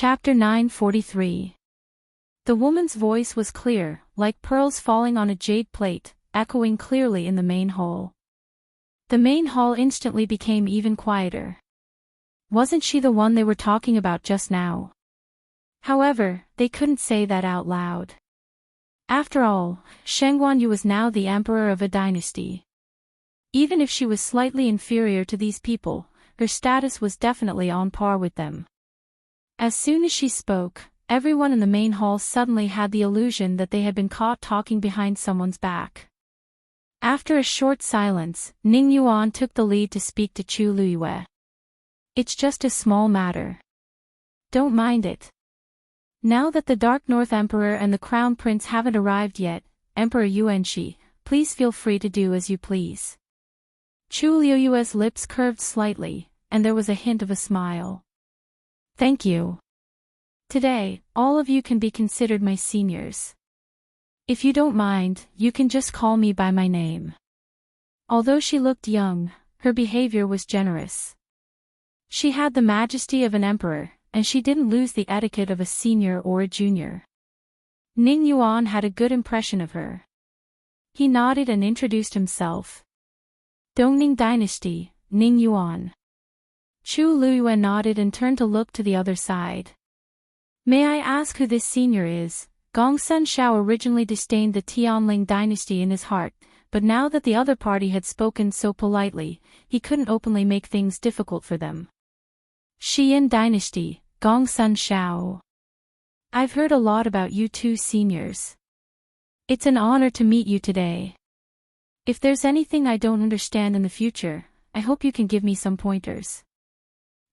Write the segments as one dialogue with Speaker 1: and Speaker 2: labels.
Speaker 1: Chapter 943. The woman's voice was clear, like pearls falling on a jade plate, echoing clearly in the main hall. The main hall instantly became even quieter. Wasn't she the one they were talking about just now? However, they couldn't say that out loud. After all, Sheng Guanyu was now the emperor of a dynasty. Even if she was slightly inferior to these people, her status was definitely on par with them. As soon as she spoke, everyone in the main hall suddenly had the illusion that they had been caught talking behind someone's back. After a short silence, Ning Yuan took the lead to speak to Chu Luyue. It's just a small matter. Don't mind it. Now that the Dark North Emperor and the Crown Prince haven't arrived yet, Emperor Yuanxi, please feel free to do as you please. Chu Luyue's lips curved slightly, and there was a hint of a smile. Thank you. Today, all of you can be considered my seniors. If you don't mind, you can just call me by my name. Although she looked young, her behavior was generous. She had the majesty of an emperor, and she didn't lose the etiquette of a senior or a junior. Ning Yuan had a good impression of her. He nodded and introduced himself. Dongning Dynasty, Ning Yuan. Chu Luyue nodded and turned to look to the other side. May I ask who this senior is? Gongsun Shao originally disdained the Tianling dynasty in his heart, but now that the other party had spoken so politely, he couldn't openly make things difficult for them. Xian dynasty, Gongsun Shao. I've heard a lot about you two seniors. It's an honor to meet you today. If there's anything I don't understand in the future, I hope you can give me some pointers.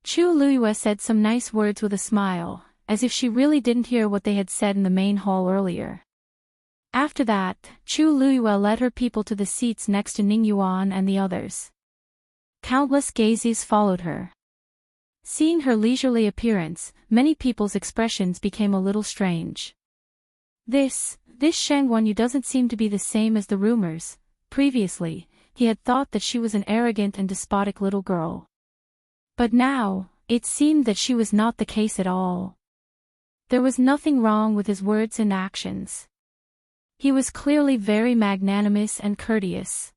Speaker 1: Chu Luyue said some nice words with a smile, as if she really didn't hear what they had said in the main hall earlier. After that, Chu Luyue led her people to the seats next to Ning Yuan and the others. Countless gazes followed her. Seeing her leisurely appearance, many people's expressions became a little strange. This Sheng Guanyu doesn't seem to be the same as the rumors. Previously, he had thought that she was an arrogant and despotic little girl. But now, it seemed that she was not the case at all. There was nothing wrong with his words and actions. He was clearly very magnanimous and courteous.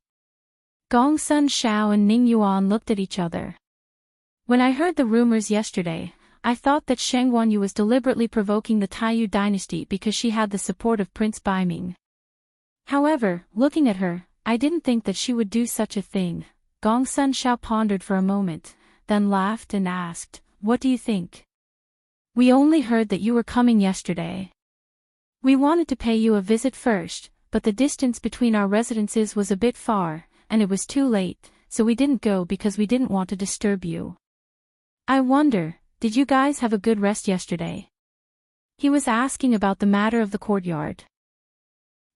Speaker 1: Gongsun Shao and Ning Yuan looked at each other. When I heard the rumors yesterday, I thought that Sheng Guanyu was deliberately provoking the Taiyu dynasty because she had the support of Prince Baiming. However, looking at her, I didn't think that she would do such a thing. Gongsun Shao pondered for a moment, then laughed and asked, "What do you think?" "We only heard that you were coming yesterday. We wanted to pay you a visit first, but the distance between our residences was a bit far, and it was too late, so we didn't go because we didn't want to disturb you. I wonder, did you guys have a good rest yesterday?" He was asking about the matter of the courtyard.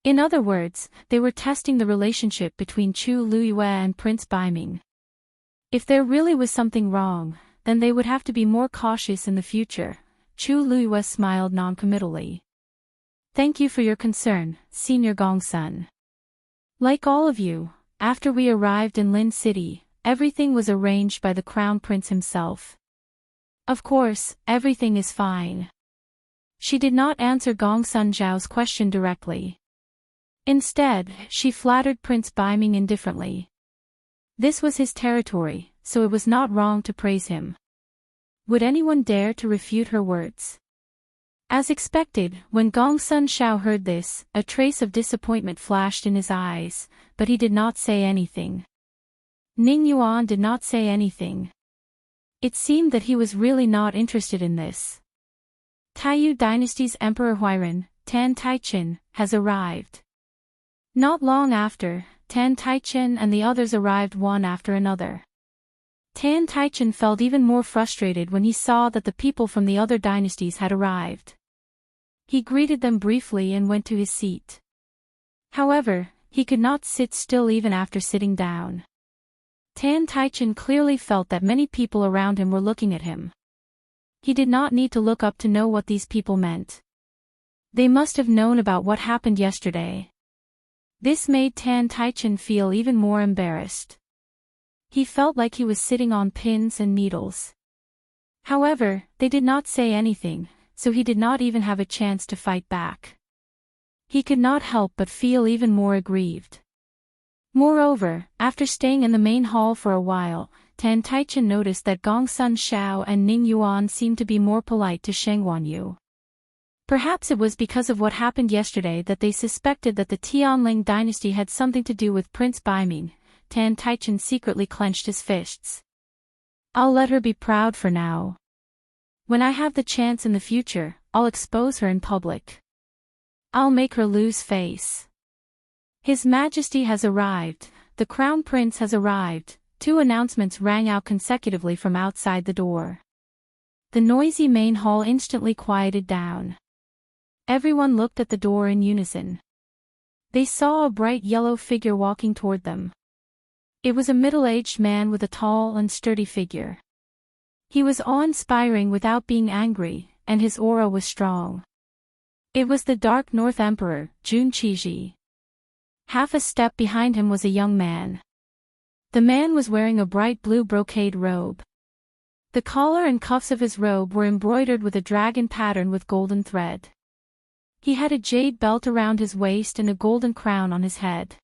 Speaker 1: In other words, they were testing the relationship between Chu Luyue and Prince Baiming. If there really was something wrong, then they would have to be more cautious in the future. Chu Luyue smiled noncommittally. Thank you for your concern, Senior Gongsun. Like all of you, after we arrived in Lin City, everything was arranged by the Crown Prince himself. Of course, everything is fine. She did not answer Gongsun Zhao's question directly. Instead, she flattered Prince Baiming indifferently. This was his territory, so it was not wrong to praise him. Would anyone dare to refute her words? As expected, when Gongsun Shao heard this, a trace of disappointment flashed in his eyes, but he did not say anything. Ning Yuan did not say anything. It seemed that he was really not interested in this. Taiyu dynasty's Emperor Huairan, Tan Taichen, has arrived. Not long after, Tan Taichen and the others arrived one after another. Tan Taichen felt even more frustrated when he saw that the people from the other dynasties had arrived. He greeted them briefly and went to his seat. However, he could not sit still even after sitting down. Tan Taichen clearly felt that many people around him were looking at him. He did not need to look up to know what these people meant. They must have known about what happened yesterday. This made Tan Taichen feel even more embarrassed. He felt like he was sitting on pins and needles. However, they did not say anything, so he did not even have a chance to fight back. He could not help but feel even more aggrieved. Moreover, after staying in the main hall for a while, Tan Taichen noticed that Gong Sun Xiao and Ning Yuan seemed to be more polite to Sheng Wanyu. Perhaps it was because of what happened yesterday that they suspected that the Tianling dynasty had something to do with Prince Baiming. Tan Taichen secretly clenched his fists. I'll let her be proud for now. When I have the chance in the future, I'll expose her in public. I'll make her lose face. His Majesty has arrived, the Crown Prince has arrived. Two announcements rang out consecutively from outside the door. The noisy main hall instantly quieted down. Everyone looked at the door in unison. They saw a bright yellow figure walking toward them. It was a middle-aged man with a tall and sturdy figure. He was awe-inspiring without being angry, and his aura was strong. It was the Dark North Emperor, Jun Qiji. Half a step behind him was a young man. The man was wearing a bright blue brocade robe. The collar and cuffs of his robe were embroidered with a dragon pattern with golden thread. He had a jade belt around his waist and a golden crown on his head.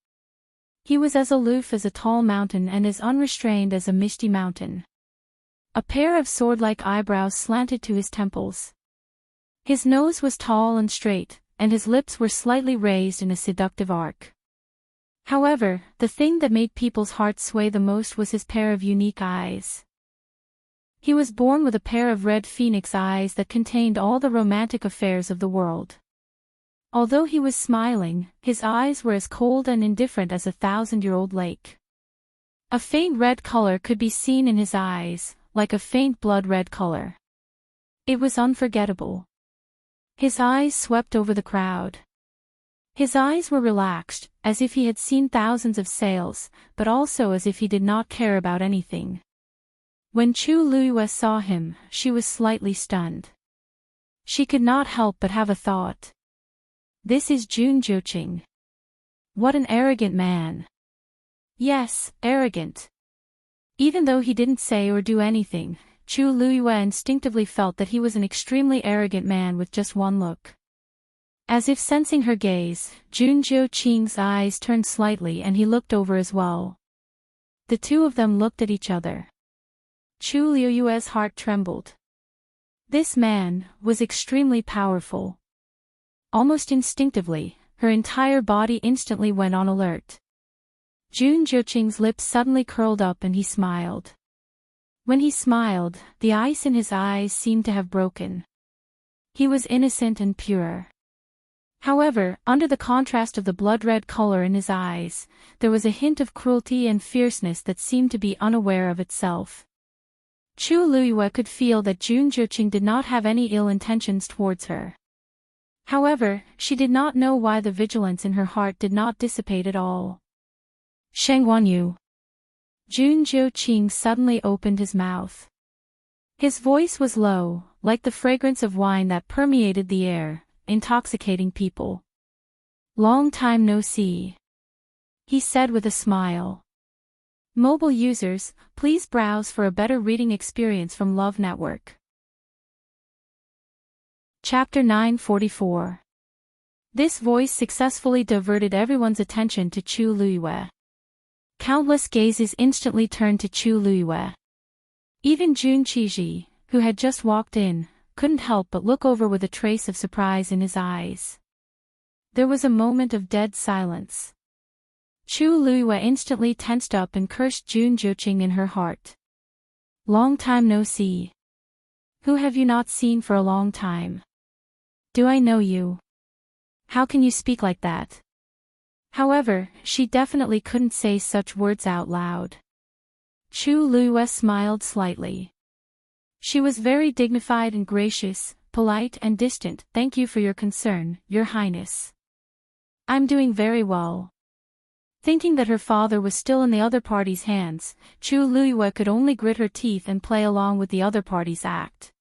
Speaker 1: He was as aloof as a tall mountain and as unrestrained as a misty mountain. A pair of sword-like eyebrows slanted to his temples. His nose was tall and straight, and his lips were slightly raised in a seductive arc. However, the thing that made people's hearts sway the most was his pair of unique eyes. He was born with a pair of red phoenix eyes that contained all the romantic affairs of the world. Although he was smiling, his eyes were as cold and indifferent as a 1,000-year-old lake. A faint red color could be seen in his eyes, like a faint blood red color. It was unforgettable. His eyes swept over the crowd. His eyes were relaxed, as if he had seen thousands of sails, but also as if he did not care about anything. When Chu Luiyue saw him, she was slightly stunned. She could not help but have a thought. This is Jun Zhouqing. What an arrogant man. Yes, arrogant. Even though he didn't say or do anything, Chu Luiyue instinctively felt that he was an extremely arrogant man with just one look. As if sensing her gaze, Jun Zhouqing's eyes turned slightly and he looked over as well. The two of them looked at each other. Chu Luiyue's heart trembled. This man was extremely powerful. Almost instinctively, her entire body instantly went on alert. Jun Zhouqing's lips suddenly curled up and he smiled. When he smiled, the ice in his eyes seemed to have broken. He was innocent and pure. However, under the contrast of the blood-red color in his eyes, there was a hint of cruelty and fierceness that seemed to be unaware of itself. Chu Luiyue could feel that Jun Zhouqing did not have any ill intentions towards her. However, she did not know why the vigilance in her heart did not dissipate at all. Sheng Wanyu. Jun Zhouqing suddenly opened his mouth. His voice was low, like the fragrance of wine that permeated the air, intoxicating people. Long time no see. He said with a smile. Mobile users, please browse for a better reading experience from Love Network. Chapter 944. This voice successfully diverted everyone's attention to Chu Luiyue. Countless gazes instantly turned to Chu Luiyue. Even Jun Qiji, who had just walked in, couldn't help but look over with a trace of surprise in his eyes. There was a moment of dead silence. Chu Luiyue instantly tensed up and cursed Jun Zhouqing in her heart. Long time no see. Who have you not seen for a long time? Do I know you? How can you speak like that? However, she definitely couldn't say such words out loud. Chu Luiyue smiled slightly. She was very dignified and gracious, polite and distant. Thank you for your concern, Your Highness. I'm doing very well. Thinking that her father was still in the other party's hands, Chu Luiyue could only grit her teeth and play along with the other party's act.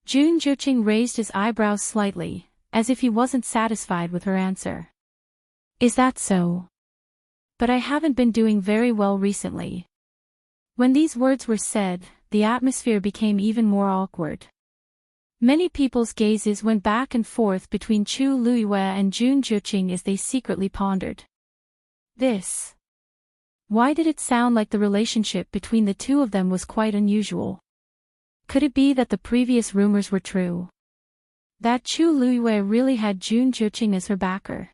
Speaker 1: Jun Zhouqing raised his eyebrows slightly, as if he wasn't satisfied with her answer. Is that so? But I haven't been doing very well recently. When these words were said, the atmosphere became even more awkward. Many people's gazes went back and forth between Chu Luiyue and Jun Juqing as they secretly pondered. This. Why did it sound like the relationship between the two of them was quite unusual? Could it be that the previous rumors were true? That Chu Luiyue really had Jun Juqing as her backer?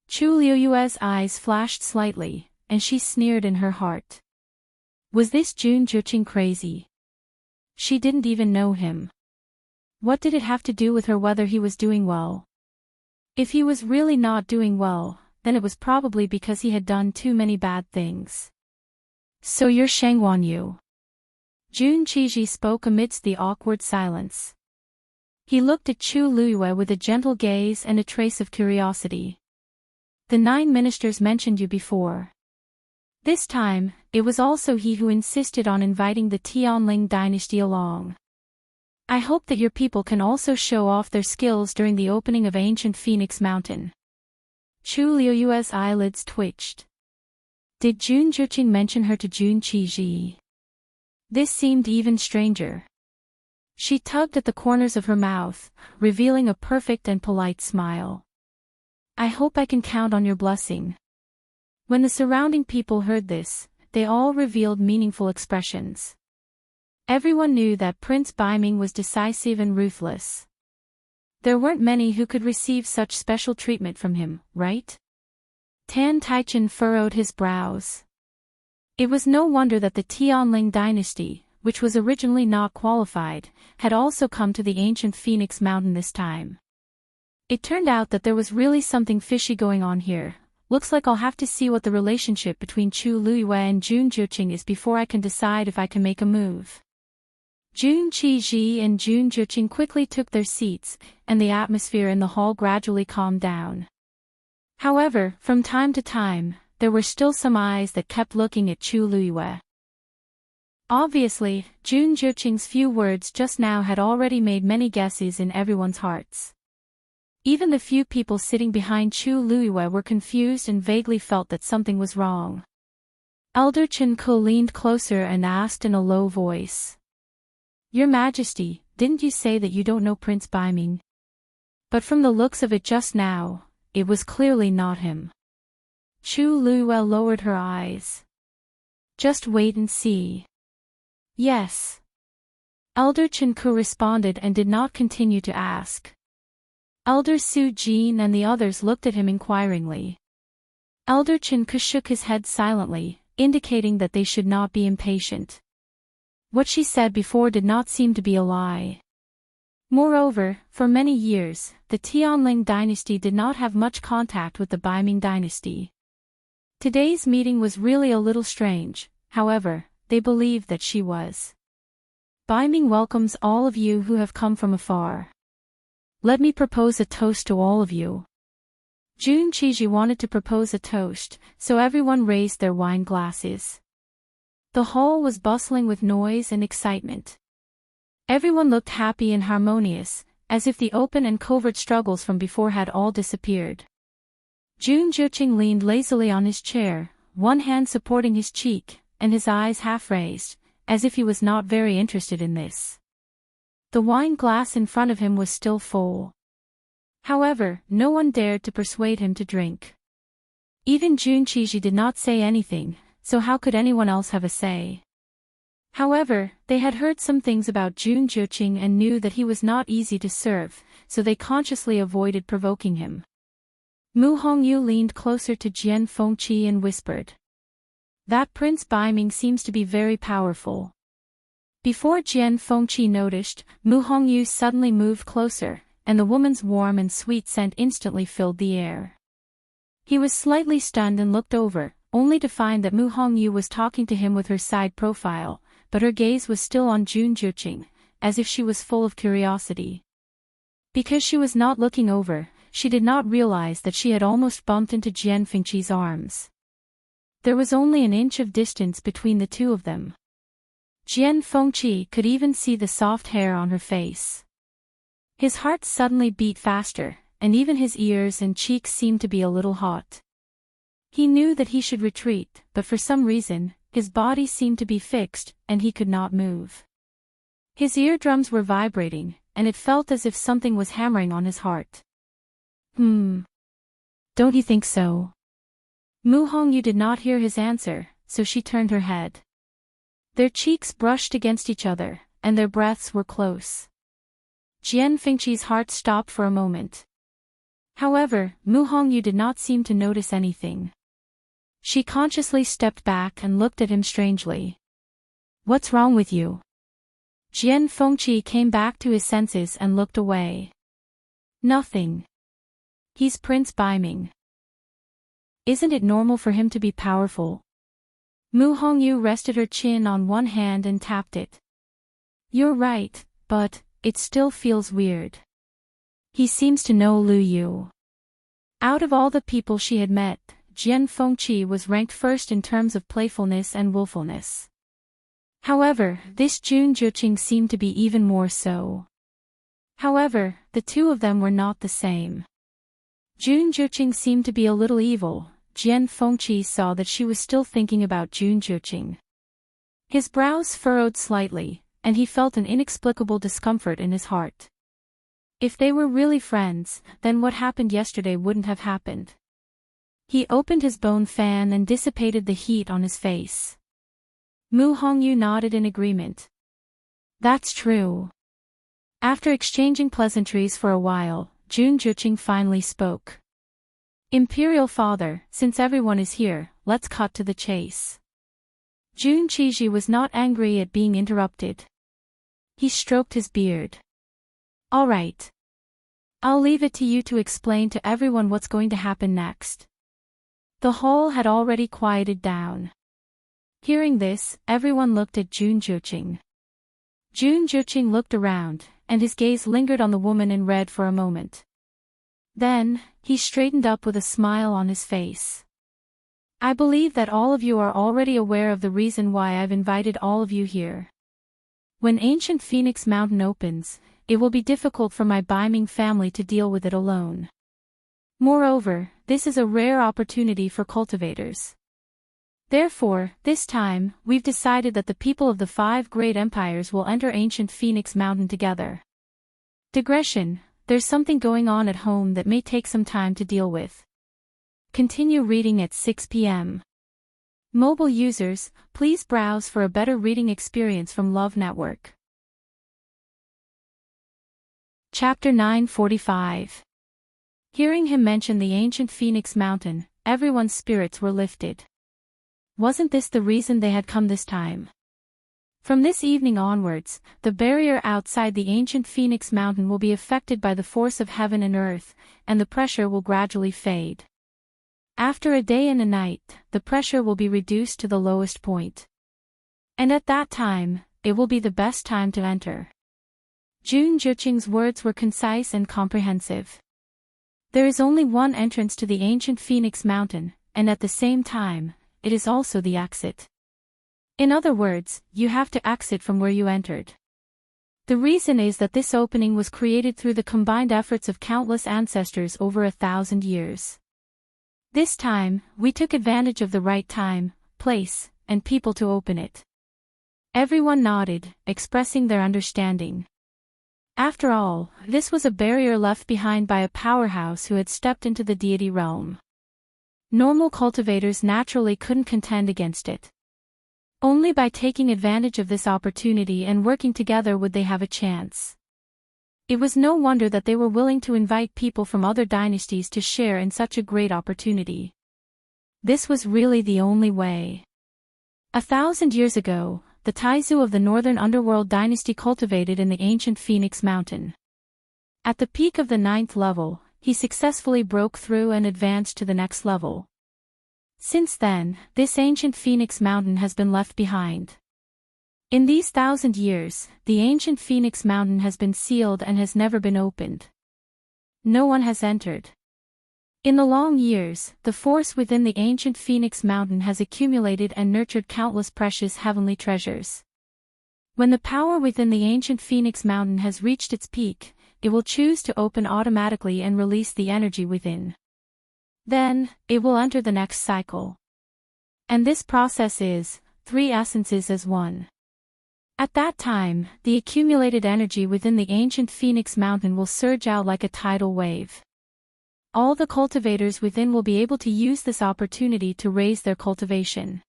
Speaker 1: Chu Luiyue's eyes flashed slightly, and she sneered in her heart. Was this Jun Juqing crazy? She didn't even know him. What did it have to do with her whether he was doing well? If he was really not doing well, then it was probably because he had done too many bad things. So you're Shangwan Yu? Jun Qiji spoke amidst the awkward silence. He looked at Chu Luiyue with a gentle gaze and a trace of curiosity. The 9 ministers mentioned you before. This time, it was also he who insisted on inviting the Tianling dynasty along. I hope that your people can also show off their skills during the opening of ancient Phoenix Mountain. Chu Luiyue's eyelids twitched. Did Jun Juqing mention her to Jun Qiji? This seemed even stranger. She tugged at the corners of her mouth, revealing a perfect and polite smile. I hope I can count on your blessing. When the surrounding people heard this, they all revealed meaningful expressions. Everyone knew that Prince Baiming was decisive and ruthless. There weren't many who could receive such special treatment from him, right? Tan Taichen furrowed his brows. It was no wonder that the Tianling dynasty, which was originally not qualified, had also come to the ancient Phoenix Mountain this time. It turned out that there was really something fishy going on here. Looks like I'll have to see what the relationship between Chu Luiyue and Jun Juqing is before I can decide if I can make a move. Jun Qiji and Jun Juqing quickly took their seats, and the atmosphere in the hall gradually calmed down. However, from time to time, there were still some eyes that kept looking at Chu Luiyue. Obviously, Jun Juqing's few words just now had already made many guesses in everyone's hearts. Even the few people sitting behind Chu Luiyue were confused and vaguely felt that something was wrong. Elder Chen Ke leaned closer and asked in a low voice. Your Majesty, didn't you say that you don't know Prince Baiming? But from the looks of it just now, it was clearly not him. Chu Luiyue lowered her eyes. Just wait and see. Yes. Elder Chen Ke responded and did not continue to ask. Elder Su Jin and the others looked at him inquiringly. Elder Chen Ke shook his head silently, indicating that they should not be impatient. What she said before did not seem to be a lie. Moreover, for many years, the Tianling dynasty did not have much contact with the Baiming dynasty. Today's meeting was really a little strange, however, they believed that she was. Baiming welcomes all of you who have come from afar. Let me propose a toast to all of you. Jun Qiji wanted to propose a toast, so everyone raised their wine glasses. The hall was bustling with noise and excitement. Everyone looked happy and harmonious, as if the open and covert struggles from before had all disappeared. Jun Juqing leaned lazily on his chair, one hand supporting his cheek, and his eyes half raised, as if he was not very interested in this. The wine glass in front of him was still full. However, no one dared to persuade him to drink. Even Jun Qiji did not say anything, so how could anyone else have a say? However, they had heard some things about Jun Juqing and knew that he was not easy to serve, so they consciously avoided provoking him. Mu Hongyu leaned closer to Jian Fengqi and whispered. That Prince Baiming seems to be very powerful. Before Jian Fengqi noticed, Mu Hongyu suddenly moved closer, and the woman's warm and sweet scent instantly filled the air. He was slightly stunned and looked over, only to find that Mu Hongyu was talking to him with her side profile, but her gaze was still on Jun Juqing, as if she was full of curiosity. Because she was not looking over, she did not realize that she had almost bumped into Jian Fengqi's arms. There was only an inch of distance between the two of them. Jian Fengqi could even see the soft hair on her face. His heart suddenly beat faster, and even his ears and cheeks seemed to be a little hot. He knew that he should retreat, but for some reason, his body seemed to be fixed, and he could not move. His eardrums were vibrating, and it felt as if something was hammering on his heart. Don't you think so? Mu Hongyu did not hear his answer, so she turned her head. Their cheeks brushed against each other, and their breaths were close. Jian Fengqi's heart stopped for a moment. However, Mu Hongyu did not seem to notice anything. She consciously stepped back and looked at him strangely. What's wrong with you? Jian Fengqi came back to his senses and looked away. Nothing. He's Prince Baiming. Isn't it normal for him to be powerful? Mu Hongyu rested her chin on one hand and tapped it. You're right, but it still feels weird. He seems to know Lu Yu. Out of all the people she had met, Jian Fengqi was ranked first in terms of playfulness and willfulness. However, this Jun Juqing seemed to be even more so. However, the two of them were not the same. Jun Juqing seemed to be a little evil. Jian Fengqi saw that she was still thinking about Jun Juqing. His brows furrowed slightly, and he felt an inexplicable discomfort in his heart. If they were really friends, then what happened yesterday wouldn't have happened. He opened his bone fan and dissipated the heat on his face. Mu Hongyu nodded in agreement. That's true. After exchanging pleasantries for a while, Jun Juqing finally spoke. Imperial father, since everyone is here, let's cut to the chase. Jun Qiji was not angry at being interrupted. He stroked his beard. All right. I'll leave it to you to explain to everyone what's going to happen next. The hall had already quieted down. Hearing this, everyone looked at Jun Juqing. Jun Juqing looked around, and his gaze lingered on the woman in red for a moment. Then, he straightened up with a smile on his face. I believe that all of you are already aware of the reason why I've invited all of you here. When ancient Phoenix Mountain opens, it will be difficult for my Baiming family to deal with it alone. Moreover, this is a rare opportunity for cultivators. Therefore, this time, we've decided that the people of the 5 great empires will enter ancient Phoenix Mountain together. Digression, there's something going on at home that may take some time to deal with. Continue reading at 6 p.m. Mobile users, please browse for a better reading experience from Love Network. Chapter 945. Hearing him mention the ancient Phoenix Mountain, everyone's spirits were lifted. Wasn't this the reason they had come this time? From this evening onwards, the barrier outside the ancient Phoenix Mountain will be affected by the force of heaven and earth, and the pressure will gradually fade. After a day and a night, the pressure will be reduced to the lowest point. And at that time, it will be the best time to enter. Jun Juqing's words were concise and comprehensive. There is only one entrance to the ancient Phoenix Mountain, and at the same time, it is also the exit. In other words, you have to exit from where you entered. The reason is that this opening was created through the combined efforts of countless ancestors over 1,000 years. This time, we took advantage of the right time, place, and people to open it. Everyone nodded, expressing their understanding. After all, this was a barrier left behind by a powerhouse who had stepped into the deity realm. Normal cultivators naturally couldn't contend against it. Only by taking advantage of this opportunity and working together would they have a chance. It was no wonder that they were willing to invite people from other dynasties to share in such a great opportunity. This was really the only way. 1,000 years ago, the Taizu of the Northern Underworld dynasty cultivated in the ancient Phoenix Mountain. At the peak of the 9th level, he successfully broke through and advanced to the next level. Since then, this ancient Phoenix Mountain has been left behind. In these 1,000 years, the ancient Phoenix Mountain has been sealed and has never been opened. No one has entered. In the long years, the force within the ancient Phoenix Mountain has accumulated and nurtured countless precious heavenly treasures. When the power within the ancient Phoenix Mountain has reached its peak, it will choose to open automatically and release the energy within. Then, it will enter the next cycle. And this process is 3 essences as one. At that time, the accumulated energy within the ancient Phoenix Mountain will surge out like a tidal wave. All the cultivators within will be able to use this opportunity to raise their cultivation.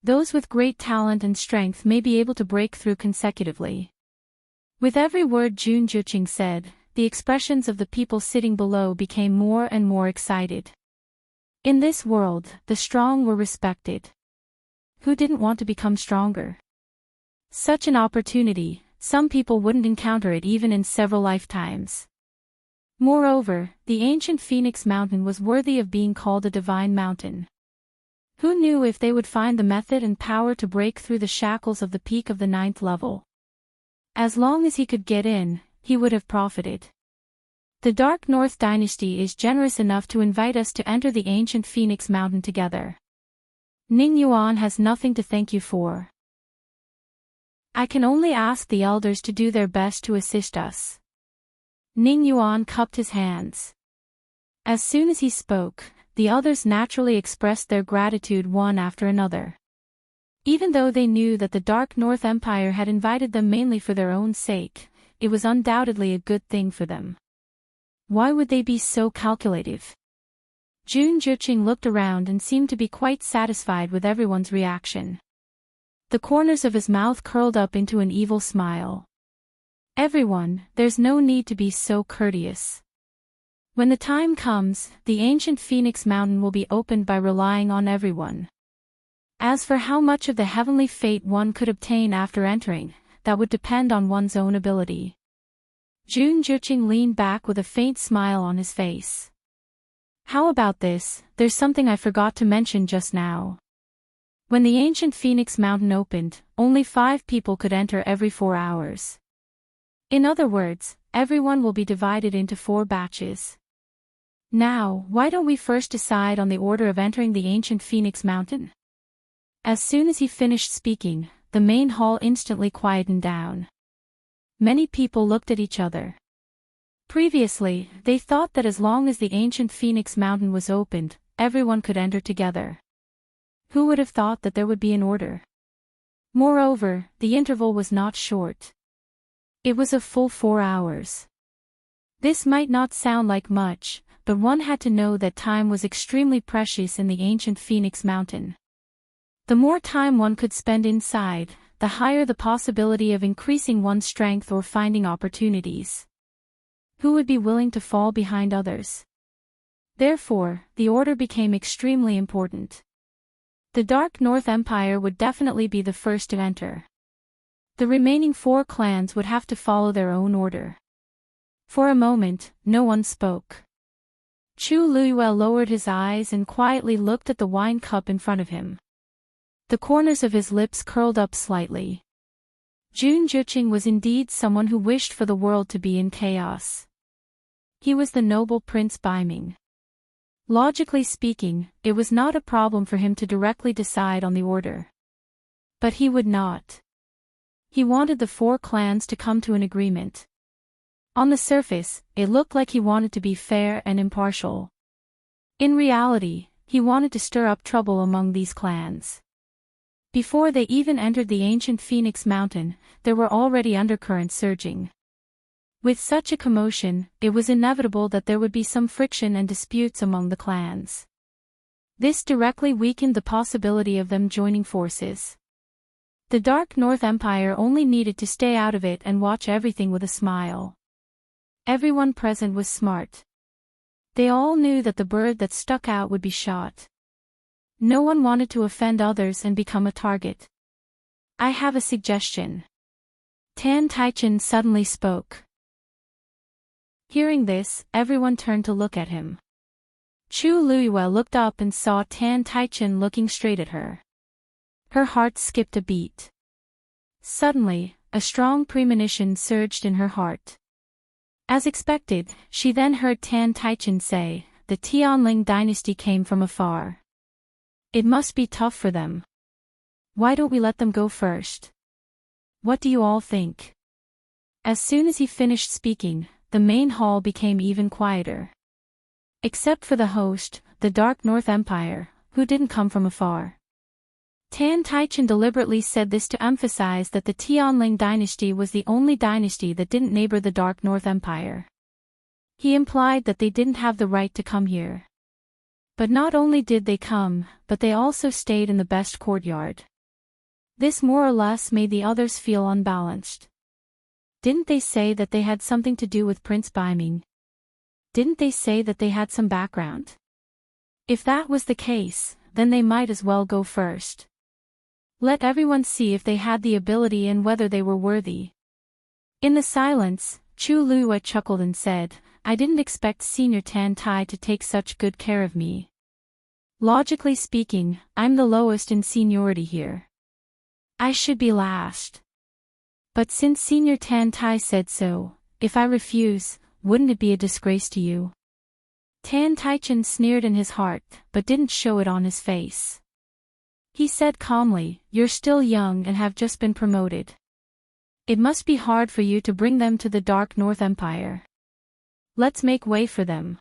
Speaker 1: Those with great talent and strength may be able to break through consecutively. With every word Jun Juqing said, the expressions of the people sitting below became more and more excited. In this world, the strong were respected. Who didn't want to become stronger? Such an opportunity, some people wouldn't encounter it even in several lifetimes. Moreover, the ancient Phoenix Mountain was worthy of being called a divine mountain. Who knew if they would find the method and power to break through the shackles of the peak of the 9th level? As long as he could get in, he would have profited. The Dark North Dynasty is generous enough to invite us to enter the ancient Phoenix Mountain together. Ning Yuan has nothing to thank you for. I can only ask the elders to do their best to assist us. Ning Yuan cupped his hands. As soon as he spoke, the others naturally expressed their gratitude one after another. Even though they knew that the Dark North Empire had invited them mainly for their own sake, it was undoubtedly a good thing for them. Why would they be so calculative? Jun Juqing looked around and seemed to be quite satisfied with everyone's reaction. The corners of his mouth curled up into an evil smile. Everyone, there's no need to be so courteous. When the time comes, the ancient Phoenix Mountain will be opened by relying on everyone. As for how much of the heavenly fate one could obtain after entering, that would depend on one's own ability. Jun Juqing leaned back with a faint smile on his face. How about this? There's something I forgot to mention just now. When the ancient Phoenix Mountain opened, only 5 people could enter every 4 hours. In other words, everyone will be divided into 4 batches. Now, why don't we first decide on the order of entering the ancient Phoenix Mountain? As soon as he finished speaking, the main hall instantly quietened down. Many people looked at each other. Previously, they thought that as long as the ancient Phoenix Mountain was opened, everyone could enter together. Who would have thought that there would be an order? Moreover, the interval was not short. It was a full 4 hours. This might not sound like much, but one had to know that time was extremely precious in the ancient Phoenix Mountain. The more time one could spend inside, the higher the possibility of increasing one's strength or finding opportunities. Who would be willing to fall behind others? Therefore, the order became extremely important. The Dark North Empire would definitely be the first to enter. The remaining 4 clans would have to follow their own order. For a moment, no one spoke. Chu Luiyue lowered his eyes and quietly looked at the wine cup in front of him. The corners of his lips curled up slightly. Jun Juqing was indeed someone who wished for the world to be in chaos. He was the noble Prince Baiming. Logically speaking, it was not a problem for him to directly decide on the order. But he would not. He wanted the 4 clans to come to an agreement. On the surface, it looked like he wanted to be fair and impartial. In reality, he wanted to stir up trouble among these clans. Before they even entered the ancient Phoenix Mountain, there were already undercurrents surging. With such a commotion, it was inevitable that there would be some friction and disputes among the clans. This directly weakened the possibility of them joining forces. The Dark North Empire only needed to stay out of it and watch everything with a smile. Everyone present was smart. They all knew that the bird that stuck out would be shot. No one wanted to offend others and become a target. I have a suggestion. Tan Taichen suddenly spoke. Hearing this, everyone turned to look at him. Chu Luiyue looked up and saw Tan Taichen looking straight at her. Her heart skipped a beat. Suddenly, a strong premonition surged in her heart. As expected, she then heard Tan Taichen say, "The Tianling dynasty came from afar. It must be tough for them. Why don't we let them go first? What do you all think?" As soon as he finished speaking, the main hall became even quieter. Except for the host, the Dark North Empire, who didn't come from afar. Tan Taichen deliberately said this to emphasize that the Tianling dynasty was the only dynasty that didn't neighbor the Dark North Empire. He implied that they didn't have the right to come here. But not only did they come, but they also stayed in the best courtyard. This more or less made the others feel unbalanced. Didn't they say that they had something to do with Prince Baiming? Didn't they say that they had some background? If that was the case, then they might as well go first. Let everyone see if they had the ability and whether they were worthy. In the silence, Chu Luo chuckled and said, I didn't expect Senior Tan Tai to take such good care of me. Logically speaking, I'm the lowest in seniority here. I should be last. But since Senior Tan Tai said so, if I refuse, wouldn't it be a disgrace to you? Tan Taichen sneered in his heart, but didn't show it on his face. He said calmly, You're still young and have just been promoted. It must be hard for you to bring them to the Dark North Empire. Let's make way for them.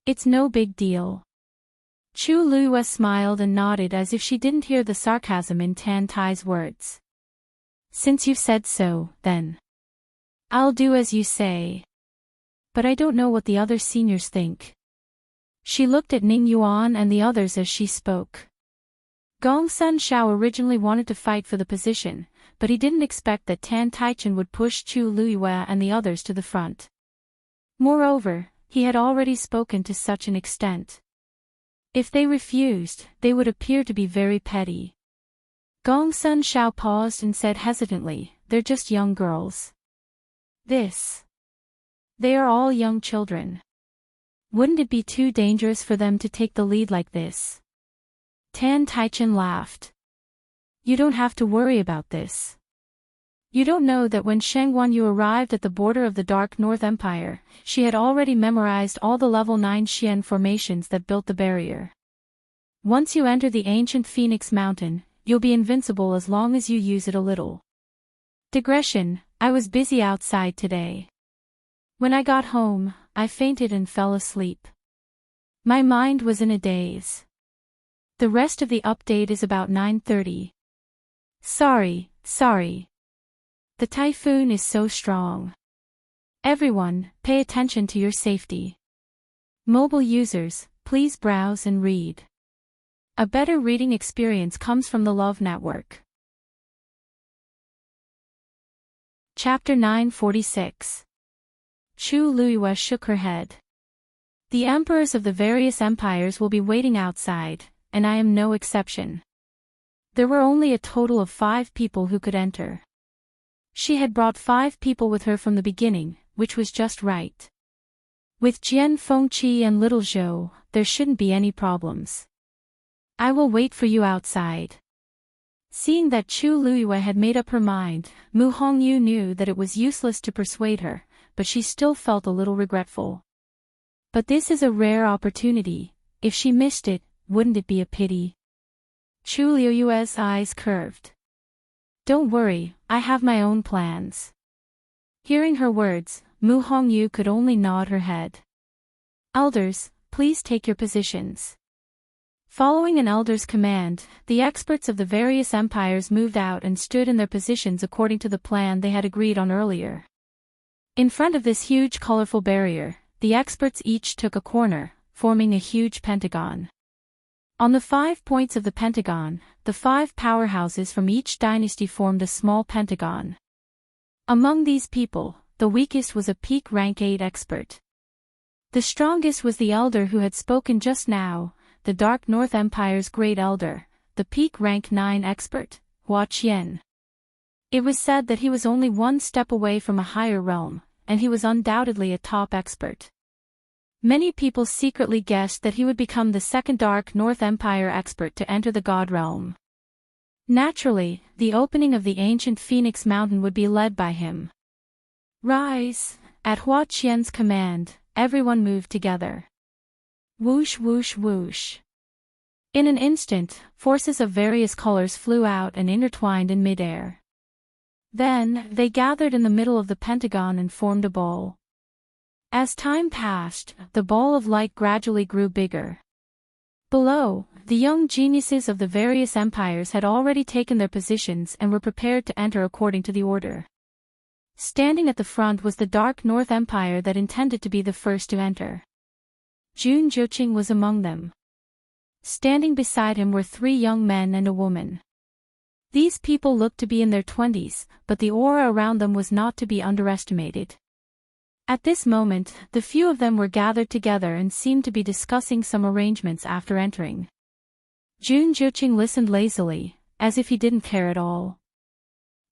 Speaker 1: It's no big deal. Chu Luo smiled and nodded as if she didn't hear the sarcasm in Tan Tai's words. Since you've said so, then. I'll do as you say. But I don't know what the other seniors think. She looked at Ning Yuan and the others as she spoke. Gong Sun Shao originally wanted to fight for the position, but he didn't expect that Tan Taichen would push Chu Luo and the others to the front. Moreover, he had already spoken to such an extent. If they refused, they would appear to be very petty. Gong Sun Shao paused and said hesitantly, They're just young girls. They are all young children. Wouldn't it be too dangerous for them to take the lead like this? Tan Taichen laughed. You don't have to worry about this. You don't know that when Sheng Wanyu arrived at the border of the Dark North Empire, she had already memorized all the level 9 Xian formations that built the barrier. Once you enter the ancient Phoenix Mountain, you'll be invincible as long as you use it a little. Digression, I was busy outside today. When I got home, I fainted and fell asleep. My mind was in a daze. The rest of the update is about 9:30. Sorry. The typhoon is so strong. Everyone, pay attention to your safety. Mobile users, please browse and read. A better reading experience comes from the Love Network. Chapter 946. Chu Luo shook her head. The emperors of the various empires will be waiting outside, and I am no exception. There were only a total of 5 people who could enter. She had brought 5 people with her from the beginning, which was just right. With Jian Fengqi and Little Zhou, there shouldn't be any problems. I will wait for you outside. Seeing that Chu Luo had made up her mind, Mu Hongyu knew that it was useless to persuade her, but she still felt a little regretful. But this is a rare opportunity. If she missed it, wouldn't it be a pity? Chu Luo's eyes curved. Don't worry, I have my own plans. Hearing her words, Mu Hongyu could only nod her head. Elders, please take your positions. Following an elder's command, the experts of the various empires moved out and stood in their positions according to the plan they had agreed on earlier. In front of this huge colorful barrier, the experts each took a corner, forming a huge pentagon. On the 5 points of the pentagon, the 5 powerhouses from each dynasty formed a small pentagon. Among these people, the weakest was a peak rank 8 expert. The strongest was the elder who had spoken just now, the Dark North Empire's great elder, the peak rank 9 expert, Hua Qian. It was said that he was only 1 step away from a higher realm, and he was undoubtedly a top expert. Many people secretly guessed that he would become the second Dark North Empire expert to enter the God realm. Naturally, the opening of the ancient Phoenix Mountain would be led by him. Rise! At Hua Qian's command, everyone moved together. Whoosh whoosh whoosh. In an instant, forces of various colors flew out and intertwined in midair. Then, they gathered in the middle of the pentagon and formed a ball. As time passed, the ball of light gradually grew bigger. Below, the young geniuses of the various empires had already taken their positions and were prepared to enter according to the order. Standing at the front was the Dark North Empire that intended to be the first to enter. Jun Joching was among them. Standing beside him were 3 young men and a woman. These people looked to be in their 20s, but the aura around them was not to be underestimated. At this moment, the few of them were gathered together and seemed to be discussing some arrangements after entering. Jun Joching listened lazily, as if he didn't care at all.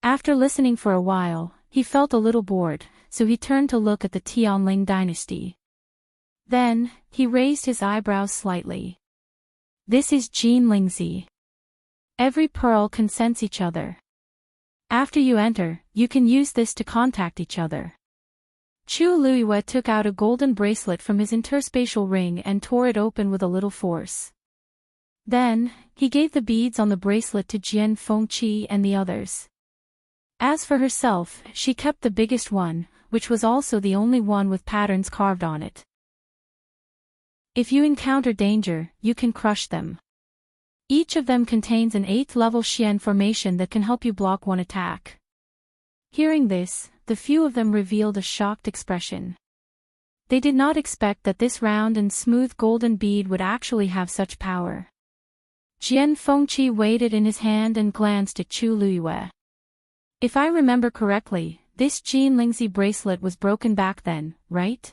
Speaker 1: After listening for a while, he felt a little bored, so he turned to look at the Tianling dynasty. Then, he raised his eyebrows slightly. This is Jean Lingzi. Every pearl can sense each other. After you enter, you can use this to contact each other. Chu Luiyue took out a golden bracelet from his interspatial ring and tore it open with a little force. Then, he gave the beads on the bracelet to Jian Fengqi and the others. As for herself, she kept the biggest one, which was also the only one with patterns carved on it. If you encounter danger, you can crush them. Each of them contains an 8th-level Xian formation that can help you block one attack. Hearing this, the few of them revealed a shocked expression. They did not expect that this round and smooth golden bead would actually have such power. Jian Fengqi weighed it in his hand and glanced at Chu Luiyue. If I remember correctly, this Jean Lingzi bracelet was broken back then, right?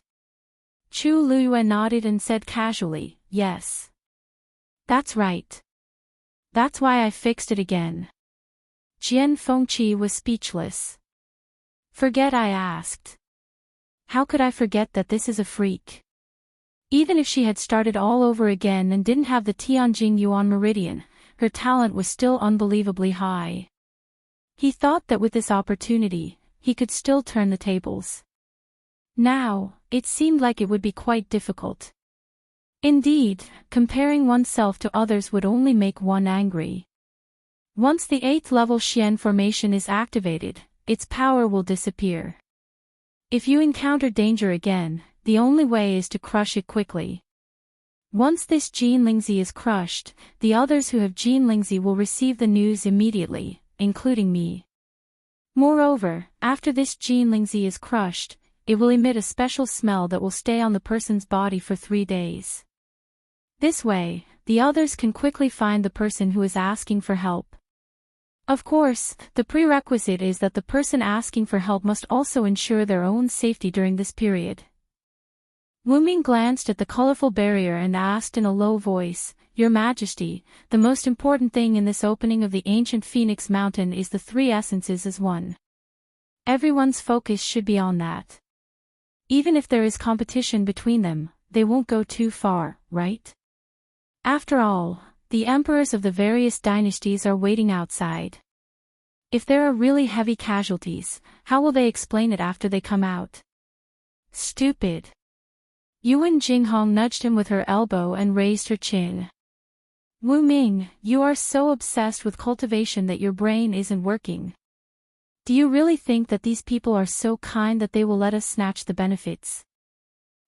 Speaker 1: Chu Luiyue nodded and said casually, yes. That's right. That's why I fixed it again. Jian Fengqi was speechless. Forget I asked. How could I forget that this is a freak? Even if she had started all over again and didn't have the Tianjing Yuan Meridian, her talent was still unbelievably high. He thought that with this opportunity, he could still turn the tables. Now, it seemed like it would be quite difficult. Indeed, comparing oneself to others would only make one angry. Once the 8th-level Xian formation is activated, its power will disappear. If you encounter danger again, the only way is to crush it quickly. Once this Jean Lingzi is crushed, the others who have Jean Lingzi will receive the news immediately, including me. Moreover, after this Jean Lingzi is crushed, it will emit a special smell that will stay on the person's body for 3 days. This way, the others can quickly find the person who is asking for help. Of course, the prerequisite is that the person asking for help must also ensure their own safety during this period. Wu Ming glanced at the colorful barrier and asked in a low voice, Your Majesty, the most important thing in this opening of the ancient Phoenix Mountain is the 3 essences as one. Everyone's focus should be on that. Even if there is competition between them, they won't go too far, right? After all, the emperors of the various dynasties are waiting outside. If there are really heavy casualties, how will they explain it after they come out? Stupid. Yuan Jinghong nudged him with her elbow and raised her chin. Wu Ming, you are so obsessed with cultivation that your brain isn't working. Do you really think that these people are so kind that they will let us snatch the benefits?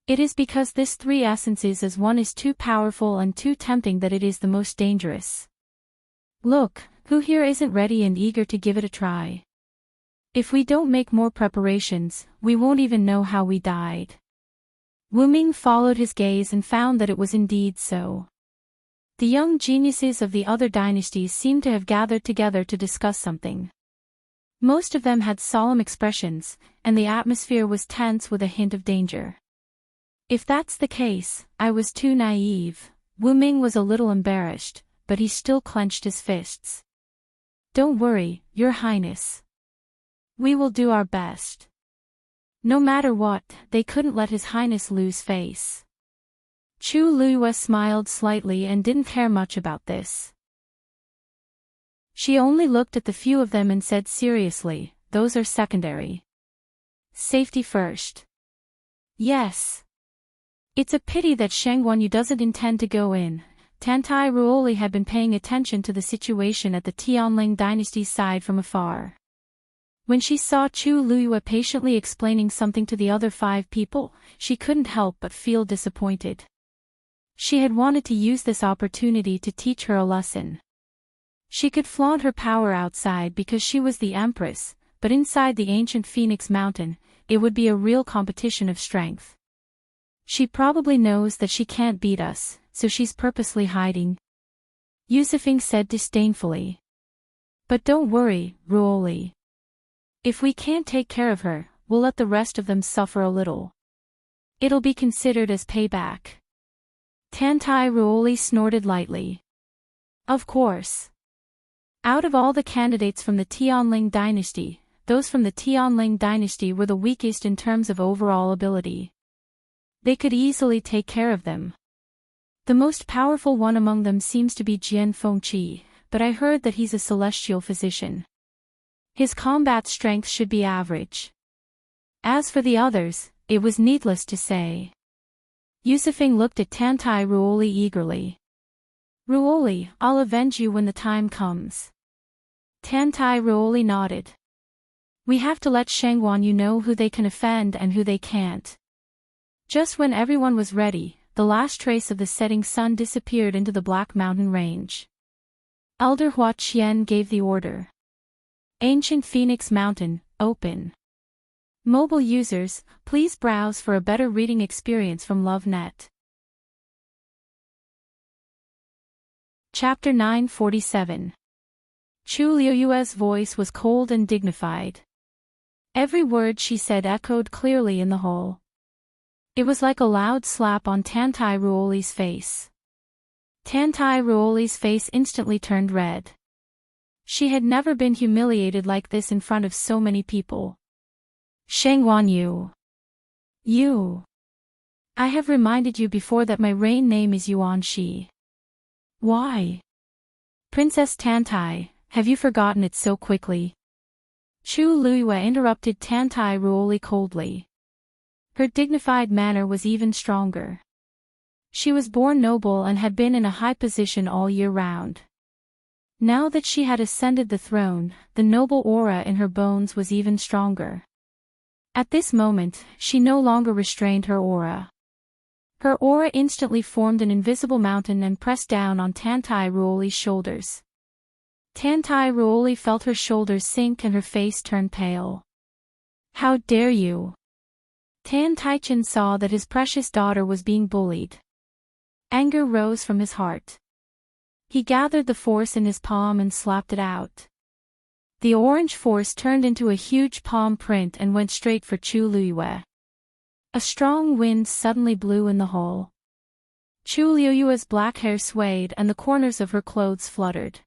Speaker 1: It is because this 3 essences as one is too powerful and too tempting that it is the most dangerous. Look, who here isn't ready and eager to give it a try? If we don't make more preparations, we won't even know how we died. Wu Ming followed his gaze and found that it was indeed so. The young geniuses of the other dynasties seemed to have gathered together to discuss something. Most of them had solemn expressions, and the atmosphere was tense with a hint of danger. If that's the case, I was too naive. Wu Ming was a little embarrassed, but he still clenched his fists. Don't worry, Your Highness. We will do our best. No matter what, they couldn't let His Highness lose face. Chu Luiyue smiled slightly and didn't care much about this. She only looked at the few of them and said seriously, those are secondary. Safety first. Yes. It's a pity that Sheng Wanyu doesn't intend to go in. Tantai Ruoli had been paying attention to the situation at the Tianling dynasty's side from afar. When she saw Chu Luiyue patiently explaining something to the other 5 people, she couldn't help but feel disappointed. She had wanted to use this opportunity to teach her a lesson. She could flaunt her power outside because she was the Empress, but inside the ancient Phoenix Mountain, it would be a real competition of strength. She probably knows that she can't beat us, so she's purposely hiding. Yusufing said disdainfully. But don't worry, Ruoli. If we can't take care of her, we'll let the rest of them suffer a little. It'll be considered as payback. Tantai Ruoli snorted lightly. Of course. Out of all the candidates from the Tianling dynasty, those from the Tianling dynasty were the weakest in terms of overall ability. They could easily take care of them. The most powerful one among them seems to be Jian Fengqi, but I heard that he's a celestial physician. His combat strength should be average. As for the others, it was needless to say. Yusufing looked at Tantai Ruoli eagerly. Ruoli, I'll avenge you when the time comes. Tantai Ruoli nodded. We have to let Shangguan Yu know who they can offend and who they can't. Just when everyone was ready, the last trace of the setting sun disappeared into the Black Mountain Range. Elder Hua Qian gave the order. Ancient Phoenix Mountain, open. Mobile users, please browse for a better reading experience from LoveNet. Chapter 947. Chu Liuyue's voice was cold and dignified. Every word she said echoed clearly in the hall. It was like a loud slap on Tantai Ruoli's face. Tantai Ruoli's face instantly turned red. She had never been humiliated like this in front of so many people. Shangguan Yu. You. I have reminded you before that my reign name is Yuan Shi. Why? Princess Tantai, have you forgotten it so quickly? Chu Liyue interrupted Tantai Ruoli coldly. Her dignified manner was even stronger. She was born noble and had been in a high position all year round. Now that she had ascended the throne, the noble aura in her bones was even stronger. At this moment, she no longer restrained her aura. Her aura instantly formed an invisible mountain and pressed down on Tantai Ruoli's shoulders. Tantai Ruoli felt her shoulders sink and her face turn pale. How dare you! Tan Taichen saw that his precious daughter was being bullied. Anger rose from his heart. He gathered the force in his palm and slapped it out. The orange force turned into a huge palm print and went straight for Chu Liyue. A strong wind suddenly blew in the hall. Chu Liyue's black hair swayed and the corners of her clothes fluttered.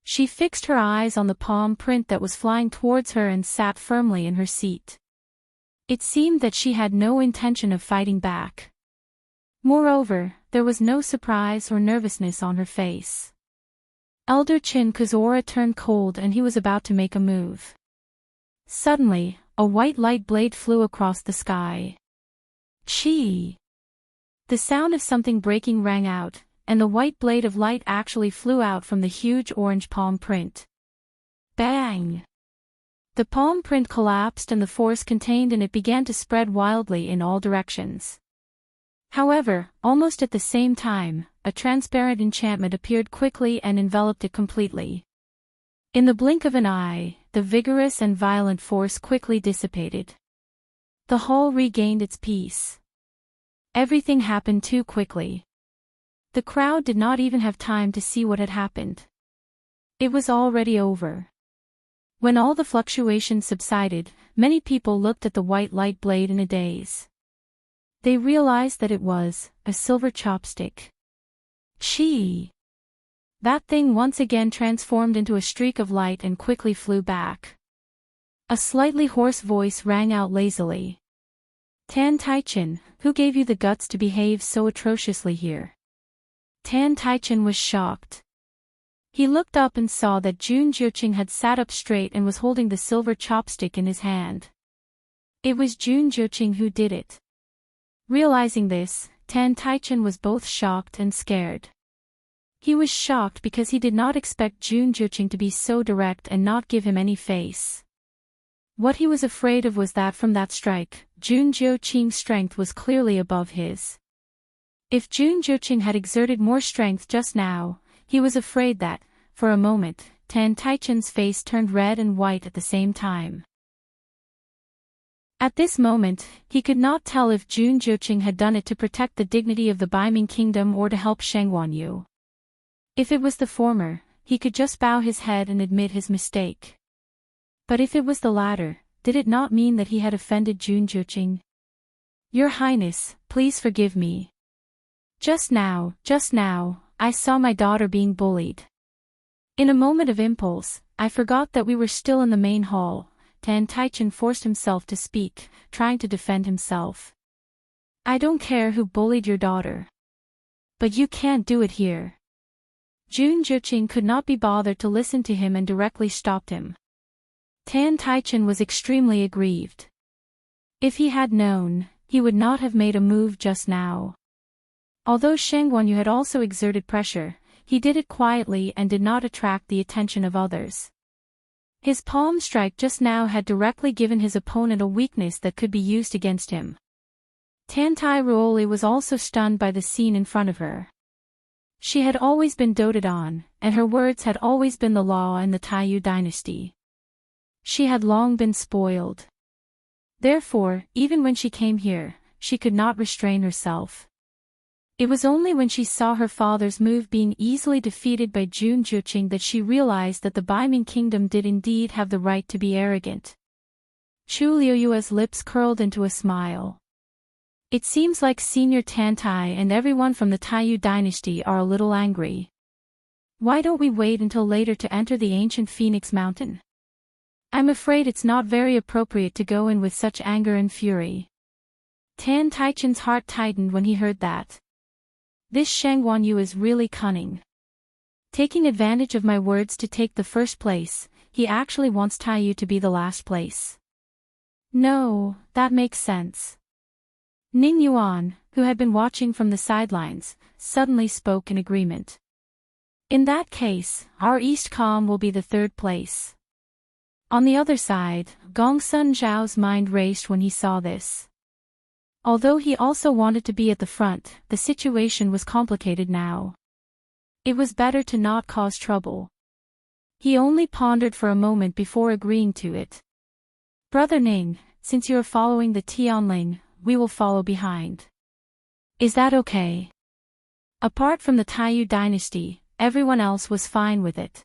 Speaker 1: She fixed her eyes on the palm print that was flying towards her and sat firmly in her seat. It seemed that she had no intention of fighting back. Moreover, there was no surprise or nervousness on her face. Elder Qin Ke's aura turned cold and he was about to make a move. Suddenly, a white light blade flew across the sky. Chi! The sound of something breaking rang out, and the white blade of light actually flew out from the huge orange palm print. Bang! The palm print collapsed and the force contained in it began to spread wildly in all directions. However, almost at the same time, a transparent enchantment appeared quickly and enveloped it completely. In the blink of an eye, the vigorous and violent force quickly dissipated. The hall regained its peace. Everything happened too quickly. The crowd did not even have time to see what had happened. It was already over. When all the fluctuations subsided, many people looked at the white light blade in a daze. They realized that it was a silver chopstick. Chi! That thing once again transformed into a streak of light and quickly flew back. A slightly hoarse voice rang out lazily. Tan Taichen, who gave you the guts to behave so atrociously here? Tan Taichen was shocked. He looked up and saw that Jun Jiuqing had sat up straight and was holding the silver chopstick in his hand. It was Jun Jiuqing who did it. Realizing this, Tan Taichen was both shocked and scared. He was shocked because he did not expect Jun Jiuqing to be so direct and not give him any face. What he was afraid of was that from that strike, Jun Jiuqing's strength was clearly above his. If Jun Juqing had exerted more strength just now, he was afraid that, for a moment, Tan Taichen's face turned red and white at the same time. At this moment, he could not tell if Jun Juqing had done it to protect the dignity of the Baiming kingdom or to help Sheng Wanyu. If it was the former, he could just bow his head and admit his mistake. But if it was the latter, did it not mean that he had offended Jun Juqing? Your Highness, please forgive me. Just now, I saw my daughter being bullied. In a moment of impulse, I forgot that we were still in the main hall. Tan Taichen forced himself to speak, trying to defend himself. I don't care who bullied your daughter. But you can't do it here. Jun Juqing could not be bothered to listen to him and directly stopped him. Tan Taichen was extremely aggrieved. If he had known, he would not have made a move just now. Although Sheng Wanyu had also exerted pressure, he did it quietly and did not attract the attention of others. His palm strike just now had directly given his opponent a weakness that could be used against him. Tantai Ruoli was also stunned by the scene in front of her. She had always been doted on, and her words had always been the law in the Taiyu dynasty. She had long been spoiled. Therefore, even when she came here, she could not restrain herself. It was only when she saw her father's move being easily defeated by Jun Juqing that she realized that the Baiming kingdom did indeed have the right to be arrogant. Chu Liuyue's lips curled into a smile. It seems like Senior Tantai and everyone from the Taiyu dynasty are a little angry. Why don't we wait until later to enter the ancient Phoenix Mountain? I'm afraid it's not very appropriate to go in with such anger and fury. Tan Taichen's heart tightened when he heard that. This Sheng Wanyu is really cunning. Taking advantage of my words to take the first place, he actually wants Taiyu to be the last place. No, that makes sense. Ning Yuan, who had been watching from the sidelines, suddenly spoke in agreement. In that case, our East Com will be the third place. On the other side, Gongsun Zhao's mind raced when he saw this. Although he also wanted to be at the front, the situation was complicated now. It was better to not cause trouble. He only pondered for a moment before agreeing to it. Brother Ning, since you are following the Tianling, we will follow behind. Is that okay? Apart from the Taiyu dynasty, everyone else was fine with it.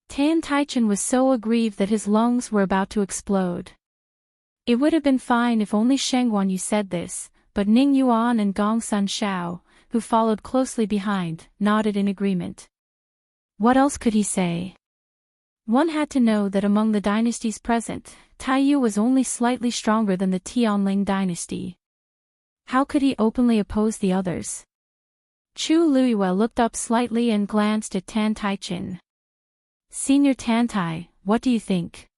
Speaker 1: Tan Taichen was so aggrieved that his lungs were about to explode. It would have been fine if only Sheng Wanyu said this, but Ning Yuan and Gongsun Zhao, who followed closely behind, nodded in agreement. What else could he say? One had to know that among the dynasties present, Taiyu was only slightly stronger than the Tianling dynasty. How could he openly oppose the others? Chu Luyue looked up slightly and glanced at Tan Taichen. Senior Tantai, what do you think?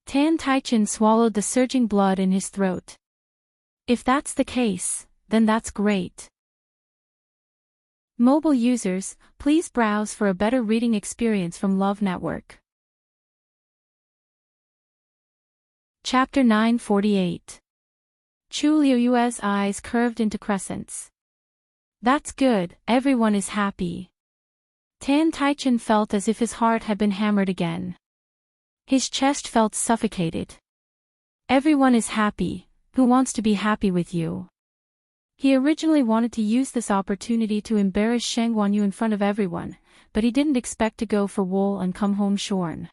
Speaker 1: Tan Taichen swallowed the surging blood in his throat. If that's the case, then that's great. Mobile users, please browse for a better reading experience from Love Network. Chapter 948. Chu Liuyue's eyes curved into crescents. That's good, everyone is happy. Tan Taichen felt as if his heart had been hammered again. His chest felt suffocated. Everyone is happy, who wants to be happy with you? He originally wanted to use this opportunity to embarrass Sheng Wanyu in front of everyone, but he didn't expect to go for wool and come home shorn.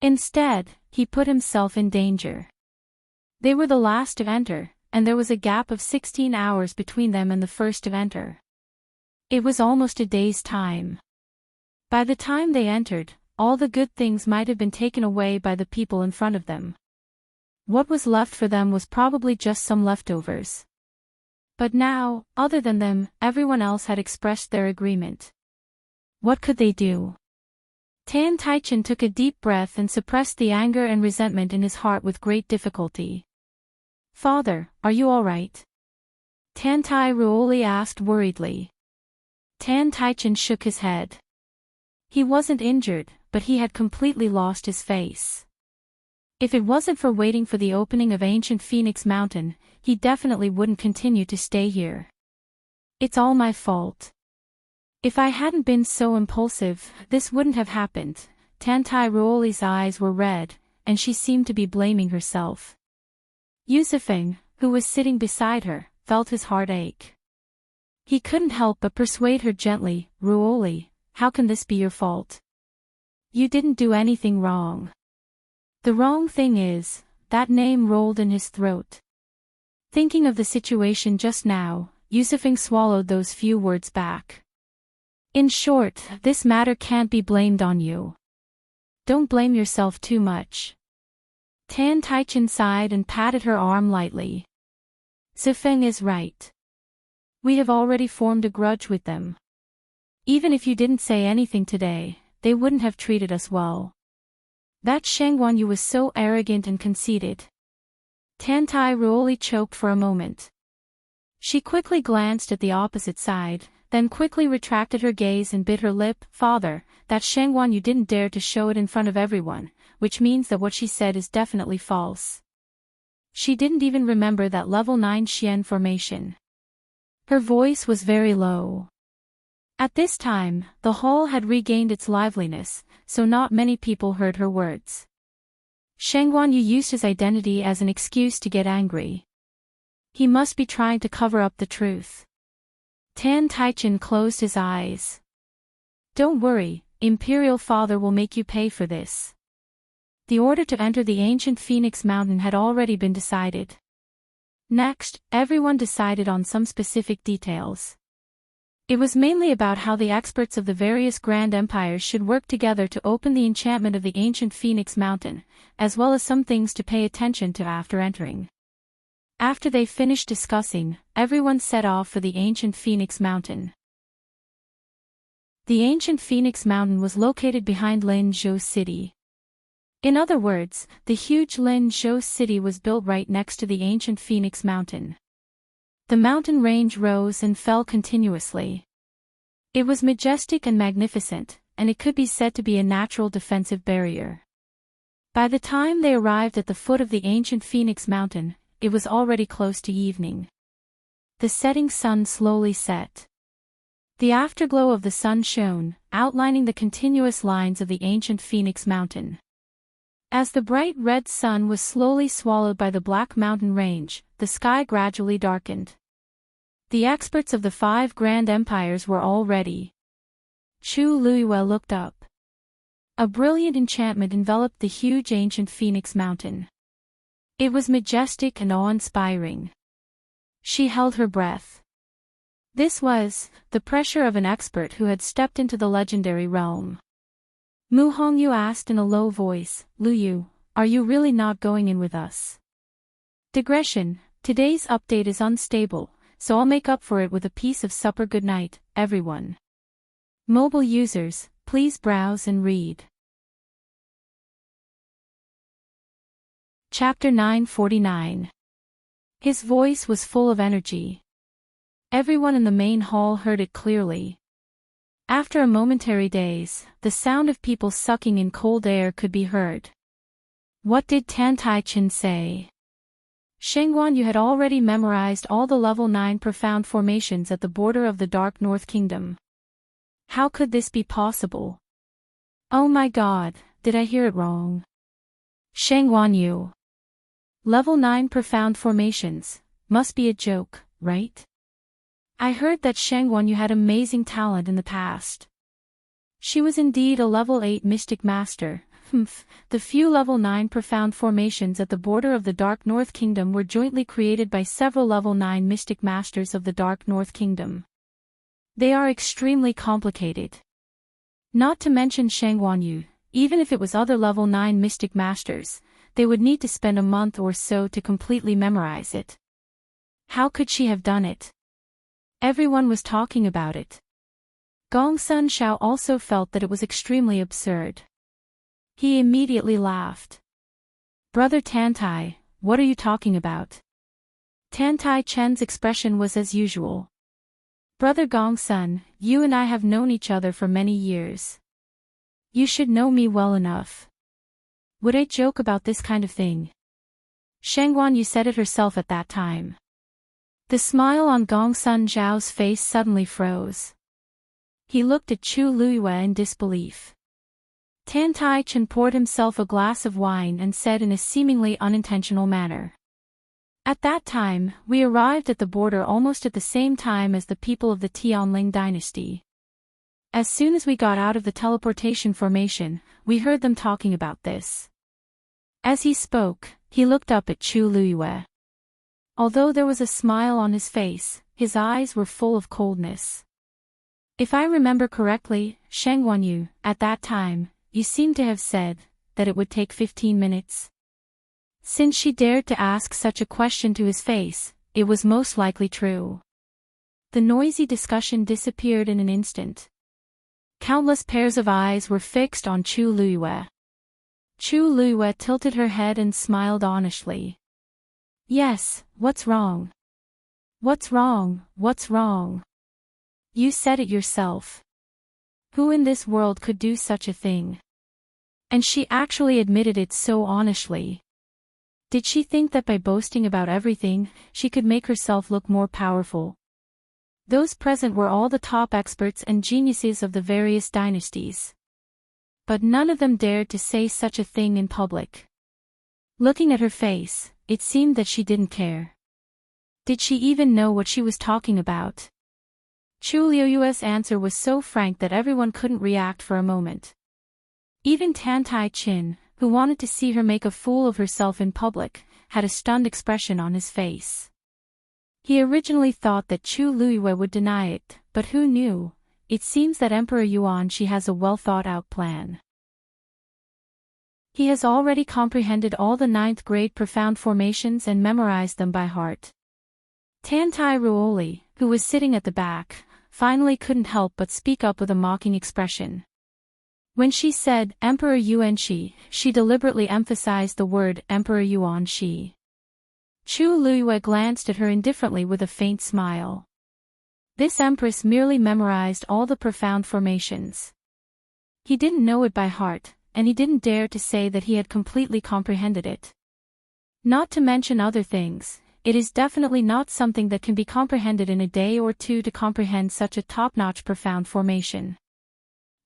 Speaker 1: Instead, he put himself in danger. They were the last to enter, and there was a gap of 16 hours between them and the first to enter. It was almost a day's time. By the time they entered, all the good things might have been taken away by the people in front of them. What was left for them was probably just some leftovers. But now, other than them, everyone else had expressed their agreement. What could they do? Tan Taichen took a deep breath and suppressed the anger and resentment in his heart with great difficulty. Father, are you all right? Tantai Ruoli asked worriedly. Tan Taichen shook his head. He wasn't injured, but he had completely lost his face. If it wasn't for waiting for the opening of ancient Phoenix Mountain, he definitely wouldn't continue to stay here. It's all my fault. If I hadn't been so impulsive, this wouldn't have happened. Tantai Ruoli's eyes were red, and she seemed to be blaming herself. Yusufeng, who was sitting beside her, felt his heart ache. He couldn't help but persuade her gently, Ruoli, how can this be your fault? You didn't do anything wrong. The wrong thing is, that name rolled in his throat. Thinking of the situation just now, Yusufeng swallowed those few words back. In short, this matter can't be blamed on you. Don't blame yourself too much. Tan Taichen sighed and patted her arm lightly. Zifeng is right. We have already formed a grudge with them. Even if you didn't say anything today, they wouldn't have treated us well. That Shengguan Yu was so arrogant and conceited. Tantai Ruoli choked for a moment. She quickly glanced at the opposite side, then quickly retracted her gaze and bit her lip. Father, that Shengguan Yu didn't dare to show it in front of everyone, which means that what she said is definitely false. She didn't even remember that level 9 Xian formation. Her voice was very low. At this time, the hall had regained its liveliness, so not many people heard her words. Shengguan Yu used his identity as an excuse to get angry. He must be trying to cover up the truth. Tan Taichen closed his eyes. Don't worry, Imperial Father will make you pay for this. The order to enter the ancient Phoenix Mountain had already been decided. Next, everyone decided on some specific details. It was mainly about how the experts of the various grand empires should work together to open the enchantment of the ancient Phoenix Mountain, as well as some things to pay attention to after entering. After they finished discussing, everyone set off for the ancient Phoenix Mountain. The ancient Phoenix Mountain was located behind Linzhou City. In other words, the huge Linzhou City was built right next to the ancient Phoenix Mountain. The mountain range rose and fell continuously. It was majestic and magnificent, and it could be said to be a natural defensive barrier. By the time they arrived at the foot of the ancient Phoenix Mountain, it was already close to evening. The setting sun slowly set. The afterglow of the sun shone, outlining the continuous lines of the ancient Phoenix Mountain. As the bright red sun was slowly swallowed by the black mountain range, the sky gradually darkened. The experts of the 5 grand empires were all ready. Chu Luiyue looked up. A brilliant enchantment enveloped the huge ancient Phoenix Mountain. It was majestic and awe-inspiring. She held her breath. This was the pressure of an expert who had stepped into the legendary realm. Mu Hongyu asked in a low voice, Lu Yu, are you really not going in with us? Digression, today's update is unstable, so I'll make up for it with a piece of supper. Good night, everyone. Mobile users, please browse and read. Chapter 949. His voice was full of energy. Everyone in the main hall heard it clearly. After a momentary daze, the sound of people sucking in cold air could be heard. What did Tan Taichen say? Shengguan Yu had already memorized all the level 9 profound formations at the border of the Dark North Kingdom. How could this be possible? Oh my god, did I hear it wrong? Shengguan Yu. Level 9 profound formations, must be a joke, right? I heard that Shengguan Yu had amazing talent in the past. She was indeed a level 8 mystic master. The few level 9 profound formations at the border of the Dark North Kingdom were jointly created by several level 9 mystic masters of the Dark North Kingdom. They are extremely complicated. Not to mention Shengguan Yu, even if it was other level 9 mystic masters, they would need to spend a month or so to completely memorize it. How could she have done it? Everyone was talking about it. Gongsun Shao also felt that it was extremely absurd. He immediately laughed. Brother Tantai, what are you talking about? Tantai Chen's expression was as usual. Brother Gongsun, you and I have known each other for many years. You should know me well enough. Would I joke about this kind of thing? Shengguan Yu said it herself at that time. The smile on Gongsun Zhao's face suddenly froze. He looked at Chu Luiyue in disbelief. Tan Tai Chen poured himself a glass of wine and said in a seemingly unintentional manner. At that time, we arrived at the border almost at the same time as the people of the Tianling dynasty. As soon as we got out of the teleportation formation, we heard them talking about this. As he spoke, he looked up at Chu Luiyue. Although there was a smile on his face, his eyes were full of coldness. If I remember correctly, Sheng Wanyu, at that time, you seem to have said that it would take 15 minutes. Since she dared to ask such a question to his face, it was most likely true. The noisy discussion disappeared in an instant. Countless pairs of eyes were fixed on Chu Luiyue. Chu Luiyue tilted her head and smiled honestly. Yes, what's wrong? What's wrong? What's wrong? You said it yourself. Who in this world could do such a thing? And she actually admitted it so honestly. Did she think that by boasting about everything, she could make herself look more powerful? Those present were all the top experts and geniuses of the various dynasties. But none of them dared to say such a thing in public. Looking at her face, it seemed that she didn't care. Did she even know what she was talking about? Chu Luiyue's answer was so frank that everyone couldn't react for a moment. Even Tan Tai Chen, who wanted to see her make a fool of herself in public, had a stunned expression on his face. He originally thought that Chu Luiyue would deny it, but who knew? It seems that Emperor Yuan-shi has a well-thought-out plan. He has already comprehended all the 9th grade profound formations and memorized them by heart. Tan Tai Ruoli, who was sitting at the back, finally couldn't help but speak up with a mocking expression. When she said Emperor Yuan-shi, she deliberately emphasized the word Emperor Yuan-shi. Chu Luiyue glanced at her indifferently with a faint smile. This empress merely memorized all the profound formations. He didn't know it by heart, and he didn't dare to say that he had completely comprehended it. Not to mention other things, it is definitely not something that can be comprehended in a day or two to comprehend such a top-notch profound formation.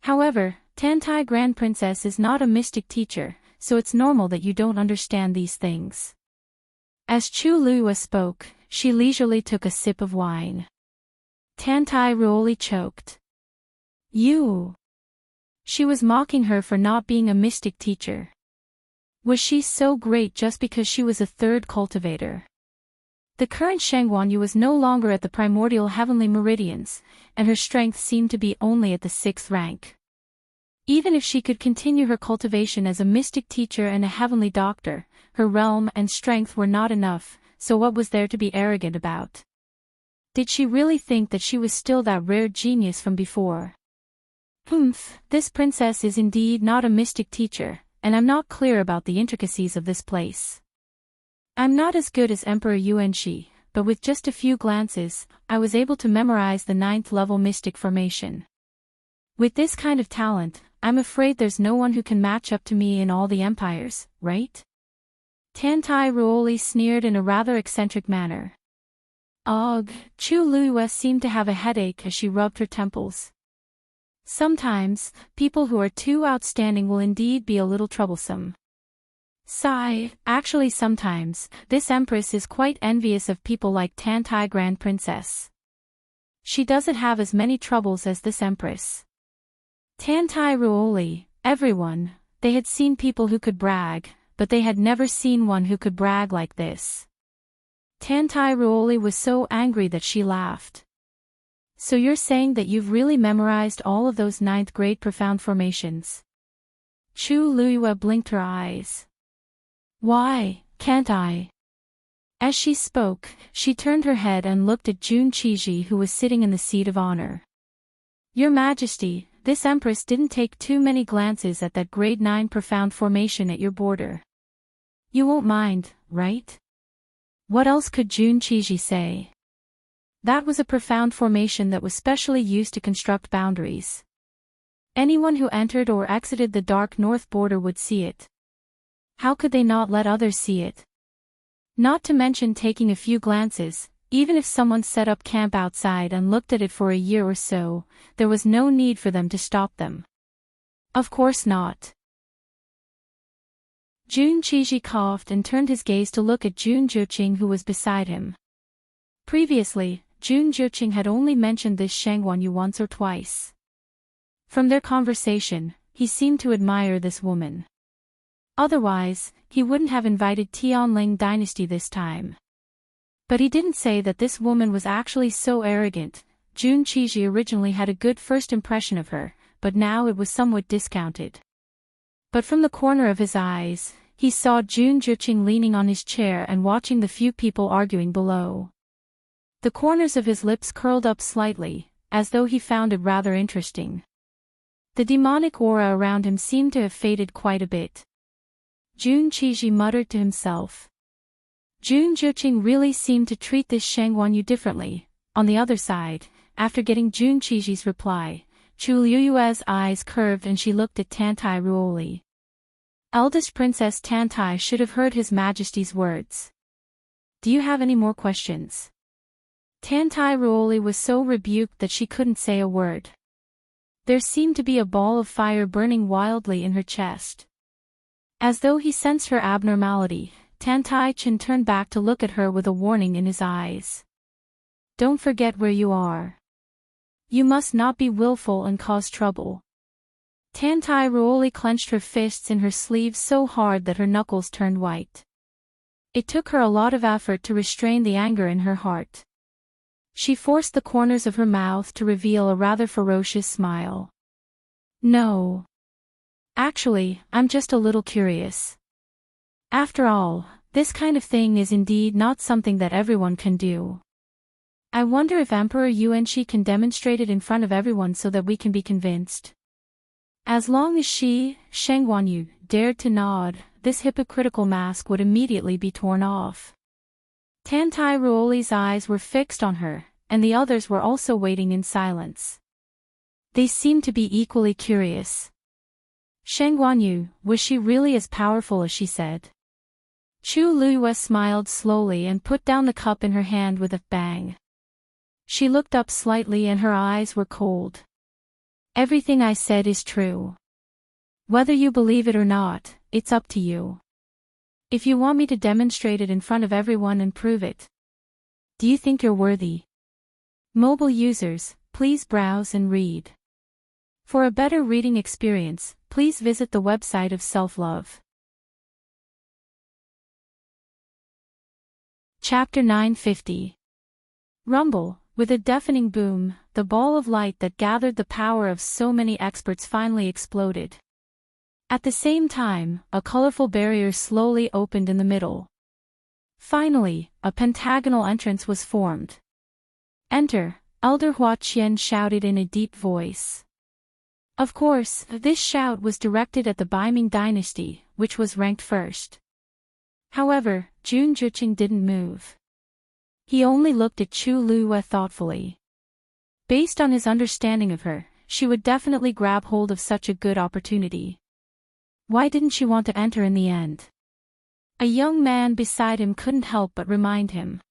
Speaker 1: However, Tan Tai Grand Princess is not a mystic teacher, so it's normal that you don't understand these things. As Chu Luiyue spoke, she leisurely took a sip of wine. Tan Tai Ruoli choked. You! She was mocking her for not being a mystic teacher. Was she so great just because she was a 3rd cultivator? The current Sheng Wanyu was no longer at the primordial heavenly meridians, and her strength seemed to be only at the 6th rank. Even if she could continue her cultivation as a mystic teacher and a heavenly doctor, her realm and strength were not enough, so what was there to be arrogant about? Did she really think that she was still that rare genius from before? This princess is indeed not a mystic teacher, and I'm not clear about the intricacies of this place. I'm not as good as Emperor Yuan-shi, but with just a few glances, I was able to memorize the 9th level mystic formation. With this kind of talent, I'm afraid there's no one who can match up to me in all the empires, right? Tan Tai Ruoli sneered in a rather eccentric manner. Ugh, Chu Luiyue seemed to have a headache as she rubbed her temples. Sometimes, people who are too outstanding will indeed be a little troublesome. Sigh, actually sometimes, this empress is quite envious of people like Tan Tai Grand Princess. She doesn't have as many troubles as this empress. Tan Tai Ruoli, everyone, they had seen people who could brag, but they had never seen one who could brag like this. Tan Tai Ruoli was so angry that she laughed. So you're saying that you've really memorized all of those 9th grade profound formations? Chu Luiyue blinked her eyes. Why, can't I? As she spoke, she turned her head and looked at Jun Qiji, who was sitting in the seat of honor. Your Majesty, this empress didn't take too many glances at that grade 9 profound formation at your border. You won't mind, right? What else could Jun Qiji say? That was a profound formation that was specially used to construct boundaries. Anyone who entered or exited the dark north border would see it. How could they not let others see it? Not to mention taking a few glances, even if someone set up camp outside and looked at it for a year or so, there was no need for them to stop them. Of course not. Jun Qiji coughed and turned his gaze to look at Jun Zhuqing, who was beside him. Previously, Jun Zhuqing had only mentioned this Shangguan Yu once or twice. From their conversation, he seemed to admire this woman. Otherwise, he wouldn't have invited Tianling dynasty this time. But he didn't say that this woman was actually so arrogant. Jun Qiji originally had a good first impression of her, but now it was somewhat discounted. But from the corner of his eyes, he saw Jun Zhuqing leaning on his chair and watching the few people arguing below. The corners of his lips curled up slightly, as though he found it rather interesting. The demonic aura around him seemed to have faded quite a bit. Jun Qiji muttered to himself. Jun Zhuqing really seemed to treat this Shangguan Yu differently. On the other side, after getting Jun Qiji's reply, Chu Liyue's eyes curved and she looked at Tantai Ruoli. Eldest Princess Tantai should have heard His Majesty's words. Do you have any more questions? Tantai Ruoli was so rebuked that she couldn't say a word. There seemed to be a ball of fire burning wildly in her chest. As though he sensed her abnormality, Tantai Chen turned back to look at her with a warning in his eyes. Don't forget where you are. You must not be willful and cause trouble. Tantai Ruoli clenched her fists in her sleeves so hard that her knuckles turned white. It took her a lot of effort to restrain the anger in her heart. She forced the corners of her mouth to reveal a rather ferocious smile. No. Actually, I'm just a little curious. After all, this kind of thing is indeed not something that everyone can do. I wonder if Emperor Yuanqi can demonstrate it in front of everyone so that we can be convinced. As long as she, Shangguan Yu, dared to nod, this hypocritical mask would immediately be torn off. Tantai Ruoli's eyes were fixed on her, and the others were also waiting in silence. They seemed to be equally curious. Shangguan Yu, was she really as powerful as she said? Chu Liyue smiled slowly and put down the cup in her hand with a bang. She looked up slightly and her eyes were cold. Everything I said is true. Whether you believe it or not, it's up to you. If you want me to demonstrate it in front of everyone and prove it. Do you think you're worthy? Mobile users, please browse and read. For a better reading experience, please visit the website of Self-Love. Chapter 950. Rumble. With a deafening boom, the ball of light that gathered the power of so many experts finally exploded. At the same time, a colorful barrier slowly opened in the middle. Finally, a pentagonal entrance was formed. Enter, Elder Hua Qian shouted in a deep voice. Of course, this shout was directed at the Baiming dynasty, which was ranked first. However, Jun Zhuqing didn't move. He only looked at Chu Liyue thoughtfully. Based on his understanding of her, she would definitely grab hold of such a good opportunity. Why didn't she want to enter in the end? A young man beside him couldn't help but remind him.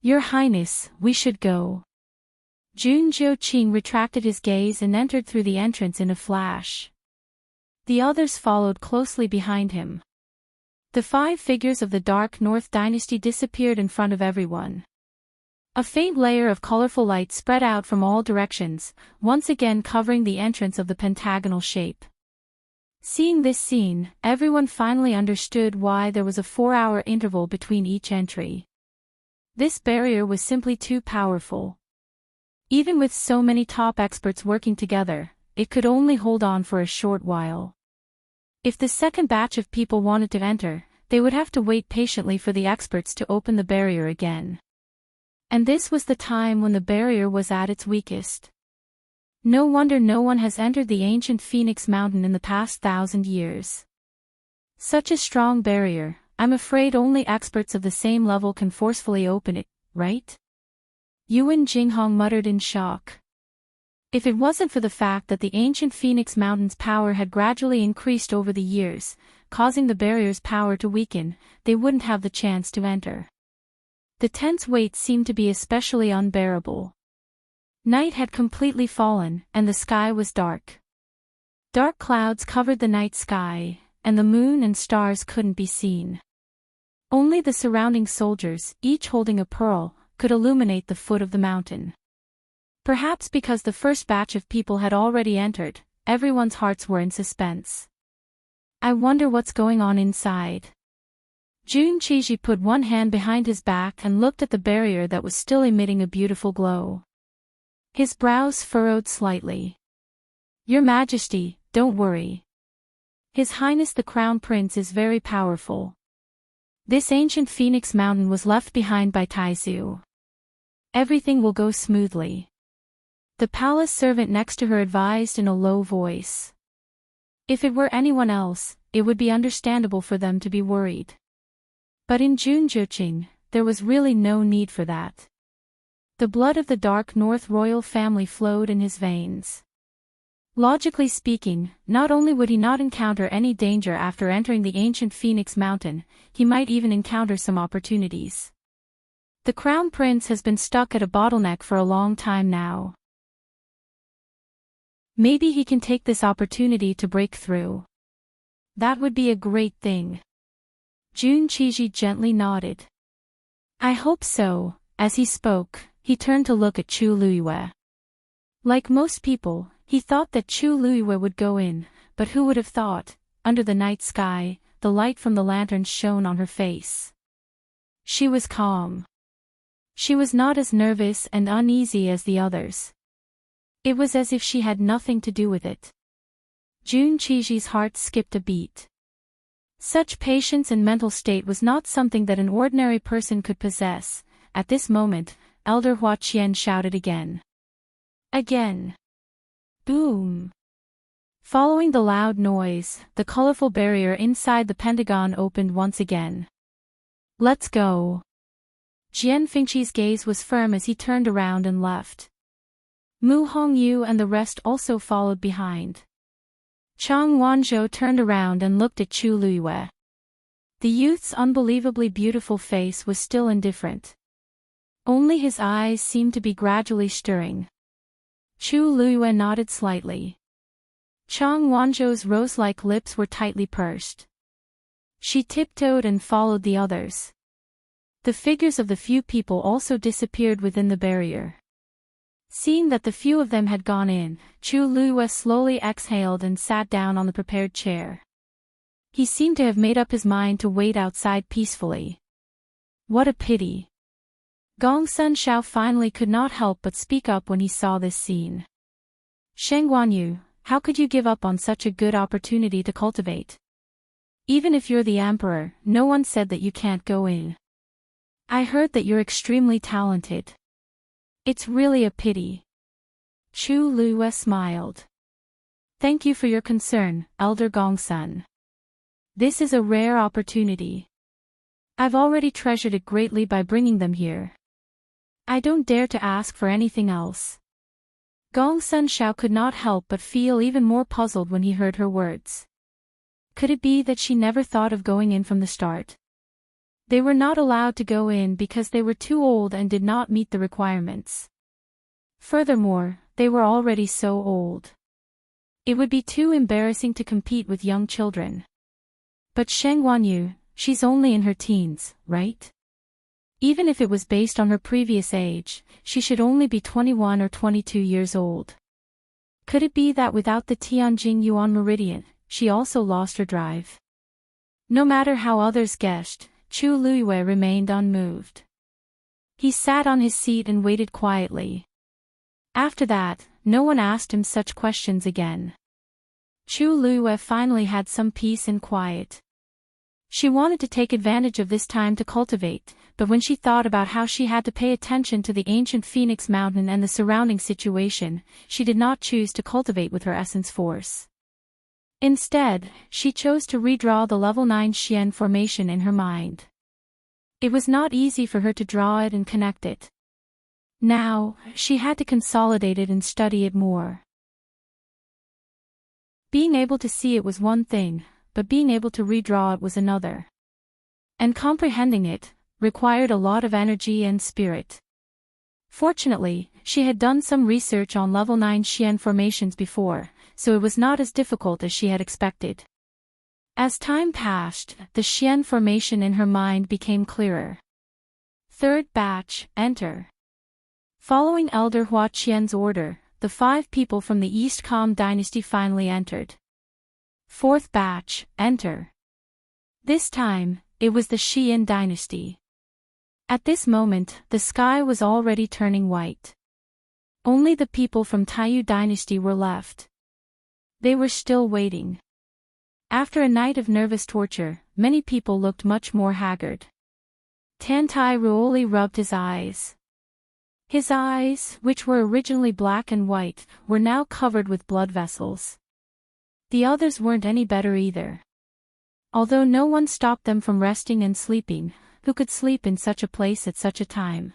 Speaker 1: Your Highness, we should go. Jun Zhuqing retracted his gaze and entered through the entrance in a flash. The others followed closely behind him. The 5 figures of the Dark North dynasty disappeared in front of everyone. A faint layer of colorful light spread out from all directions, once again covering the entrance of the pentagonal shape. Seeing this scene, everyone finally understood why there was a 4-hour interval between each entry. This barrier was simply too powerful. Even with so many top experts working together, it could only hold on for a short while. If the second batch of people wanted to enter, they would have to wait patiently for the experts to open the barrier again. And this was the time when the barrier was at its weakest. No wonder no one has entered the ancient Phoenix Mountain in the past 1,000 years. Such a strong barrier, I'm afraid only experts of the same level can forcefully open it, right? Yuan Jinghong muttered in shock. If it wasn't for the fact that the ancient Phoenix Mountain's power had gradually increased over the years, causing the barrier's power to weaken, they wouldn't have the chance to enter. The tense weight seemed to be especially unbearable. Night had completely fallen, and the sky was dark. Dark clouds covered the night sky, and the moon and stars couldn't be seen. Only the surrounding soldiers, each holding a pearl, could illuminate the foot of the mountain. Perhaps because the first batch of people had already entered, everyone's hearts were in suspense. I wonder what's going on inside. Jun Chiji put one hand behind his back and looked at the barrier that was still emitting a beautiful glow. His brows furrowed slightly. Your Majesty, don't worry. His Highness the Crown Prince is very powerful. This ancient Phoenix Mountain was left behind by Taizu. Everything will go smoothly. The palace servant next to her advised in a low voice. If it were anyone else, it would be understandable for them to be worried. But in Junjuqing, there was really no need for that. The blood of the Dark North royal family flowed in his veins. Logically speaking, not only would he not encounter any danger after entering the ancient Phoenix Mountain, he might even encounter some opportunities. The Crown Prince has been stuck at a bottleneck for a long time now. Maybe he can take this opportunity to break through. That would be a great thing. Jun Chiji gently nodded. I hope so. As he spoke, he turned to look at Chu Luiyue. Like most people, he thought that Chu Luiyue would go in, but who would have thought, under the night sky, the light from the lanterns shone on her face. She was calm. She was not as nervous and uneasy as the others. It was as if she had nothing to do with it. Jun Chiji's heart skipped a beat. Such patience and mental state was not something that an ordinary person could possess. At this moment, Elder Hua Qian shouted again. Again. Boom. Following the loud noise, the colorful barrier inside the pentagon opened once again. Let's go. Jian Fengqi's gaze was firm as he turned around and left. Mu Hongyu and the rest also followed behind. Chang Wanzhou turned around and looked at Chu Luiyue. The youth's unbelievably beautiful face was still indifferent. Only his eyes seemed to be gradually stirring. Chu Luiyue nodded slightly. Chang Wanzhou's rose-like lips were tightly pursed. She tiptoed and followed the others. The figures of the few people also disappeared within the barrier. Seeing that the few of them had gone in, Chu Luiyue slowly exhaled and sat down on the prepared chair. He seemed to have made up his mind to wait outside peacefully. What a pity. Gongsun Shao finally could not help but speak up when he saw this scene. Sheng Guanyu, how could you give up on such a good opportunity to cultivate? Even if you're the emperor, no one said that you can't go in. I heard that you're extremely talented. It's really a pity. Chu Luiyue smiled. Thank you for your concern, Elder Gongsun. This is a rare opportunity. I've already treasured it greatly by bringing them here. I don't dare to ask for anything else. Gongsun Shao could not help but feel even more puzzled when he heard her words. Could it be that she never thought of going in from the start? They were not allowed to go in because they were too old and did not meet the requirements. Furthermore, they were already so old. It would be too embarrassing to compete with young children. But Sheng Guanyu, she's only in her teens, right? Even if it was based on her previous age, she should only be 21 or 22 years old. Could it be that without the Tianjing Yuan Meridian, she also lost her drive? No matter how others guessed, Chu Luiyue remained unmoved. He sat on his seat and waited quietly. After that, no one asked him such questions again. Chu Luiyue finally had some peace and quiet. She wanted to take advantage of this time to cultivate, but when she thought about how she had to pay attention to the ancient Phoenix Mountain and the surrounding situation, she did not choose to cultivate with her essence force. Instead, she chose to redraw the level 9 Xian formation in her mind. It was not easy for her to draw it and connect it. Now, she had to consolidate it and study it more. Being able to see it was one thing, but being able to redraw it was another. And comprehending it, required a lot of energy and spirit. Fortunately, she had done some research on level 9 Xian formations before, so it was not as difficult as she had expected. As time passed, the Xian formation in her mind became clearer. Third batch, enter. Following Elder Hua Qian's order, the 5 people from the East Kam dynasty finally entered. Fourth batch, enter. This time, it was the Xian dynasty. At this moment, the sky was already turning white. Only the people from Taiyu dynasty were left. They were still waiting. After a night of nervous torture, many people looked much more haggard. Tantai Ruoli rubbed his eyes. His eyes, which were originally black and white, were now covered with blood vessels. The others weren't any better either. Although no one stopped them from resting and sleeping, who could sleep in such a place at such a time?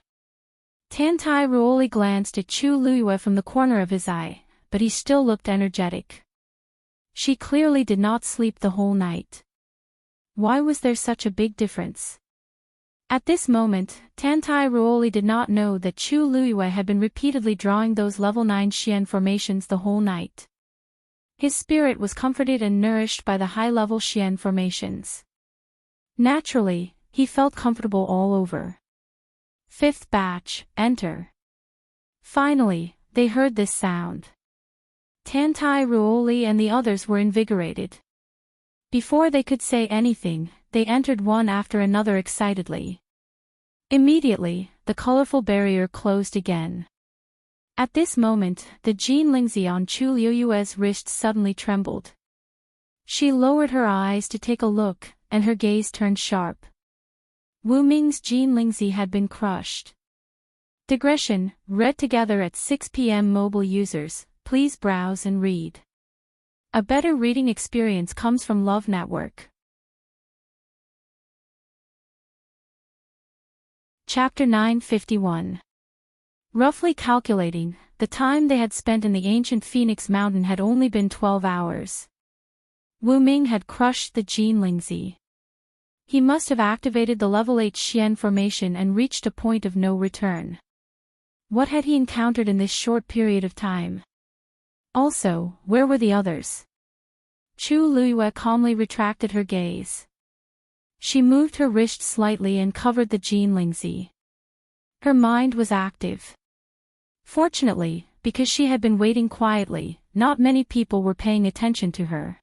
Speaker 1: Tantai Ruoli glanced at Chu Luyue from the corner of his eye, but he still looked energetic. She clearly did not sleep the whole night. Why was there such a big difference? At this moment, Tantai Ruoli did not know that Chu Luyue had been repeatedly drawing those level 9 Xian formations the whole night. His spirit was comforted and nourished by the high-level Xian formations. Naturally, he felt comfortable all over. Fifth batch, enter. Finally, they heard this sound. Tantai Ruoli and the others were invigorated. Before they could say anything, they entered one after another excitedly. Immediately, the colorful barrier closed again. At this moment, the Jin Lingzi on Chu Liuyue's wrist suddenly trembled. She lowered her eyes to take a look, and her gaze turned sharp. Wu Ming's Jin Lingzi had been crushed. Digression, read together at 6 p.m. Mobile users, please browse and read. A better reading experience comes from Love Network. Chapter 951. Roughly calculating, the time they had spent in the ancient Phoenix Mountain had only been 12 hours. Wu Ming had crushed the Jin Lingzi. He must have activated the level 8 Xian formation and reached a point of no return. What had he encountered in this short period of time? Also, where were the others? Chu Luyue calmly retracted her gaze. She moved her wrist slightly and covered the Jin Lingzi. Her mind was active. Fortunately, because she had been waiting quietly, not many people were paying attention to her.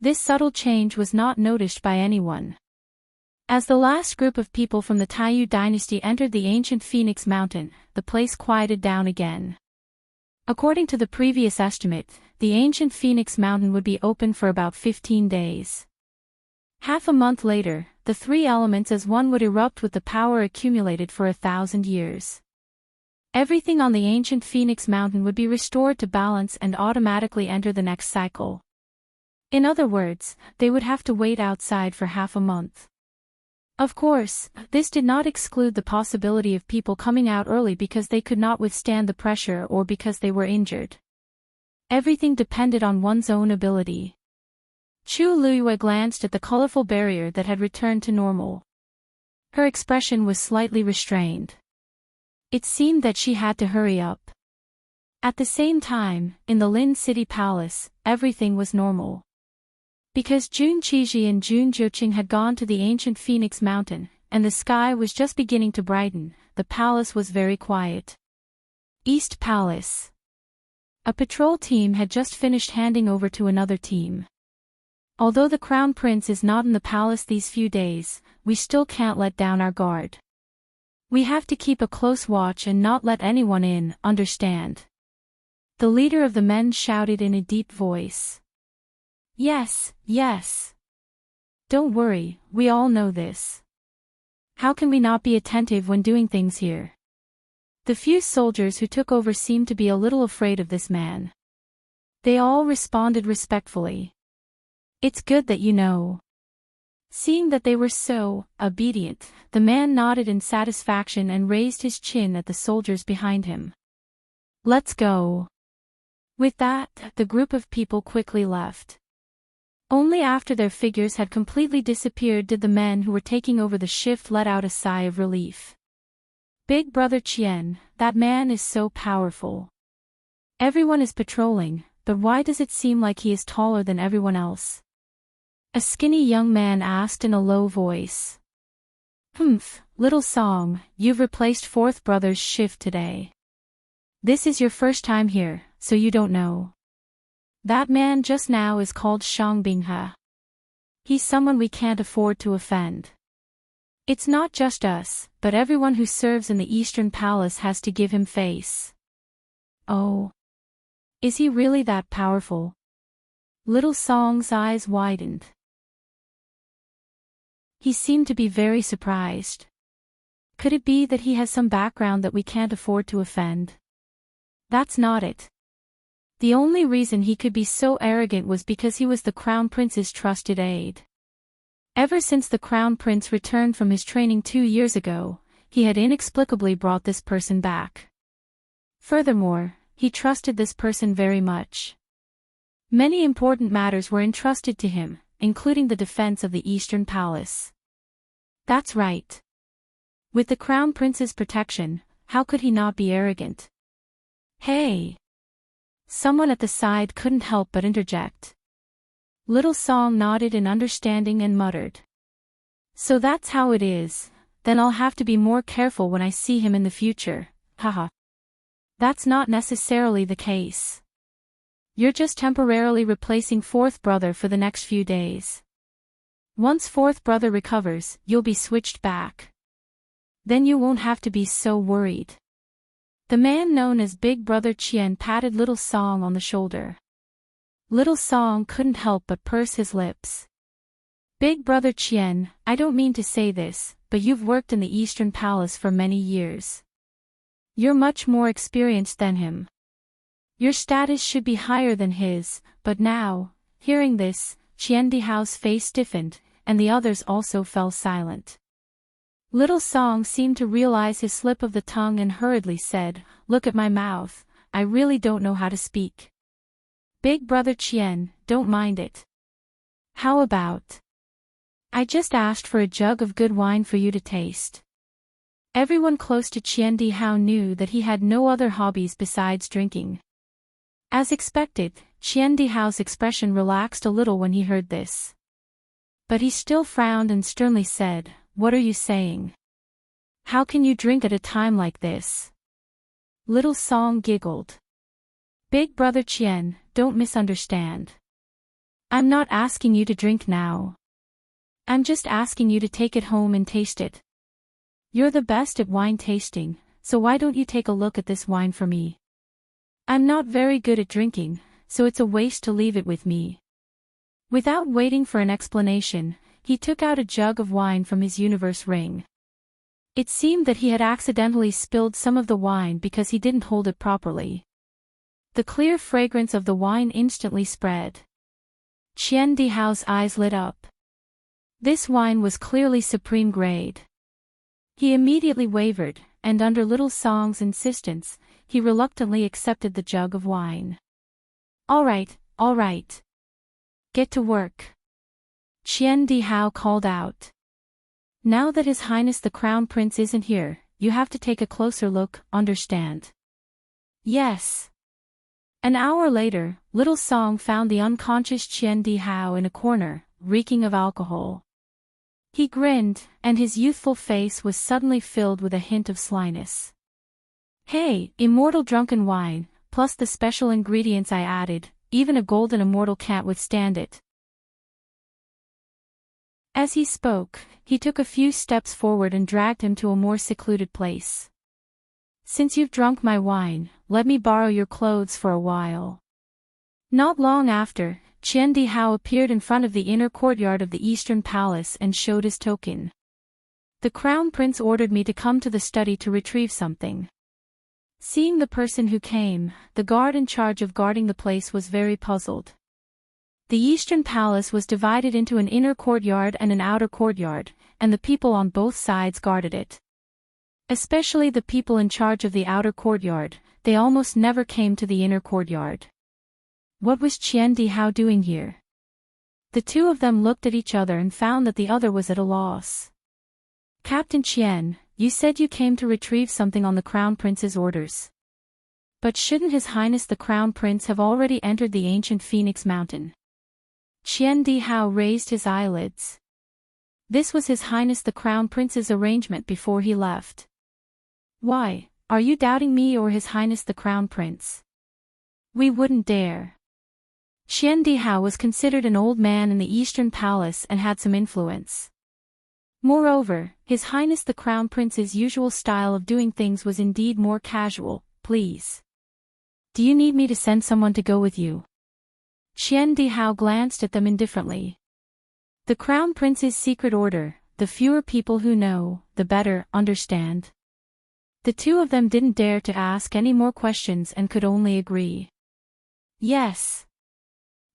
Speaker 1: This subtle change was not noticed by anyone. As the last group of people from the Taiyu dynasty entered the ancient Phoenix Mountain, the place quieted down again. According to the previous estimate, the ancient Phoenix Mountain would be open for about 15 days. Half a month later, the 3 elements as one would erupt with the power accumulated for 1,000 years. Everything on the ancient Phoenix Mountain would be restored to balance and automatically enter the next cycle. In other words, they would have to wait outside for half a month. Of course, this did not exclude the possibility of people coming out early because they could not withstand the pressure or because they were injured. Everything depended on one's own ability. Chu Luyue glanced at the colorful barrier that had returned to normal. Her expression was slightly restrained. It seemed that she had to hurry up. At the same time, in the Lin City Palace, everything was normal. Because Jun Qiji and Jun Jiuqing had gone to the ancient Phoenix Mountain, and the sky was just beginning to brighten, the palace was very quiet. East Palace. A patrol team had just finished handing over to another team. Although the Crown Prince is not in the palace these few days, we still can't let down our guard. We have to keep a close watch and not let anyone in, understand? The leader of the men shouted in a deep voice. Yes, yes. Don't worry, we all know this. How can we not be attentive when doing things here? The few soldiers who took over seemed to be a little afraid of this man. They all responded respectfully. It's good that you know. Seeing that they were so obedient, the man nodded in satisfaction and raised his chin at the soldiers behind him. Let's go. With that, the group of people quickly left. Only after their figures had completely disappeared did the men who were taking over the shift let out a sigh of relief. Big Brother Chien, that man is so powerful. Everyone is patrolling, but why does it seem like he is taller than everyone else? A skinny young man asked in a low voice. Humph, little Song, you've replaced fourth brother's shift today. This is your first time here, so you don't know. That man just now is called Shang Binghe. He's someone we can't afford to offend. It's not just us, but everyone who serves in the Eastern Palace has to give him face. Oh. Is he really that powerful? Little Song's eyes widened. He seemed to be very surprised. Could it be that he has some background that we can't afford to offend? That's not it. The only reason he could be so arrogant was because he was the Crown Prince's trusted aide. Ever since the Crown Prince returned from his training 2 years ago, he had inexplicably brought this person back. Furthermore, he trusted this person very much. Many important matters were entrusted to him, including the defense of the Eastern Palace. That's right. With the Crown Prince's protection, how could he not be arrogant? Hey! Someone at the side couldn't help but interject. Little Song nodded in understanding and muttered. So that's how it is, then I'll have to be more careful when I see him in the future, haha. That's not necessarily the case. You're just temporarily replacing fourth brother for the next few days. Once fourth brother recovers, you'll be switched back. Then you won't have to be so worried. The man known as Big Brother Chien patted Little Song on the shoulder. Little Song couldn't help but purse his lips. Big Brother Chien, I don't mean to say this, but you've worked in the Eastern Palace for many years. You're much more experienced than him. Your status should be higher than his, but now, hearing this, Chien Dihao's face stiffened, and the others also fell silent. Little Song seemed to realize his slip of the tongue and hurriedly said, Look at my mouth, I really don't know how to speak. Big Brother Chien, don't mind it. How about? I just asked for a jug of good wine for you to taste. Everyone close to Chien Dihao knew that he had no other hobbies besides drinking. As expected, Chien Dihao's expression relaxed a little when he heard this. But he still frowned and sternly said, What are you saying? How can you drink at a time like this? Little Song giggled. Big Brother Chien, don't misunderstand. I'm not asking you to drink now. I'm just asking you to take it home and taste it. You're the best at wine tasting, so why don't you take a look at this wine for me? I'm not very good at drinking, so it's a waste to leave it with me. Without waiting for an explanation, he took out a jug of wine from his universe ring. It seemed that he had accidentally spilled some of the wine because he didn't hold it properly. The clear fragrance of the wine instantly spread. Chien Dihao's eyes lit up. This wine was clearly supreme grade. He immediately wavered, and under Little Song's insistence, he reluctantly accepted the jug of wine. All right. Get to work. Chien Dihao called out. Now that His Highness the Crown Prince isn't here, you have to take a closer look, understand? Yes. An hour later, Little Song found the unconscious Chien Dihao in a corner, reeking of alcohol. He grinned, and his youthful face was suddenly filled with a hint of slyness. Hey, immortal drunken wine, plus the special ingredients I added, even a golden immortal can't withstand it. As he spoke, he took a few steps forward and dragged him to a more secluded place. Since you've drunk my wine, let me borrow your clothes for a while. Not long after, Chien Dihao appeared in front of the inner courtyard of the Eastern Palace and showed his token. The Crown Prince ordered me to come to the study to retrieve something. Seeing the person who came, the guard in charge of guarding the place was very puzzled. The Eastern Palace was divided into an inner courtyard and an outer courtyard, and the people on both sides guarded it. Especially the people in charge of the outer courtyard, they almost never came to the inner courtyard. What was Chien Dihao doing here? The two of them looked at each other and found that the other was at a loss. Captain Qian, you said you came to retrieve something on the Crown Prince's orders. But shouldn't His Highness the Crown Prince have already entered the ancient Phoenix Mountain? Qian Dihao raised his eyelids. This was His Highness the Crown Prince's arrangement before he left. Why, are you doubting me or His Highness the Crown Prince? We wouldn't dare. Qian Dihao was considered an old man in the Eastern Palace and had some influence. Moreover, His Highness the Crown Prince's usual style of doing things was indeed more casual. Please. Do you need me to send someone to go with you? Qian Dihao glanced at them indifferently. The Crown Prince's secret order, the fewer people who know, the better, understand. The two of them didn't dare to ask any more questions and could only agree. Yes.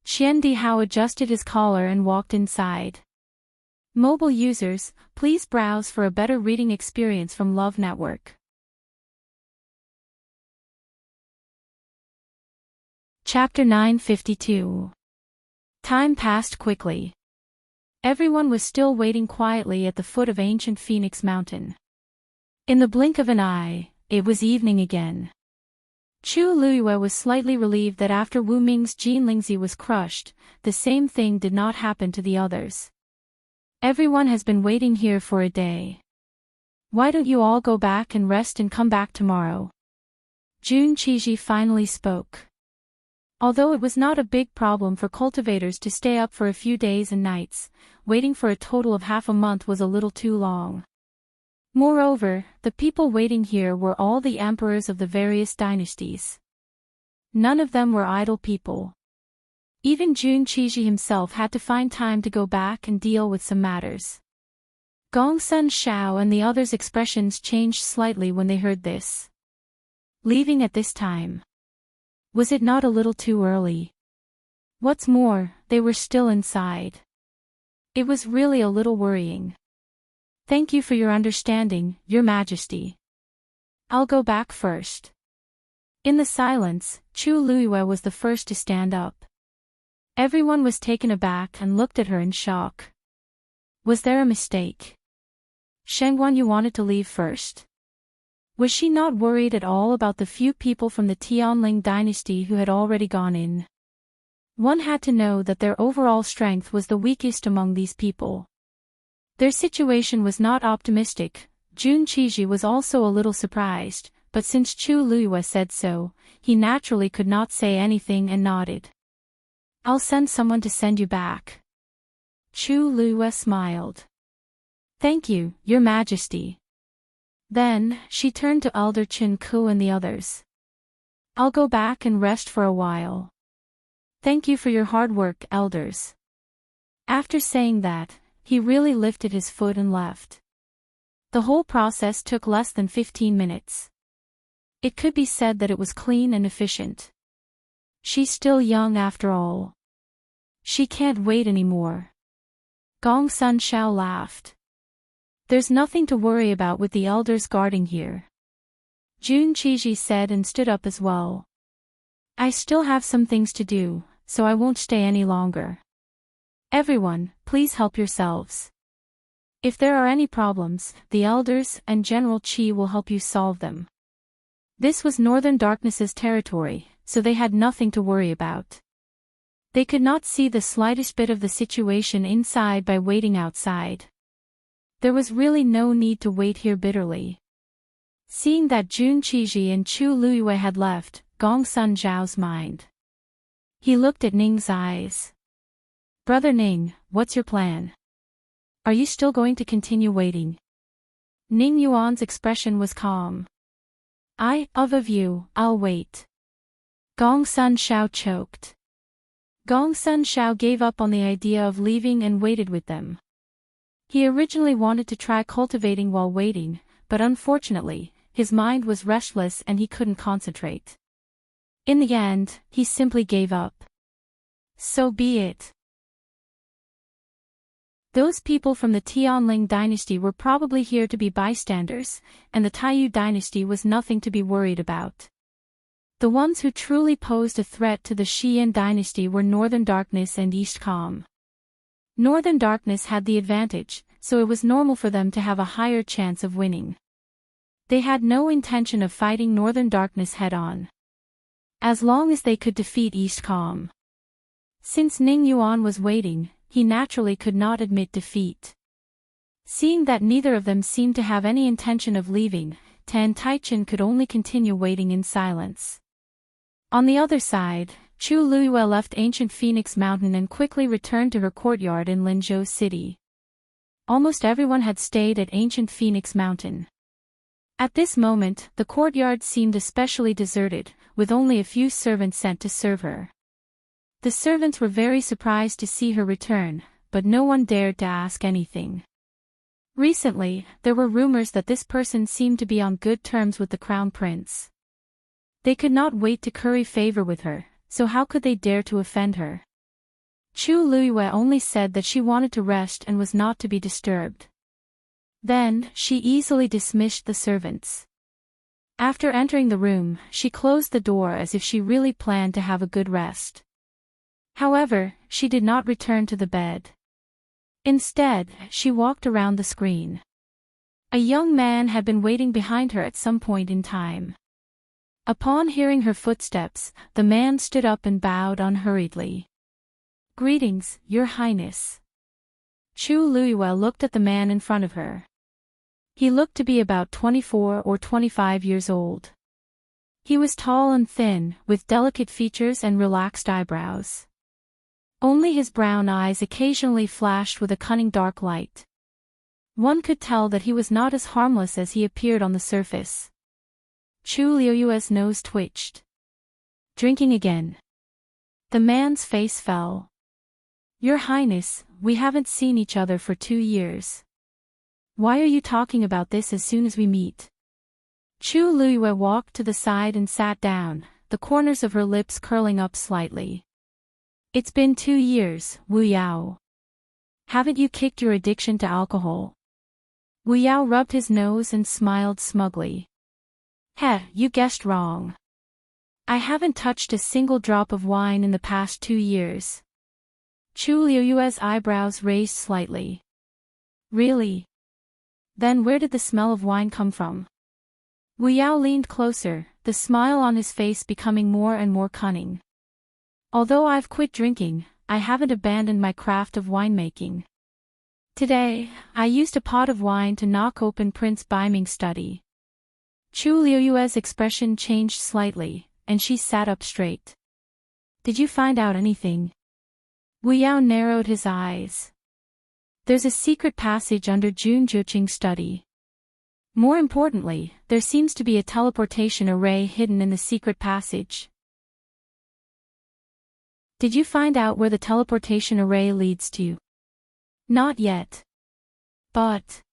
Speaker 1: Qian Dihao adjusted his collar and walked inside. Mobile users, please browse for a better reading experience from Love Network. Chapter 952. Time passed quickly. Everyone was still waiting quietly at the foot of ancient Phoenix Mountain. In the blink of an eye, it was evening again. Chu Luiyue was slightly relieved that after Wu Ming's Jinlingzi was crushed, the same thing did not happen to the others. Everyone has been waiting here for a day. Why don't you all go back and rest and come back tomorrow? Jun Qiji finally spoke. Although it was not a big problem for cultivators to stay up for a few days and nights, waiting for a total of half a month was a little too long. Moreover, the people waiting here were all the emperors of the various dynasties. None of them were idle people. Even Jun Qiji himself had to find time to go back and deal with some matters. Gongsun Xiao and the others' expressions changed slightly when they heard this. Leaving at this time. Was it not a little too early? What's more, they were still inside. It was really a little worrying. Thank you for your understanding, Your Majesty. I'll go back first. In the silence, Chu Luiyue was the first to stand up. Everyone was taken aback and looked at her in shock. Was there a mistake? Shengguan, you wanted to leave first? Was she not worried at all about the few people from the Tianling dynasty who had already gone in? One had to know that their overall strength was the weakest among these people. Their situation was not optimistic. Jun Qiji was also a little surprised, but since Chu Luiyue said so, he naturally could not say anything and nodded. I'll send someone to send you back. Chu Luiyue smiled. Thank you, Your Majesty. Then, she turned to Elder Qin Ku and the others. I'll go back and rest for a while. Thank you for your hard work, elders. After saying that, he really lifted his foot and left. The whole process took less than 15 minutes. It could be said that it was clean and efficient. She's still young after all. She can't wait anymore. Gongsun Xiao laughed. There's nothing to worry about with the elders guarding here. Jun Qiji said and stood up as well. I still have some things to do, so I won't stay any longer. Everyone, please help yourselves. If there are any problems, the elders and General Qi will help you solve them. This was Northern Darkness's territory, so they had nothing to worry about. They could not see the slightest bit of the situation inside by waiting outside. There was really no need to wait here bitterly. Seeing that Jun Qiji and Chu Luiyue had left, Gongsun Zhao's mind. He looked at Ning's eyes. Brother Ning, what's your plan? Are you still going to continue waiting? Ning Yuan's expression was calm. Of you, I'll wait. Gongsun Xiao choked. Gongsun Xiao gave up on the idea of leaving and waited with them. He originally wanted to try cultivating while waiting, but unfortunately, his mind was restless and he couldn't concentrate. In the end, he simply gave up. So be it. Those people from the Tianling dynasty were probably here to be bystanders, and the Taiyu dynasty was nothing to be worried about. The ones who truly posed a threat to the Xian dynasty were Northern Darkness and East Calm. Northern Darkness had the advantage, so it was normal for them to have a higher chance of winning. They had no intention of fighting Northern Darkness head-on, as long as they could defeat East Calm. Since Ning Yuan was waiting, he naturally could not admit defeat. Seeing that neither of them seemed to have any intention of leaving, Tan Taichen could only continue waiting in silence. On the other side, Chu Luiyue left ancient Phoenix Mountain and quickly returned to her courtyard in Linzhou City. Almost everyone had stayed at ancient Phoenix Mountain. At this moment, the courtyard seemed especially deserted, with only a few servants sent to serve her. The servants were very surprised to see her return, but no one dared to ask anything. Recently, there were rumors that this person seemed to be on good terms with the crown prince. They could not wait to curry favor with her, so how could they dare to offend her? Chu Luiyue only said that she wanted to rest and was not to be disturbed. Then, she easily dismissed the servants. After entering the room, she closed the door as if she really planned to have a good rest. However, she did not return to the bed. Instead, she walked around the screen. A young man had been waiting behind her at some point in time. Upon hearing her footsteps, the man stood up and bowed unhurriedly. "Greetings, Your Highness." Chu Luiyue looked at the man in front of her. He looked to be about 24 or 25 years old. He was tall and thin, with delicate features and relaxed eyebrows. Only his brown eyes occasionally flashed with a cunning dark light. One could tell that he was not as harmless as he appeared on the surface. Chu Luiyue's nose twitched. "Drinking again." The man's face fell. "Your Highness, we haven't seen each other for 2 years. Why are you talking about this as soon as we meet?" Chu Luiyue walked to the side and sat down, the corners of her lips curling up slightly. "It's been 2 years, Wu Yao. Haven't you kicked your addiction to alcohol?" Wu Yao rubbed his nose and smiled smugly. "Heh, you guessed wrong. I haven't touched a single drop of wine in the past 2 years. Chu Luiyue's eyebrows raised slightly. "Really? Then where did the smell of wine come from?" Wu Yao leaned closer, the smile on his face becoming more and more cunning. "Although I've quit drinking, I haven't abandoned my craft of winemaking. Today, I used a pot of wine to knock open Prince Baiming's study." Chu Luiyue's expression changed slightly, and she sat up straight. "Did you find out anything?" Wu Yao narrowed his eyes. "There's a secret passage under Jun Zhuqing's study. More importantly, there seems to be a teleportation array hidden in the secret passage." "Did you find out where the teleportation array leads to?" "Not yet. But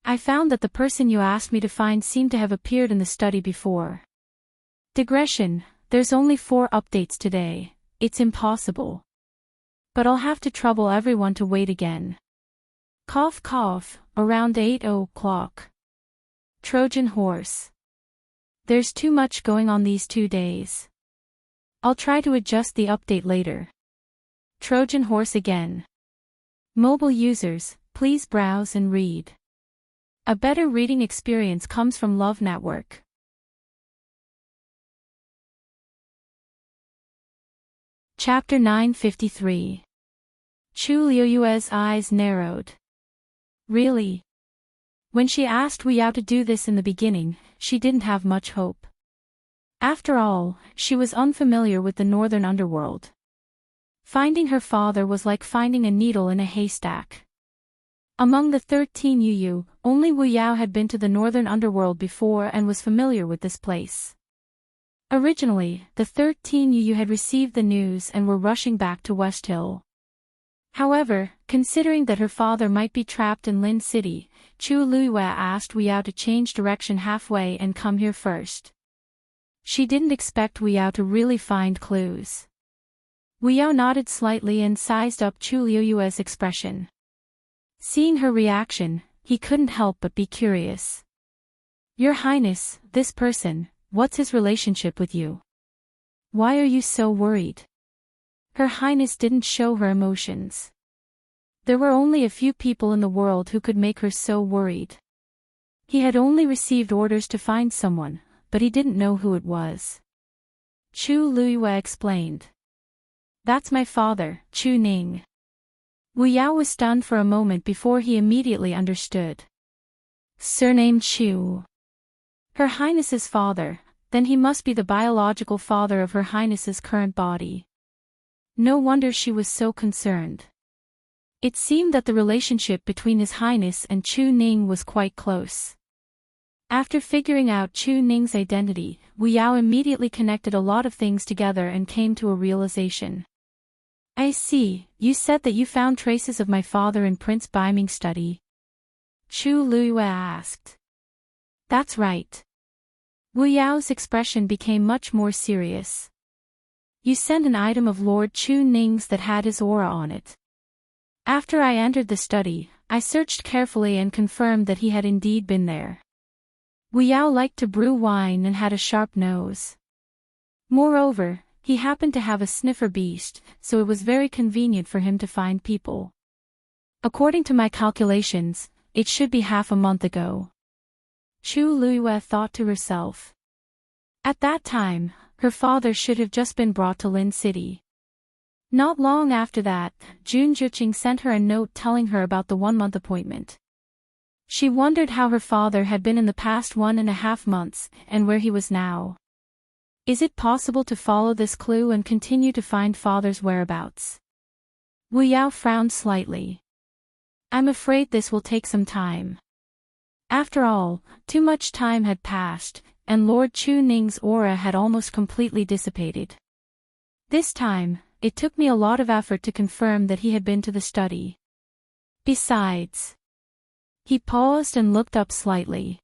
Speaker 1: I found that the person you asked me to find seemed to have appeared in the study before." "Digression, there's only 4 updates today, it's impossible. But I'll have to trouble everyone to wait again. Cough cough, around 8 o'clock. Trojan horse. There's too much going on these 2 days. I'll try to adjust the update later. Trojan horse again. Mobile users, please browse and read. A better reading experience comes from Love Network. Chapter 953. Chu Luiyue's eyes narrowed. Really? When she asked Wu Yao to do this in the beginning, she didn't have much hope. After all, she was unfamiliar with the northern underworld. Finding her father was like finding a needle in a haystack. Among the 13 Yu, only Wu Yao had been to the northern underworld before and was familiar with this place. Originally, the 13 Yu had received the news and were rushing back to West Hill. However, considering that her father might be trapped in Lin City, Chu Luiyue asked Wu Yao to change direction halfway and come here first. She didn't expect Wu Yao to really find clues. Wu Yao nodded slightly and sized up Chu Luiyue's expression. Seeing her reaction, he couldn't help but be curious. "Your Highness, this person, what's his relationship with you? Why are you so worried?" Her Highness didn't show her emotions. There were only a few people in the world who could make her so worried. He had only received orders to find someone, but he didn't know who it was. Chu Luiyue explained. That's my father, Chu Ning. Wu Yao was stunned for a moment before he immediately understood. Surname Chu. Her Highness's father, then he must be the biological father of Her Highness's current body. No wonder she was so concerned. It seemed that the relationship between His Highness and Chu Ning was quite close. After figuring out Chu Ning's identity, Wu Yao immediately connected a lot of things together and came to a realization. I see, you said that you found traces of my father in Prince Baiming's study. Chu Luiyue asked. That's right. Wu Yao's expression became much more serious. You sent an item of Lord Chu Ning's that had his aura on it. After I entered the study, I searched carefully and confirmed that he had indeed been there. Wu Yao liked to brew wine and had a sharp nose. Moreover, he happened to have a sniffer beast, so it was very convenient for him to find people. According to my calculations, it should be half a month ago. Chu Luiyue thought to herself. At that time, her father should have just been brought to Lin City. Not long after that, Jun Juqing sent her a note telling her about the 1-month appointment. She wondered how her father had been in the past 1.5 months, and where he was now. Is it possible to follow this clue and continue to find father's whereabouts? Wu Yao frowned slightly. I'm afraid this will take some time. After all, too much time had passed, and Lord Chu Ning's aura had almost completely dissipated. This time, it took me a lot of effort to confirm that he had been to the study. Besides. He paused and looked up slightly.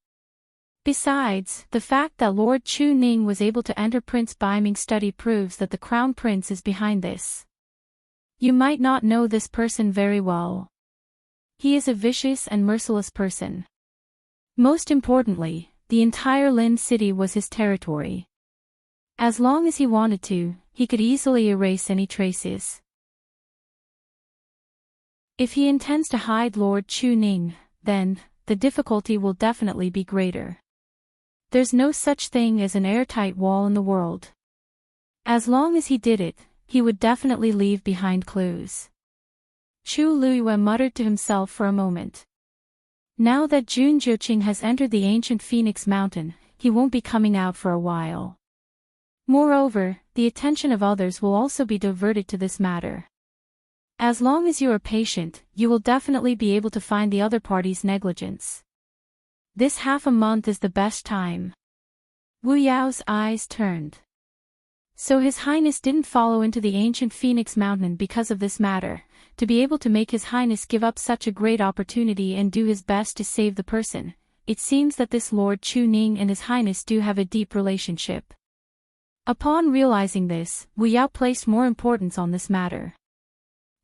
Speaker 1: Besides, the fact that Lord Chu Ning was able to enter Prince Baiming's study proves that the Crown Prince is behind this. You might not know this person very well. He is a vicious and merciless person. Most importantly, the entire Lin City was his territory. As long as he wanted to, he could easily erase any traces. If he intends to hide Lord Chu Ning, then, the difficulty will definitely be greater. There's no such thing as an airtight wall in the world. As long as he did it, he would definitely leave behind clues. Chu Luiyue muttered to himself for a moment. Now that Jun Juqing has entered the ancient Phoenix Mountain, he won't be coming out for a while. Moreover, the attention of others will also be diverted to this matter. As long as you are patient, you will definitely be able to find the other party's negligence. This half a month is the best time. Wu Yao's eyes turned. So His Highness didn't follow into the ancient Phoenix Mountain because of this matter, to be able to make His Highness give up such a great opportunity and do his best to save the person. It seems that this Lord Chu Ning and His Highness do have a deep relationship. Upon realizing this, Wu Yao placed more importance on this matter.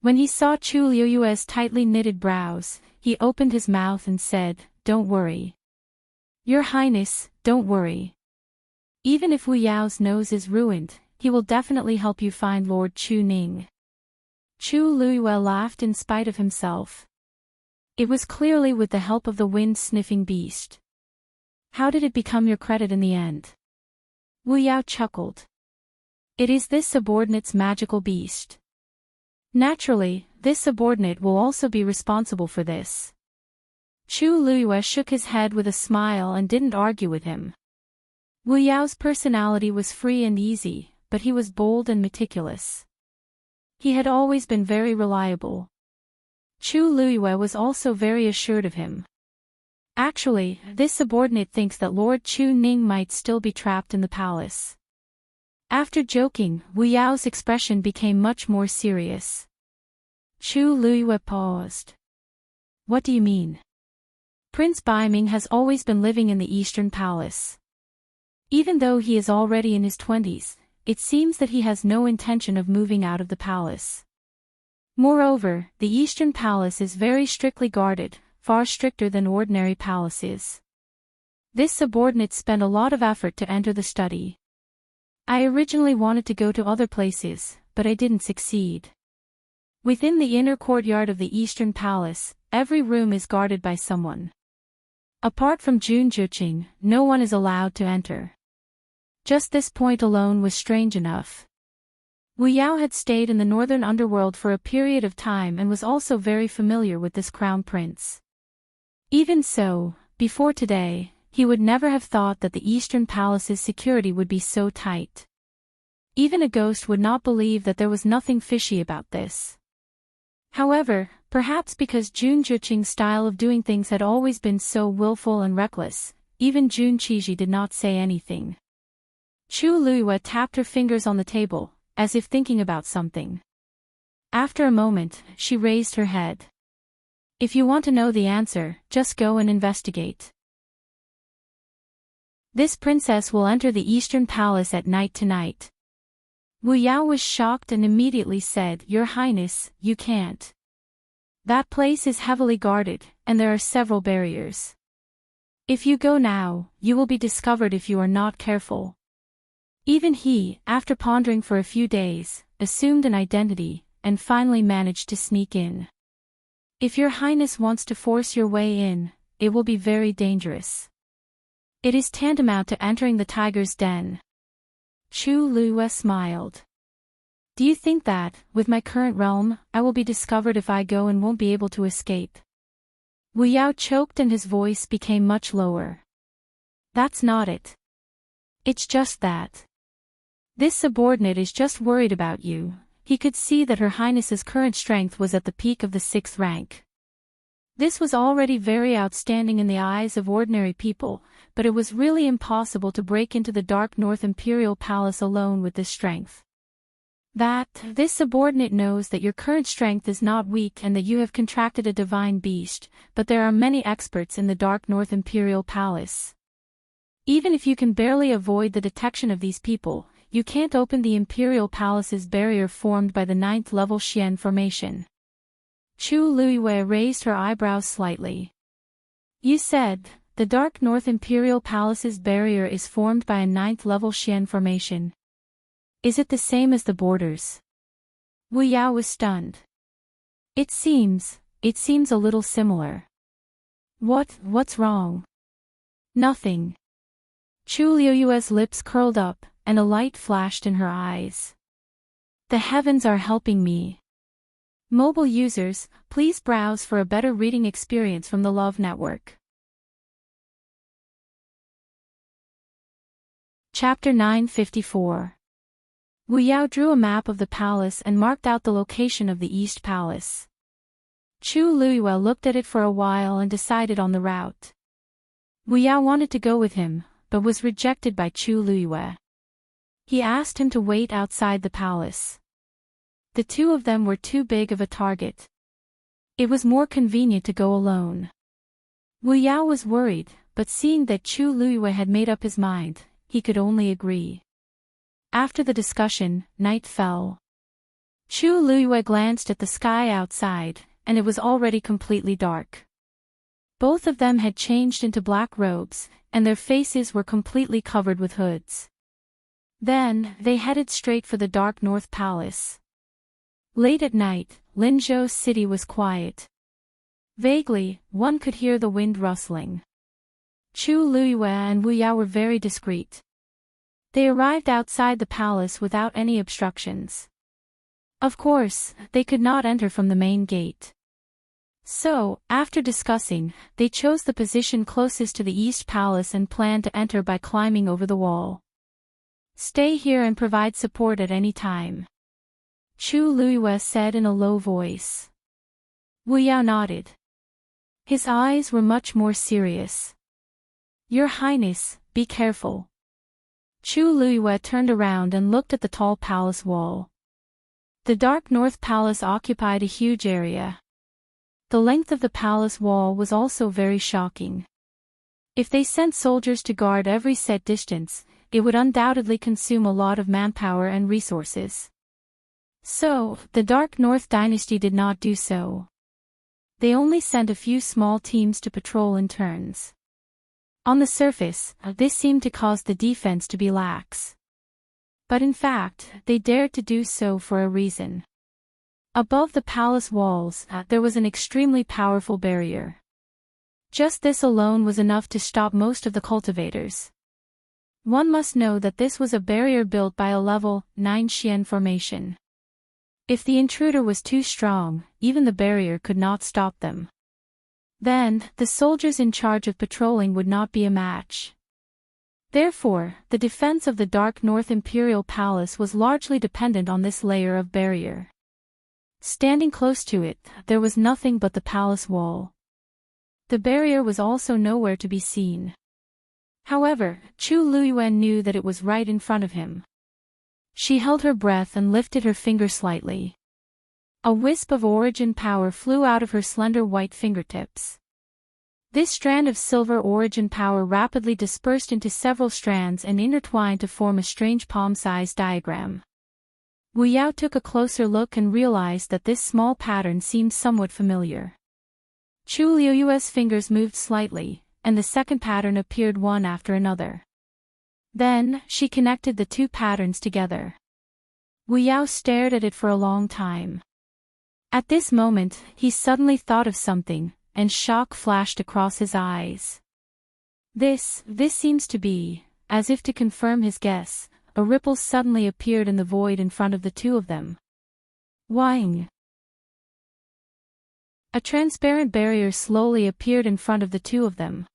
Speaker 1: When he saw Chu Luiyue's tightly knitted brows, he opened his mouth and said, "Don't worry. Your Highness, don't worry. Even if Wu Yao's nose is ruined, he will definitely help you find Lord Chu Ning." Chu Luiyue laughed in spite of himself. It was clearly with the help of the wind-sniffing beast. How did it become your credit in the end? Wu Yao chuckled. It is this subordinate's magical beast. Naturally, this subordinate will also be responsible for this. Chu Luiyue shook his head with a smile and didn't argue with him. Wu Yao's personality was free and easy, but he was bold and meticulous. He had always been very reliable. Chu Luiyue was also very assured of him. Actually, this subordinate thinks that Lord Chu Ning might still be trapped in the palace. After joking, Wu Yao's expression became much more serious. Chu Luiyue paused. What do you mean? Prince Baiming has always been living in the Eastern Palace. Even though he is already in his 20s, it seems that he has no intention of moving out of the palace. Moreover, the Eastern Palace is very strictly guarded, far stricter than ordinary palaces. This subordinate spent a lot of effort to enter the study. I originally wanted to go to other places, but I didn't succeed. Within the inner courtyard of the Eastern Palace, every room is guarded by someone. Apart from Jun Juqing, no one is allowed to enter. Just this point alone was strange enough. Wu Yao had stayed in the northern underworld for a period of time and was also very familiar with this crown prince. Even so, before today, he would never have thought that the Eastern Palace's security would be so tight. Even a ghost would not believe that there was nothing fishy about this. However, perhaps because Jun Juqing's style of doing things had always been so willful and reckless, even Jun Qiji did not say anything. Chu Luiyue tapped her fingers on the table, as if thinking about something. After a moment, she raised her head. If you want to know the answer, just go and investigate. This princess will enter the Eastern Palace at night tonight. Wu Yao was shocked and immediately said, Your Highness, you can't. That place is heavily guarded, and there are several barriers. If you go now, you will be discovered if you are not careful. Even he, after pondering for a few days, assumed an identity, and finally managed to sneak in. If your highness wants to force your way in, it will be very dangerous. It is tantamount to entering the tiger's den. Chu Luiyue smiled. Do you think that, with my current realm, I will be discovered if I go and won't be able to escape? Wu Yao choked and his voice became much lower. That's not it. It's just that. This subordinate is just worried about you. He could see that Her Highness's current strength was at the peak of the 6th rank. This was already very outstanding in the eyes of ordinary people, but it was really impossible to break into the Dark North Imperial Palace alone with this strength. This subordinate knows that your current strength is not weak and that you have contracted a divine beast, but there are many experts in the Dark North Imperial Palace. Even if you can barely avoid the detection of these people, you can't open the Imperial Palace's barrier formed by the 9th level Xian formation. Chu Luiyue raised her eyebrows slightly. You said, the Dark North Imperial Palace's barrier is formed by a 9th level Xian formation. Is it the same as the borders? Wu Yao was stunned. It seems a little similar. What's wrong? Nothing. Chu Luiyue's lips curled up, and a light flashed in her eyes. The heavens are helping me. Mobile users, please browse for a better reading experience from the Love Network. Chapter 954. Wu Yao drew a map of the palace and marked out the location of the East Palace. Chu Luiyue looked at it for a while and decided on the route. Wu Yao wanted to go with him, but was rejected by Chu Luiyue. He asked him to wait outside the palace. The two of them were too big of a target. It was more convenient to go alone. Wu Yao was worried, but seeing that Chu Luiyue had made up his mind, he could only agree. After the discussion, night fell. Chu Luiyue glanced at the sky outside, and it was already completely dark. Both of them had changed into black robes, and their faces were completely covered with hoods. Then, they headed straight for the Dark North Palace. Late at night, Linzhou's city was quiet. Vaguely, one could hear the wind rustling. Chu Luiyue and Wu Yao were very discreet. They arrived outside the palace without any obstructions. Of course, they could not enter from the main gate. So, after discussing, they chose the position closest to the East Palace and planned to enter by climbing over the wall. Stay here and provide support at any time. Chu Luiyue said in a low voice. Wu Yao nodded. His eyes were much more serious. Your Highness, be careful. Chu Luiyue turned around and looked at the tall palace wall. The Dark North Palace occupied a huge area. The length of the palace wall was also very shocking. If they sent soldiers to guard every set distance, it would undoubtedly consume a lot of manpower and resources. So, the Dark North Dynasty did not do so. They only sent a few small teams to patrol in turns. On the surface, this seemed to cause the defense to be lax. But in fact, they dared to do so for a reason. Above the palace walls, there was an extremely powerful barrier. Just this alone was enough to stop most of the cultivators. One must know that this was a barrier built by a level 9 Xian formation. If the intruder was too strong, even the barrier could not stop them. Then, the soldiers in charge of patrolling would not be a match. Therefore, the defense of the Dark North Imperial Palace was largely dependent on this layer of barrier. Standing close to it, there was nothing but the palace wall. The barrier was also nowhere to be seen. However, Chu Luyuan knew that it was right in front of him. She held her breath and lifted her finger slightly. A wisp of origin power flew out of her slender white fingertips. This strand of silver origin power rapidly dispersed into several strands and intertwined to form a strange palm-sized diagram. Wu Yao took a closer look and realized that this small pattern seemed somewhat familiar. Chu Liuyue's fingers moved slightly, and the second pattern appeared one after another. Then, she connected the two patterns together. Wu Yao stared at it for a long time. At this moment, he suddenly thought of something, and shock flashed across his eyes. This seems to be, as if to confirm his guess, a ripple suddenly appeared in the void in front of the two of them. Wang! A transparent barrier slowly appeared in front of the two of them.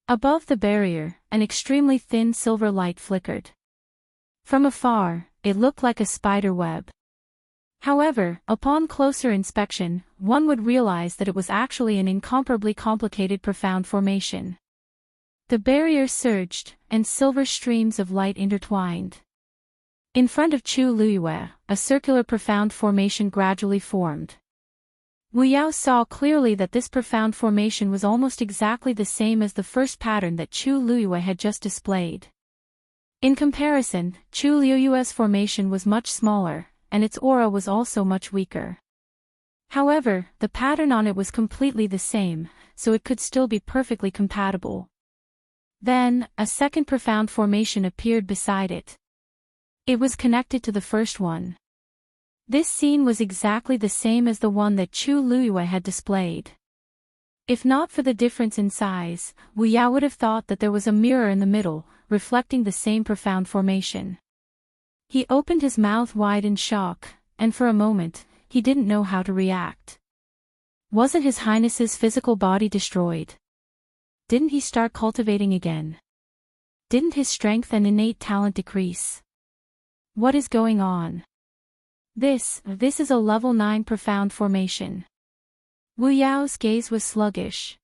Speaker 1: Above the barrier, an extremely thin silver light flickered. From afar, it looked like a spider web. However, upon closer inspection, one would realize that it was actually an incomparably complicated profound formation. The barrier surged, and silver streams of light intertwined. In front of Chu Luyue, a circular profound formation gradually formed. Wu Yao saw clearly that this profound formation was almost exactly the same as the first pattern that Chu Luyue had just displayed. In comparison, Chu Luyue's formation was much smaller, and its aura was also much weaker. However, the pattern on it was completely the same, so it could still be perfectly compatible. Then, a second profound formation appeared beside it. It was connected to the first one. This scene was exactly the same as the one that Chu Luyue had displayed. If not for the difference in size, Wu Yao would have thought that there was a mirror in the middle, reflecting the same profound formation. He opened his mouth wide in shock, and for a moment, he didn't know how to react. Wasn't His Highness's physical body destroyed? Didn't he start cultivating again? Didn't his strength and innate talent decrease? What is going on? This is a level 9 profound formation. Wu Yao's gaze was sluggish.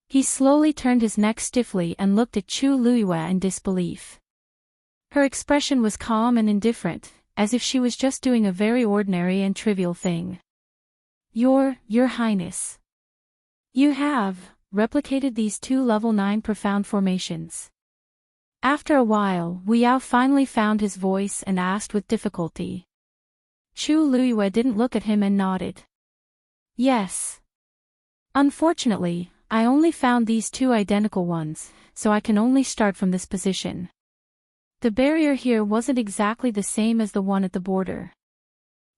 Speaker 1: He slowly turned his neck stiffly and looked at Chu Luyue in disbelief. Her expression was calm and indifferent, as if she was just doing a very ordinary and trivial thing. Your Highness. You have replicated these two level 9 profound formations. After a while, Wu Yao finally found his voice and asked with difficulty. Chu Luyue didn't look at him and nodded. Yes. Unfortunately, I only found these two identical ones, so I can only start from this position. The barrier here wasn't exactly the same as the one at the border.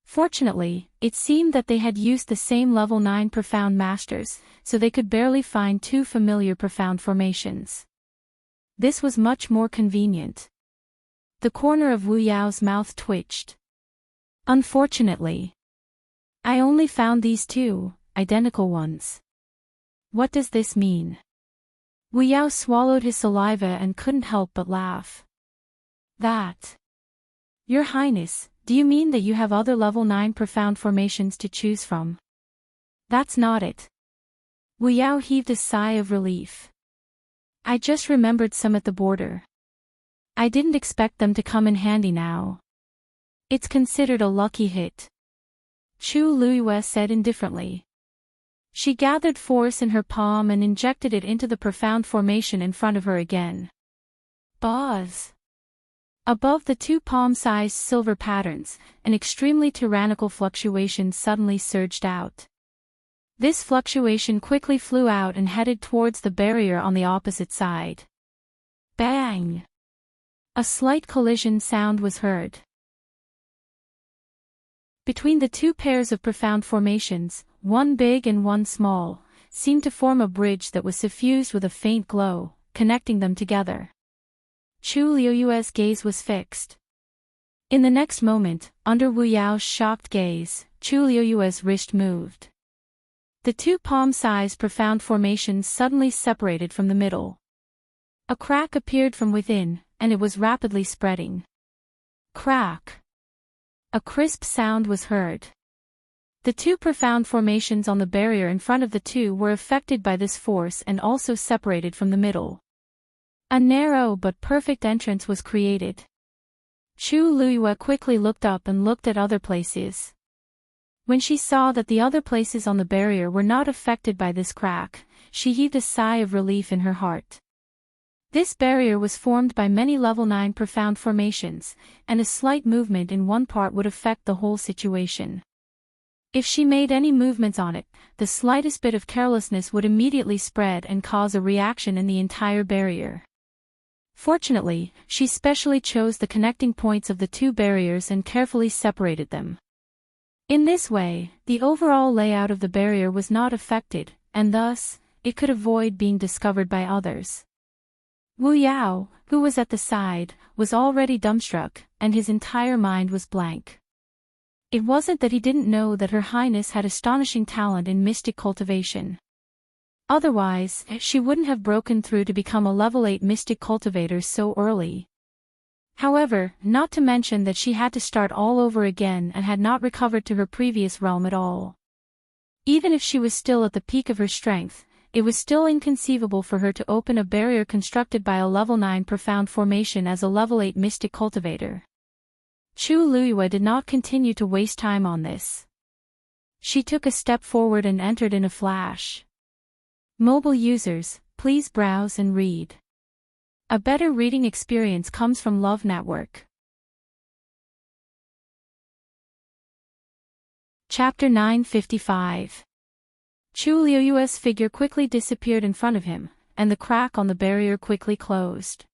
Speaker 1: Fortunately, it seemed that they had used the same level 9 profound masters, so they could barely find two familiar profound formations. This was much more convenient. The corner of Wu Yao's mouth twitched. Unfortunately, I only found these two identical ones. What does this mean? Wu Yao swallowed his saliva and couldn't help but laugh. That. Your Highness, do you mean that you have other level 9 profound formations to choose from? That's not it. Wu Yao heaved a sigh of relief. I just remembered some at the border. I didn't expect them to come in handy now. It's considered a lucky hit. Chu Luyue said indifferently. She gathered force in her palm and injected it into the profound formation in front of her again. Buzz! Above the two palm-sized silver patterns, an extremely tyrannical fluctuation suddenly surged out. This fluctuation quickly flew out and headed towards the barrier on the opposite side. Bang! A slight collision sound was heard. Between the two pairs of profound formations, one big and one small, seemed to form a bridge that was suffused with a faint glow, connecting them together. Chu Liuyue's gaze was fixed. In the next moment, under Wu Yao's shocked gaze, Chu Liuyue's wrist moved. The two palm-sized profound formations suddenly separated from the middle. A crack appeared from within, and it was rapidly spreading. Crack! A crisp sound was heard. The two profound formations on the barrier in front of the two were affected by this force and also separated from the middle. A narrow but perfect entrance was created. Chu Liyue quickly looked up and looked at other places. When she saw that the other places on the barrier were not affected by this crack, she heaved a sigh of relief in her heart. This barrier was formed by many level 9 profound formations, and a slight movement in one part would affect the whole situation. If she made any movements on it, the slightest bit of carelessness would immediately spread and cause a reaction in the entire barrier. Fortunately, she specially chose the connecting points of the two barriers and carefully separated them. In this way, the overall layout of the barrier was not affected, and thus, it could avoid being discovered by others. Wu Yao, who was at the side, was already dumbstruck, and his entire mind was blank. It wasn't that he didn't know that Her Highness had astonishing talent in mystic cultivation. Otherwise, she wouldn't have broken through to become a level 8 mystic cultivator so early. However, not to mention that she had to start all over again and had not recovered to her previous realm at all. Even if she was still at the peak of her strength, it was still inconceivable for her to open a barrier constructed by a level 9 profound formation as a level 8 mystic cultivator. Chu Liyue did not continue to waste time on this. She took a step forward and entered in a flash. Mobile users, please browse and read. A better reading experience comes from Love Network. Chapter 955. Chu Liyue's figure quickly disappeared in front of him, and the crack on the barrier quickly closed.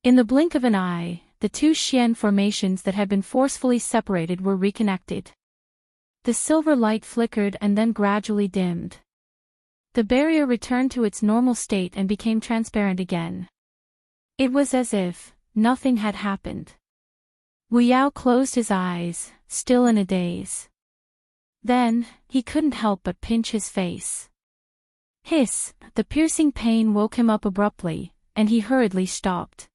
Speaker 1: In the blink of an eye, the two Xian formations that had been forcefully separated were reconnected. The silver light flickered and then gradually dimmed. The barrier returned to its normal state and became transparent again. It was as if nothing had happened. Wu Yao closed his eyes, still in a daze. Then, he couldn't help but pinch his face. Hiss! The piercing pain woke him up abruptly, and he hurriedly stopped.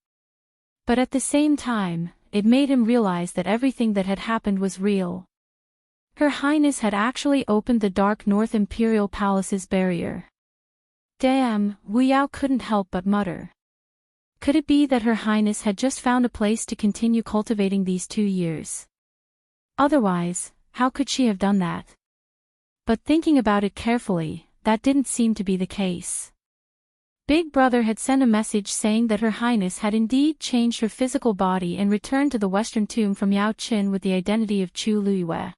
Speaker 1: But at the same time, it made him realize that everything that had happened was real. Her Highness had actually opened the dark North Imperial Palace's barrier. Damn, Wu Yao couldn't help but mutter. Could it be that Her Highness had just found a place to continue cultivating these 2 years? Otherwise, how could she have done that? But thinking about it carefully, that didn't seem to be the case. Big Brother had sent a message saying that Her Highness had indeed changed her physical body and returned to the Western Tomb from Yao Qin with the identity of Chu Liyue.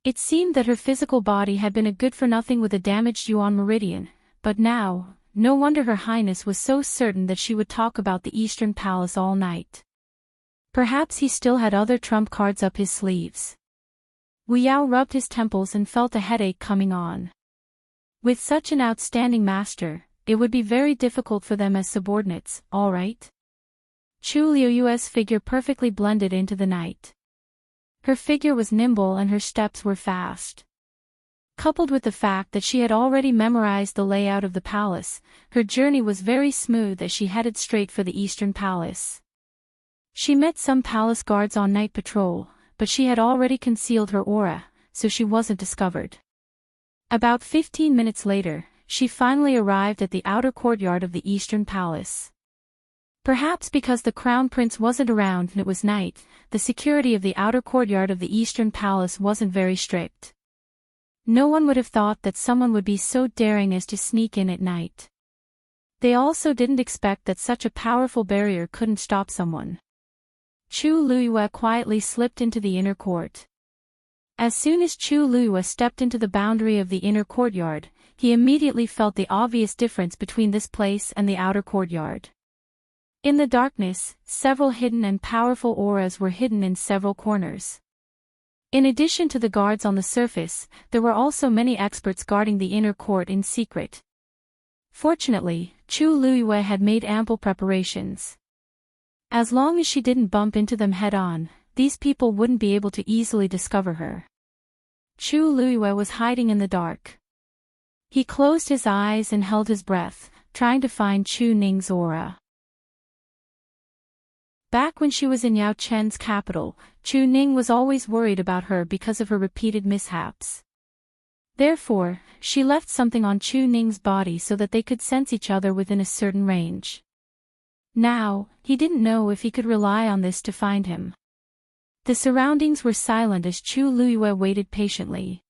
Speaker 1: It seemed that her physical body had been a good-for-nothing with a damaged Yuan meridian, but now, no wonder Her Highness was so certain that she would talk about the Eastern Palace all night. Perhaps he still had other trump cards up his sleeves. Wu Yao rubbed his temples and felt a headache coming on. With such an outstanding master, it would be very difficult for them as subordinates, all right? Chu Liyue's figure perfectly blended into the night. Her figure was nimble and her steps were fast. Coupled with the fact that she had already memorized the layout of the palace, her journey was very smooth as she headed straight for the Eastern Palace. She met some palace guards on night patrol, but she had already concealed her aura, so she wasn't discovered. About 15 minutes later, she finally arrived at the outer courtyard of the Eastern Palace. Perhaps because the Crown Prince wasn't around and it was night, the security of the outer courtyard of the Eastern Palace wasn't very strict. No one would have thought that someone would be so daring as to sneak in at night. They also didn't expect that such a powerful barrier couldn't stop someone. Chu Liyue quietly slipped into the inner court. As soon as Chu Liyue stepped into the boundary of the inner courtyard, he immediately felt the obvious difference between this place and the outer courtyard. In the darkness, several hidden and powerful auras were hidden in several corners. In addition to the guards on the surface, there were also many experts guarding the inner court in secret. Fortunately, Chu Luiyue had made ample preparations. As long as she didn't bump into them head-on, these people wouldn't be able to easily discover her. Chu Luiyue was hiding in the dark. He closed his eyes and held his breath, trying to find Chu Ning's aura. Back when she was in Yao Chen's capital, Chu Ning was always worried about her because of her repeated mishaps. Therefore, she left something on Chu Ning's body so that they could sense each other within a certain range. Now, he didn't know if he could rely on this to find him. The surroundings were silent as Chu Luiyue waited patiently.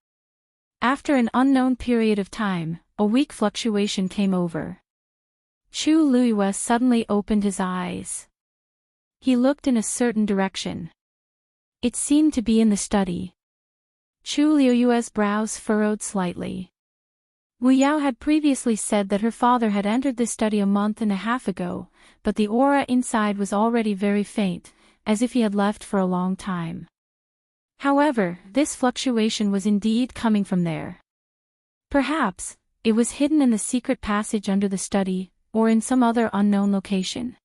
Speaker 1: After an unknown period of time, a weak fluctuation came over. Chu Luiyue suddenly opened his eyes. He looked in a certain direction. It seemed to be in the study. Chu Luiyue's brows furrowed slightly. Wu Yao had previously said that her father had entered the study a month and a half ago, but the aura inside was already very faint, as if he had left for a long time. However, this fluctuation was indeed coming from there. Perhaps, it was hidden in the secret passage under the study, or in some other unknown location.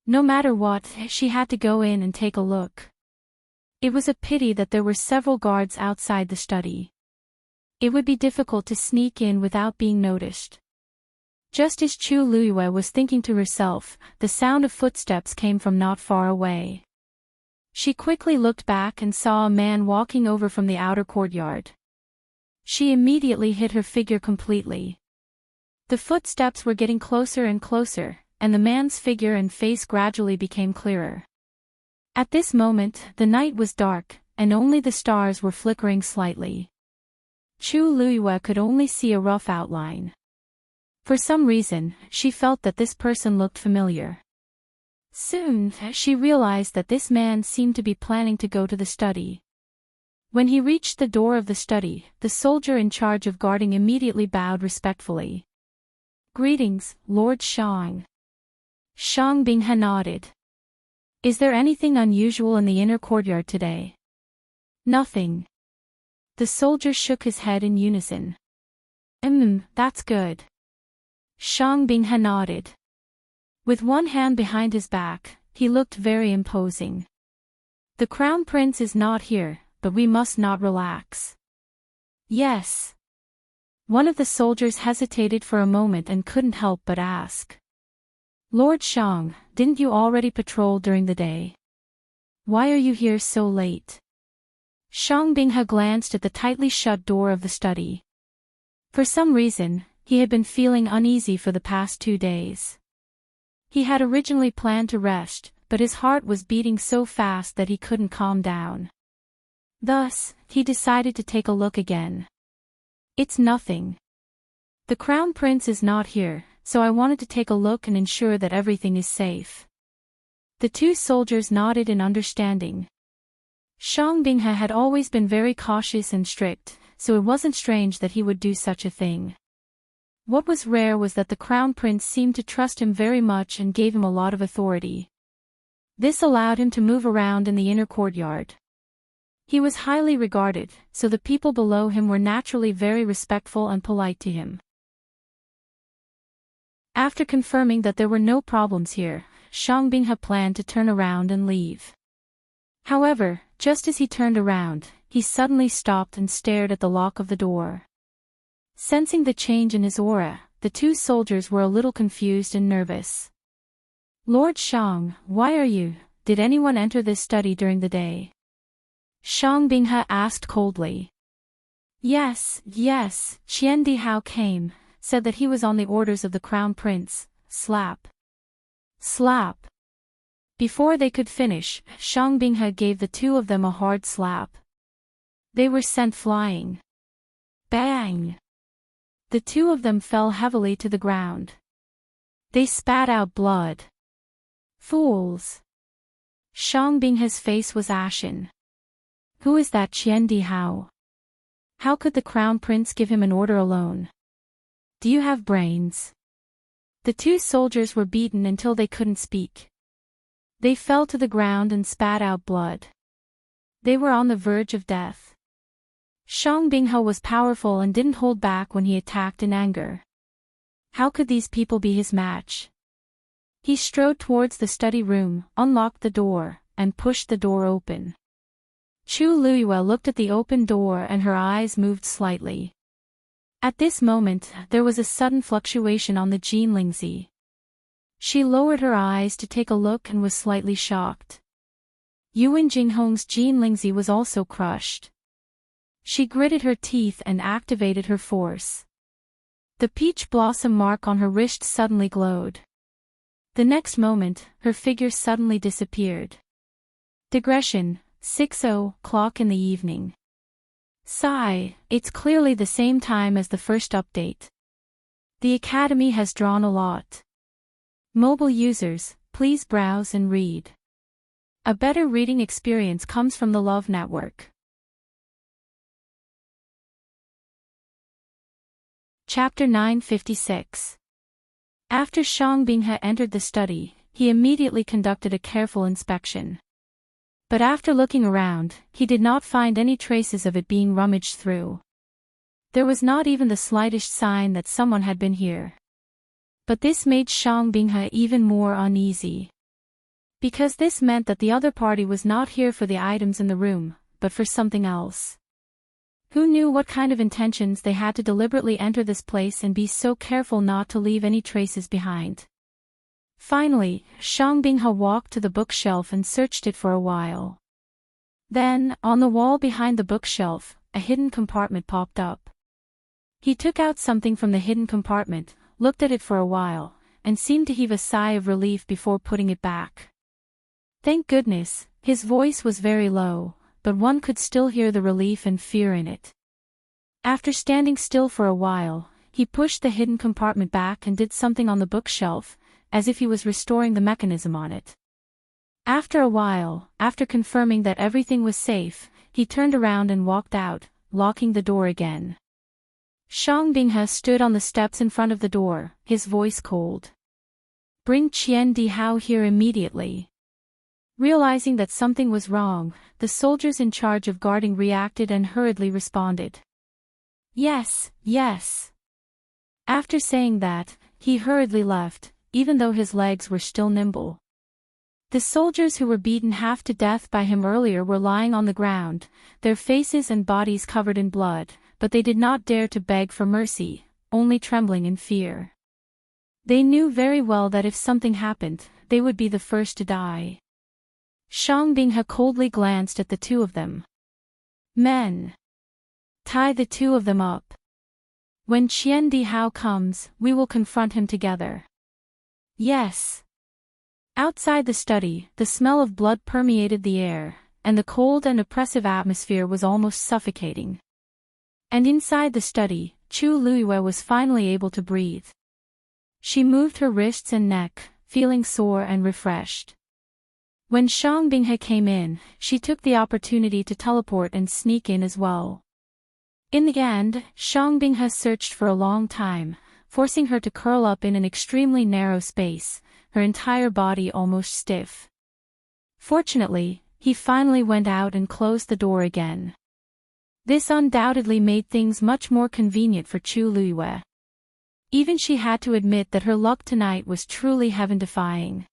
Speaker 1: No matter what, she had to go in and take a look. It was a pity that there were several guards outside the study. It would be difficult to sneak in without being noticed. Just as Chu Luiyue was thinking to herself, the sound of footsteps came from not far away. She quickly looked back and saw a man walking over from the outer courtyard. She immediately hid her figure completely. The footsteps were getting closer and closer, and the man's figure and face gradually became clearer. At this moment, the night was dark, and only the stars were flickering slightly. Chu Luiyue could only see a rough outline. For some reason, she felt that this person looked familiar. Soon, she realized that this man seemed to be planning to go to the study. When he reached the door of the study, the soldier in charge of guarding immediately bowed respectfully. "Greetings, Lord Shang." Shang Binghe nodded. "Is there anything unusual in the inner courtyard today?" "Nothing." The soldier shook his head in unison. That's good." Shang Binghe nodded. With one hand behind his back, he looked very imposing. "The crown prince is not here, but we must not relax." "Yes." One of the soldiers hesitated for a moment and couldn't help but ask. "Lord Shang, didn't you already patrol during the day? Why are you here so late?" Shang Binghe glanced at the tightly shut door of the study. For some reason, he had been feeling uneasy for the past 2 days. He had originally planned to rest, but his heart was beating so fast that he couldn't calm down. Thus, he decided to take a look again. "It's nothing. The crown prince is not here, so I wanted to take a look and ensure that everything is safe." The two soldiers nodded in understanding. Shang Binghe had always been very cautious and strict, so it wasn't strange that he would do such a thing. What was rare was that the crown prince seemed to trust him very much and gave him a lot of authority. This allowed him to move around in the inner courtyard. He was highly regarded, so the people below him were naturally very respectful and polite to him. After confirming that there were no problems here, Shang Binghe planned to turn around and leave. However, just as he turned around, he suddenly stopped and stared at the lock of the door. Sensing the change in his aura, the two soldiers were a little confused and nervous. "Lord Shang, why are you? Did anyone enter this study during the day?" Shang Binghe asked coldly. Yes, Qian Dihao came, said that he was on the orders of the crown prince." Slap. Slap. Before they could finish, Shang Binghe gave the two of them a hard slap. They were sent flying. Bang! The two of them fell heavily to the ground. They spat out blood. Fools! Shang Binghe's face was ashen. Who is that Qian Dihao? How could the crown prince give him an order alone? Do you have brains? The two soldiers were beaten until they couldn't speak. They fell to the ground and spat out blood. They were on the verge of death. Shang Binghe was powerful and didn't hold back when he attacked in anger. How could these people be his match? He strode towards the study room, unlocked the door, and pushed the door open. Chu Luiyue looked at the open door and her eyes moved slightly. At this moment, there was a sudden fluctuation on the Jinlingzi. She lowered her eyes to take a look and was slightly shocked. Yuan Jinghong's Jinlingzi was also crushed. She gritted her teeth and activated her force. The peach blossom mark on her wrist suddenly glowed. The next moment, her figure suddenly disappeared. Digression, 6:00 in the evening. Sigh, it's clearly the same time as the first update. The Academy has drawn a lot. Mobile users, please browse and read. A better reading experience comes from the Love Network. Chapter 956. After Shang Binghe entered the study, he immediately conducted a careful inspection. But after looking around, he did not find any traces of it being rummaged through. There was not even the slightest sign that someone had been here. But this made Shang Binghe even more uneasy. Because this meant that the other party was not here for the items in the room, but for something else. Who knew what kind of intentions they had to deliberately enter this place and be so careful not to leave any traces behind? Finally, Shang Binghe walked to the bookshelf and searched it for a while. Then, on the wall behind the bookshelf, a hidden compartment popped up. He took out something from the hidden compartment, looked at it for a while, and seemed to heave a sigh of relief before putting it back. Thank goodness, his voice was very low, but one could still hear the relief and fear in it. After standing still for a while, he pushed the hidden compartment back and did something on the bookshelf, as if he was restoring the mechanism on it. After a while, after confirming that everything was safe, he turned around and walked out, locking the door again. Shang Binghe stood on the steps in front of the door, his voice cold. Bring Qian Dihao here immediately. Realizing that something was wrong, the soldiers in charge of guarding reacted and hurriedly responded. Yes, yes. After saying that, he hurriedly left, even though his legs were still nimble. The soldiers who were beaten half to death by him earlier were lying on the ground, their faces and bodies covered in blood, but they did not dare to beg for mercy, only trembling in fear. They knew very well that if something happened, they would be the first to die. Shang Binghe coldly glanced at the two of them. Men. Tie the two of them up. When Qian Dihao comes, we will confront him together. Yes. Outside the study, the smell of blood permeated the air, and the cold and oppressive atmosphere was almost suffocating. And inside the study, Chu Luiyue was finally able to breathe. She moved her wrists and neck, feeling sore and refreshed. When Shang Binghe came in, she took the opportunity to teleport and sneak in as well. In the end, Shang Binghe searched for a long time, forcing her to curl up in an extremely narrow space, her entire body almost stiff. Fortunately, he finally went out and closed the door again. This undoubtedly made things much more convenient for Chu Luiyue. Even she had to admit that her luck tonight was truly heaven-defying.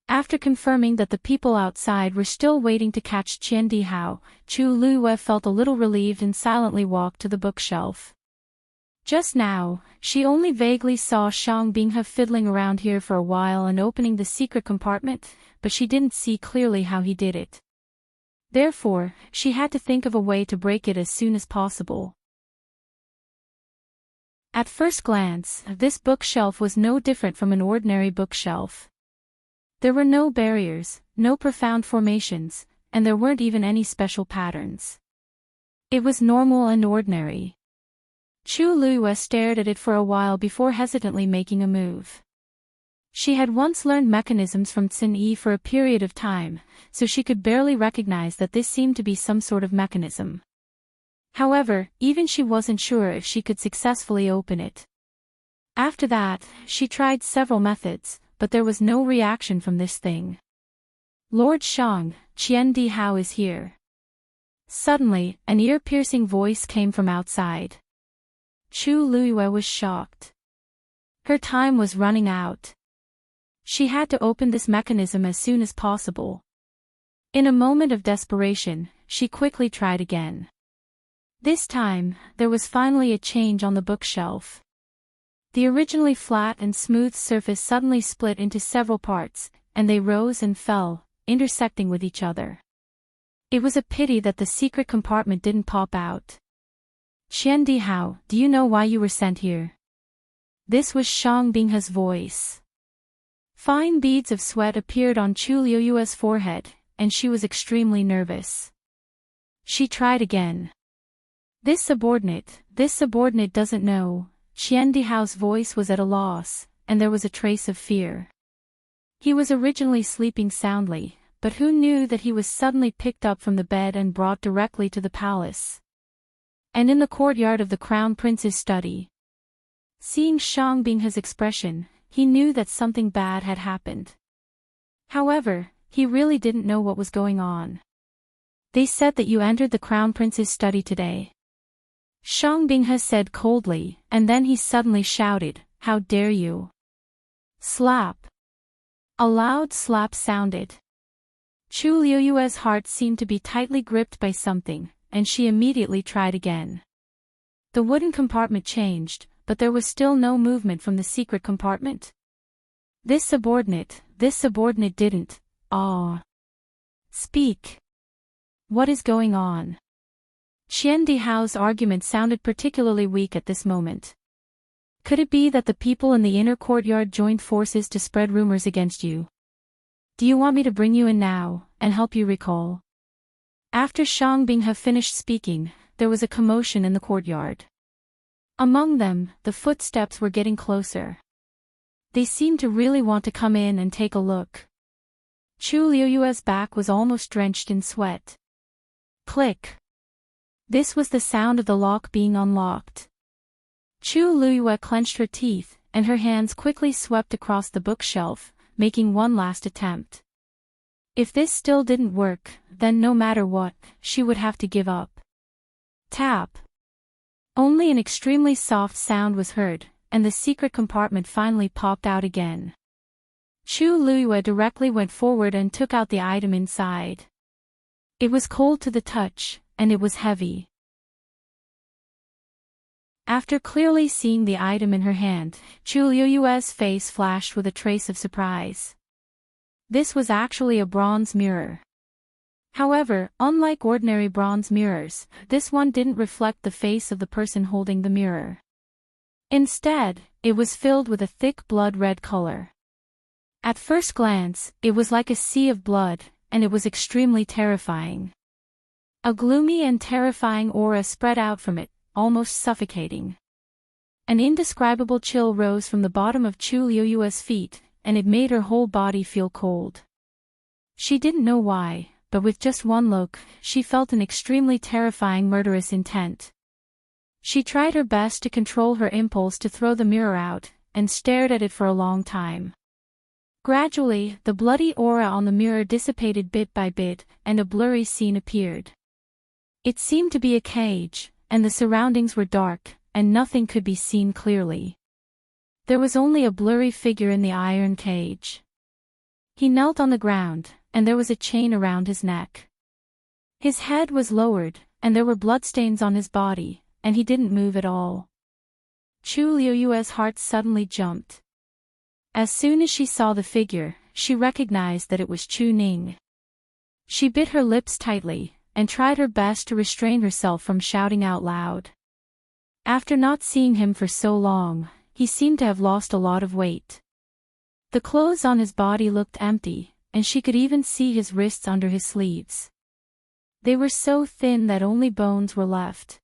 Speaker 1: After confirming that the people outside were still waiting to catch Qian Dihao, Chu Luiyue felt a little relieved and silently walked to the bookshelf. Just now, she only vaguely saw Shang Binghe fiddling around here for a while and opening the secret compartment, but she didn't see clearly how he did it. Therefore, she had to think of a way to break it as soon as possible. At first glance, this bookshelf was no different from an ordinary bookshelf. There were no barriers, no profound formations, and there weren't even any special patterns. It was normal and ordinary. Chu Luiyue stared at it for a while before hesitantly making a move. She had once learned mechanisms from Xin Yi for a period of time, so she could barely recognize that this seemed to be some sort of mechanism. However, even she wasn't sure if she could successfully open it. After that, she tried several methods, but there was no reaction from this thing. Lord Shang, Qian Dihao is here. Suddenly, an ear-piercing voice came from outside. Chu Luiyue was shocked. Her time was running out. She had to open this mechanism as soon as possible. In a moment of desperation, she quickly tried again. This time, there was finally a change on the bookshelf. The originally flat and smooth surface suddenly split into several parts, and they rose and fell, intersecting with each other. It was a pity that the secret compartment didn't pop out. Qian Dihao, do you know why you were sent here? This was Shang Binghe's voice. Fine beads of sweat appeared on Chu Liuyue's forehead, and she was extremely nervous. She tried again. This subordinate doesn't know. Qian Dihao's voice was at a loss, and there was a trace of fear. He was originally sleeping soundly, but who knew that he was suddenly picked up from the bed and brought directly to the palace. And in the courtyard of the Crown Prince's study. Seeing Shang Binghe's expression, he knew that something bad had happened. However, he really didn't know what was going on. They said that you entered the Crown Prince's study today. Shang Binghe said coldly, and then he suddenly shouted, "How dare you!" Slap. A loud slap sounded. Chu Liuyue's heart seemed to be tightly gripped by something, and she immediately tried again. The wooden compartment changed, but there was still no movement from the secret compartment. This subordinate didn't, speak. What is going on? Qian Dihao's argument sounded particularly weak at this moment. Could it be that the people in the inner courtyard joined forces to spread rumors against you? Do you want me to bring you in now, and help you recall? After Shang Binghe finished speaking, there was a commotion in the courtyard. Among them, the footsteps were getting closer. They seemed to really want to come in and take a look. Chu Liuyue's back was almost drenched in sweat. Click. This was the sound of the lock being unlocked. Chu Liuyue clenched her teeth, and her hands quickly swept across the bookshelf, making one last attempt. If this still didn't work, then no matter what, she would have to give up. Tap. Only an extremely soft sound was heard, and the secret compartment finally popped out again. Chu Liuyue directly went forward and took out the item inside. It was cold to the touch, and it was heavy. After clearly seeing the item in her hand, Chu Liuyue's face flashed with a trace of surprise. This was actually a bronze mirror. However, unlike ordinary bronze mirrors, this one didn't reflect the face of the person holding the mirror. Instead, it was filled with a thick blood-red color. At first glance, it was like a sea of blood, and it was extremely terrifying. A gloomy and terrifying aura spread out from it, almost suffocating. An indescribable chill rose from the bottom of Chu Liuyue's feet, and it made her whole body feel cold. She didn't know why, but with just one look, she felt an extremely terrifying murderous intent. She tried her best to control her impulse to throw the mirror out, and stared at it for a long time. Gradually, the bloody aura on the mirror dissipated bit by bit, and a blurry scene appeared. It seemed to be a cage, and the surroundings were dark, and nothing could be seen clearly. There was only a blurry figure in the iron cage. He knelt on the ground, and there was a chain around his neck. His head was lowered, and there were bloodstains on his body, and he didn't move at all. Chu Liuyue's heart suddenly jumped. As soon as she saw the figure, she recognized that it was Chu Ning. She bit her lips tightly, and tried her best to restrain herself from shouting out loud. After not seeing him for so long, he seemed to have lost a lot of weight. The clothes on his body looked empty, and she could even see his wrists under his sleeves. They were so thin that only bones were left.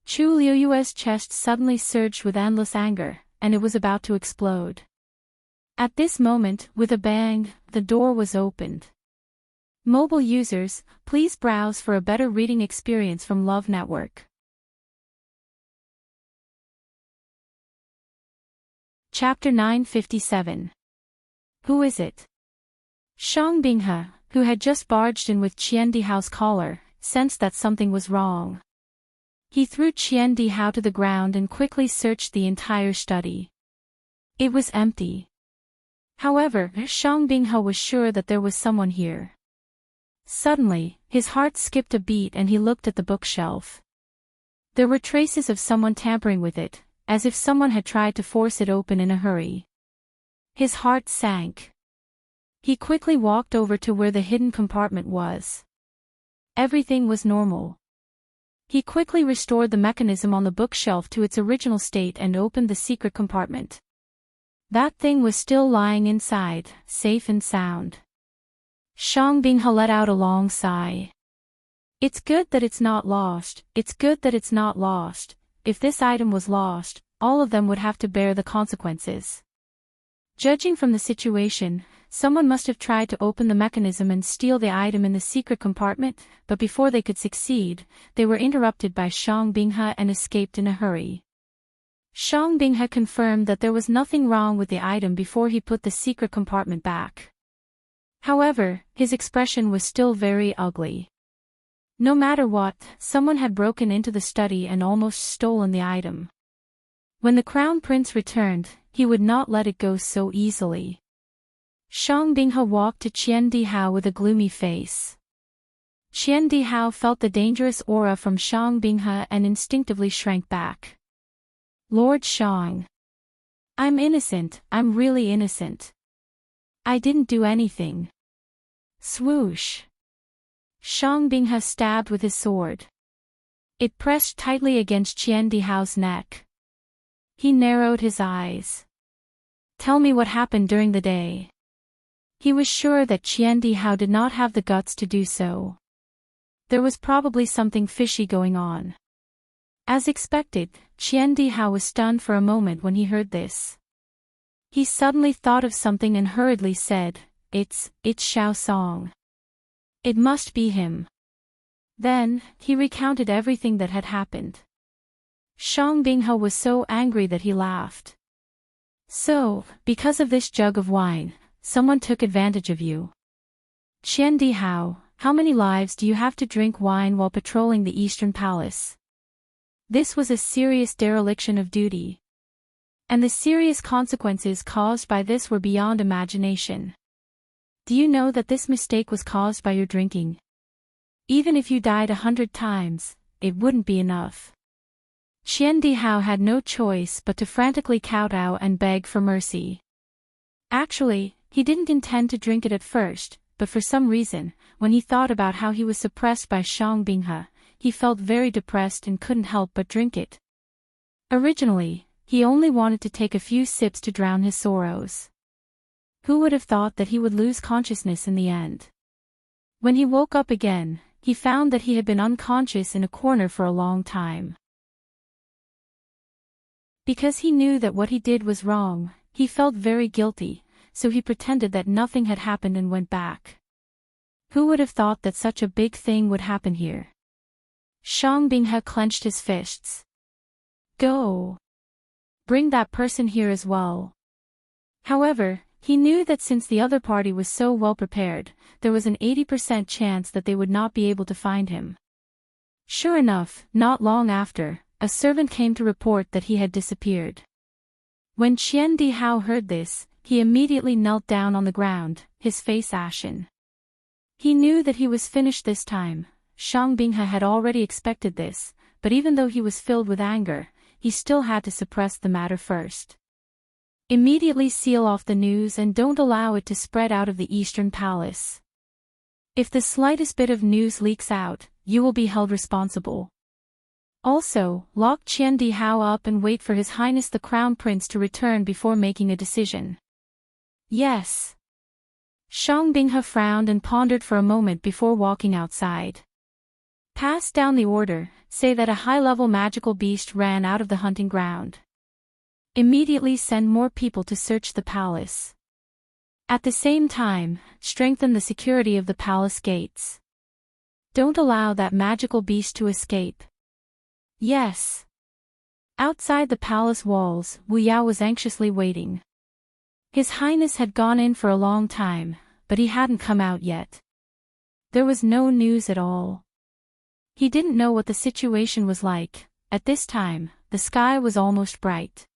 Speaker 1: Chu Liuyue's chest suddenly surged with endless anger, and it was about to explode. At this moment, with a bang, the door was opened. Mobile users, please browse for a better reading experience from Love Network. Chapter 957. Who is it? Shang Binghe, who had just barged in with Qian Dihao's caller, sensed that something was wrong. He threw Qian Di Hao to the ground and quickly searched the entire study. It was empty. However, Shang Binghe was sure that there was someone here. Suddenly, his heart skipped a beat and he looked at the bookshelf. There were traces of someone tampering with it, as if someone had tried to force it open in a hurry. His heart sank. He quickly walked over to where the hidden compartment was. Everything was normal. He quickly restored the mechanism on the bookshelf to its original state and opened the secret compartment. That thing was still lying inside, safe and sound. Shang Binghe let out a long sigh. It's good that it's not lost, it's good that it's not lost. If this item was lost, all of them would have to bear the consequences. Judging from the situation, someone must have tried to open the mechanism and steal the item in the secret compartment, but before they could succeed, they were interrupted by Shang Binghe and escaped in a hurry. Shang Binghe confirmed that there was nothing wrong with the item before he put the secret compartment back. However, his expression was still very ugly. No matter what, someone had broken into the study and almost stolen the item. When the Crown Prince returned, he would not let it go so easily. Shang Binghe walked to Qian Di Hao with a gloomy face. Qian Di Hao felt the dangerous aura from Shang Binghe and instinctively shrank back. Lord Shang. I'm innocent, I'm really innocent. I didn't do anything. Swoosh. Shang Binghe stabbed with his sword. It pressed tightly against Qian Di Hao's neck. He narrowed his eyes. Tell me what happened during the day. He was sure that Qian Di Hao did not have the guts to do so. There was probably something fishy going on. As expected, Qian Di Hao was stunned for a moment when he heard this. He suddenly thought of something and hurriedly said, It's Xiao Song. It must be him. Then, he recounted everything that had happened. Shang Binghe was so angry that he laughed. So, because of this jug of wine, someone took advantage of you. Qian Di Hao, how many lives do you have to drink wine while patrolling the Eastern Palace? This was a serious dereliction of duty. And the serious consequences caused by this were beyond imagination. Do you know that this mistake was caused by your drinking? Even if you died 100 times, it wouldn't be enough. Qian Di Hao had no choice but to frantically kowtow and beg for mercy. Actually, he didn't intend to drink it at first, but for some reason, when he thought about how he was suppressed by Shang Binghe, he felt very depressed and couldn't help but drink it. Originally, he only wanted to take a few sips to drown his sorrows. Who would have thought that he would lose consciousness in the end? When he woke up again, he found that he had been unconscious in a corner for a long time. Because he knew that what he did was wrong, he felt very guilty, so he pretended that nothing had happened and went back. Who would have thought that such a big thing would happen here? Shang Binghe clenched his fists. Go! Bring that person here as well. However, he knew that since the other party was so well prepared, there was an 80% chance that they would not be able to find him. Sure enough, not long after, a servant came to report that he had disappeared. When Qian Di Hao heard this, he immediately knelt down on the ground, his face ashen. He knew that he was finished this time. Shang Binghe had already expected this, but even though he was filled with anger, he still had to suppress the matter first. Immediately seal off the news and don't allow it to spread out of the Eastern Palace. If the slightest bit of news leaks out, you will be held responsible. Also, lock Qian Di Hao up and wait for His Highness the Crown Prince to return before making a decision. Yes. Shang Binghe frowned and pondered for a moment before walking outside. Pass down the order, say that a high-level magical beast ran out of the hunting ground. Immediately send more people to search the palace. At the same time, strengthen the security of the palace gates. Don't allow that magical beast to escape. Yes. Outside the palace walls, Wu Yao was anxiously waiting. His Highness had gone in for a long time, but he hadn't come out yet. There was no news at all. He didn't know what the situation was like. At this time, the sky was almost bright.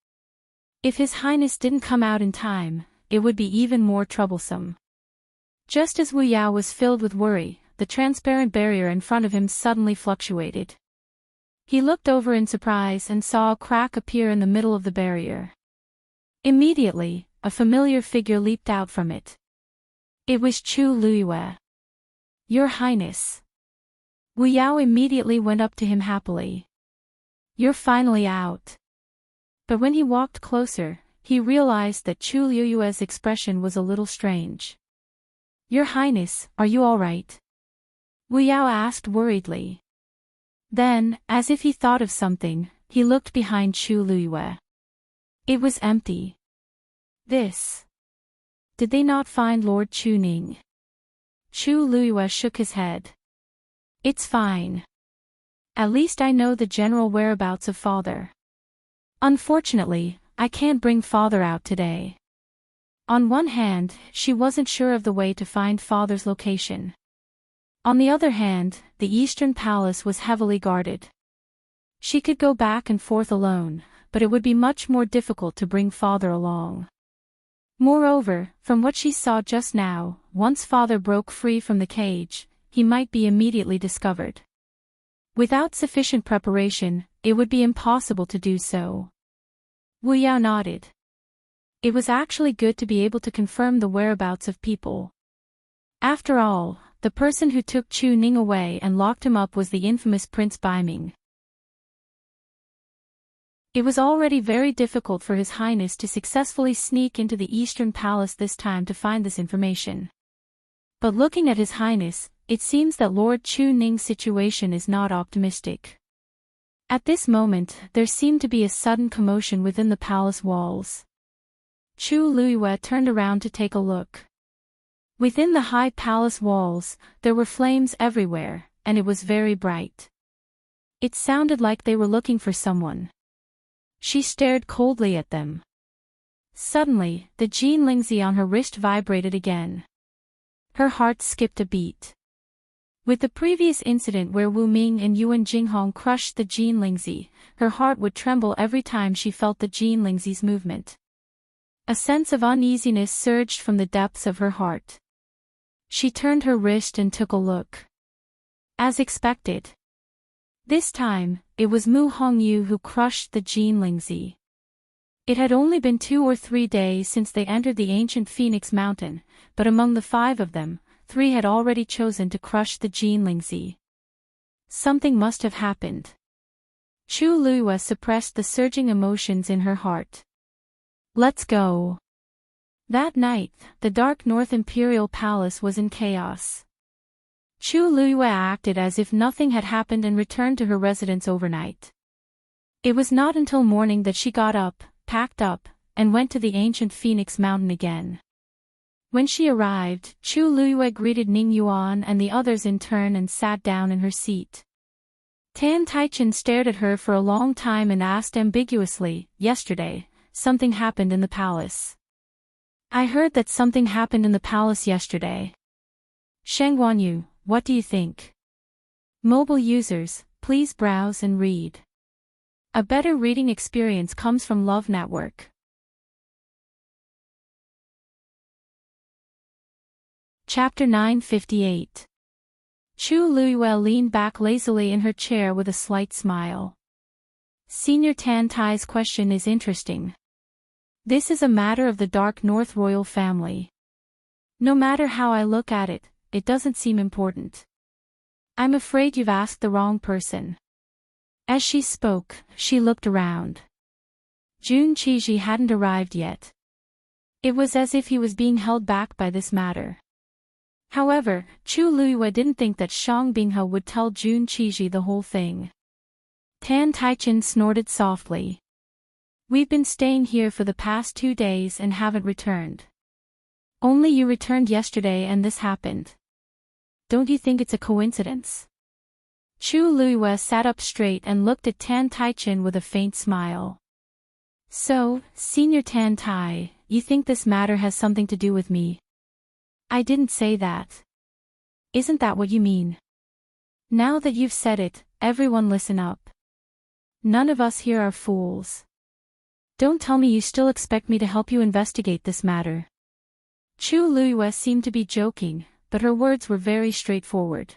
Speaker 1: If His Highness didn't come out in time, it would be even more troublesome. Just as Wu Yao was filled with worry, the transparent barrier in front of him suddenly fluctuated. He looked over in surprise and saw a crack appear in the middle of the barrier. Immediately, a familiar figure leaped out from it. It was Chu Luiyue. "Your Highness." Wu Yao immediately went up to him happily. "You're finally out." But when he walked closer, he realized that Chu Luiyue's expression was a little strange. "Your Highness, are you all right?" Wu Yao asked worriedly. Then, as if he thought of something, he looked behind Chu Luiyue. It was empty. Did they not find Lord Chu Ning? Chu Luiyue shook his head. "It's fine. At least I know the general whereabouts of father. Unfortunately, I can't bring father out today." On one hand, she wasn't sure of the way to find father's location. On the other hand, the Eastern Palace was heavily guarded. She could go back and forth alone, but it would be much more difficult to bring father along. Moreover, from what she saw just now, once father broke free from the cage, he might be immediately discovered. Without sufficient preparation, it would be impossible to do so. Wu Yao nodded. It was actually good to be able to confirm the whereabouts of people. After all, the person who took Chu Ning away and locked him up was the infamous Prince Baiming. It was already very difficult for His Highness to successfully sneak into the Eastern Palace this time to find this information. But looking at His Highness, it seems that Lord Chu Ning's situation is not optimistic. At this moment, there seemed to be a sudden commotion within the palace walls. Chu Luiyue turned around to take a look. Within the high palace walls, there were flames everywhere, and it was very bright. It sounded like they were looking for someone. She stared coldly at them. Suddenly, the Jin Lingzi on her wrist vibrated again. Her heart skipped a beat. With the previous incident where Wu Ming and Yuan Jinghong crushed the Jin Lingzi, her heart would tremble every time she felt the Jin Lingzi's movement. A sense of uneasiness surged from the depths of her heart. She turned her wrist and took a look. As expected. This time, it was Mu Hongyu who crushed the Jin Lingzi. It had only been 2 or 3 days since they entered the ancient Phoenix Mountain, but among the 5 of them, 3 had already chosen to crush the Jin Lingzi. Something must have happened. Chu Luiyue suppressed the surging emotions in her heart. Let's go. That night, the dark North Imperial Palace was in chaos. Chu Luiyue acted as if nothing had happened and returned to her residence overnight. It was not until morning that she got up, packed up, and went to the ancient Phoenix Mountain again. When she arrived, Chu Luiyue greeted Ning Yuan and the others in turn and sat down in her seat. Tan Taichen stared at her for a long time and asked ambiguously, "Yesterday, something happened in the palace." "I heard that something happened in the palace yesterday." "Sheng Guanyu, what do you think?" Mobile users, please browse and read. A better reading experience comes from Love Network. Chapter 958. Chu Luiyue leaned back lazily in her chair with a slight smile. Senior Tan Tai's question is interesting. This is a matter of the Dark North royal family. No matter how I look at it, it doesn't seem important. I'm afraid you've asked the wrong person. As she spoke, she looked around. Jun Qiji hadn't arrived yet. It was as if he was being held back by this matter. However, Chu Luiyue didn't think that Shang Binghe would tell Jun Qiji the whole thing. Tan Taichen snorted softly. We've been staying here for the past 2 days and haven't returned. Only you returned yesterday and this happened. Don't you think it's a coincidence? Chu Luiyue sat up straight and looked at Tan Taichen with a faint smile. So, Senior Tan Tai, you think this matter has something to do with me? I didn't say that. Isn't that what you mean? Now that you've said it, everyone listen up. None of us here are fools. Don't tell me you still expect me to help you investigate this matter. Chu Luiyue seemed to be joking, but her words were very straightforward.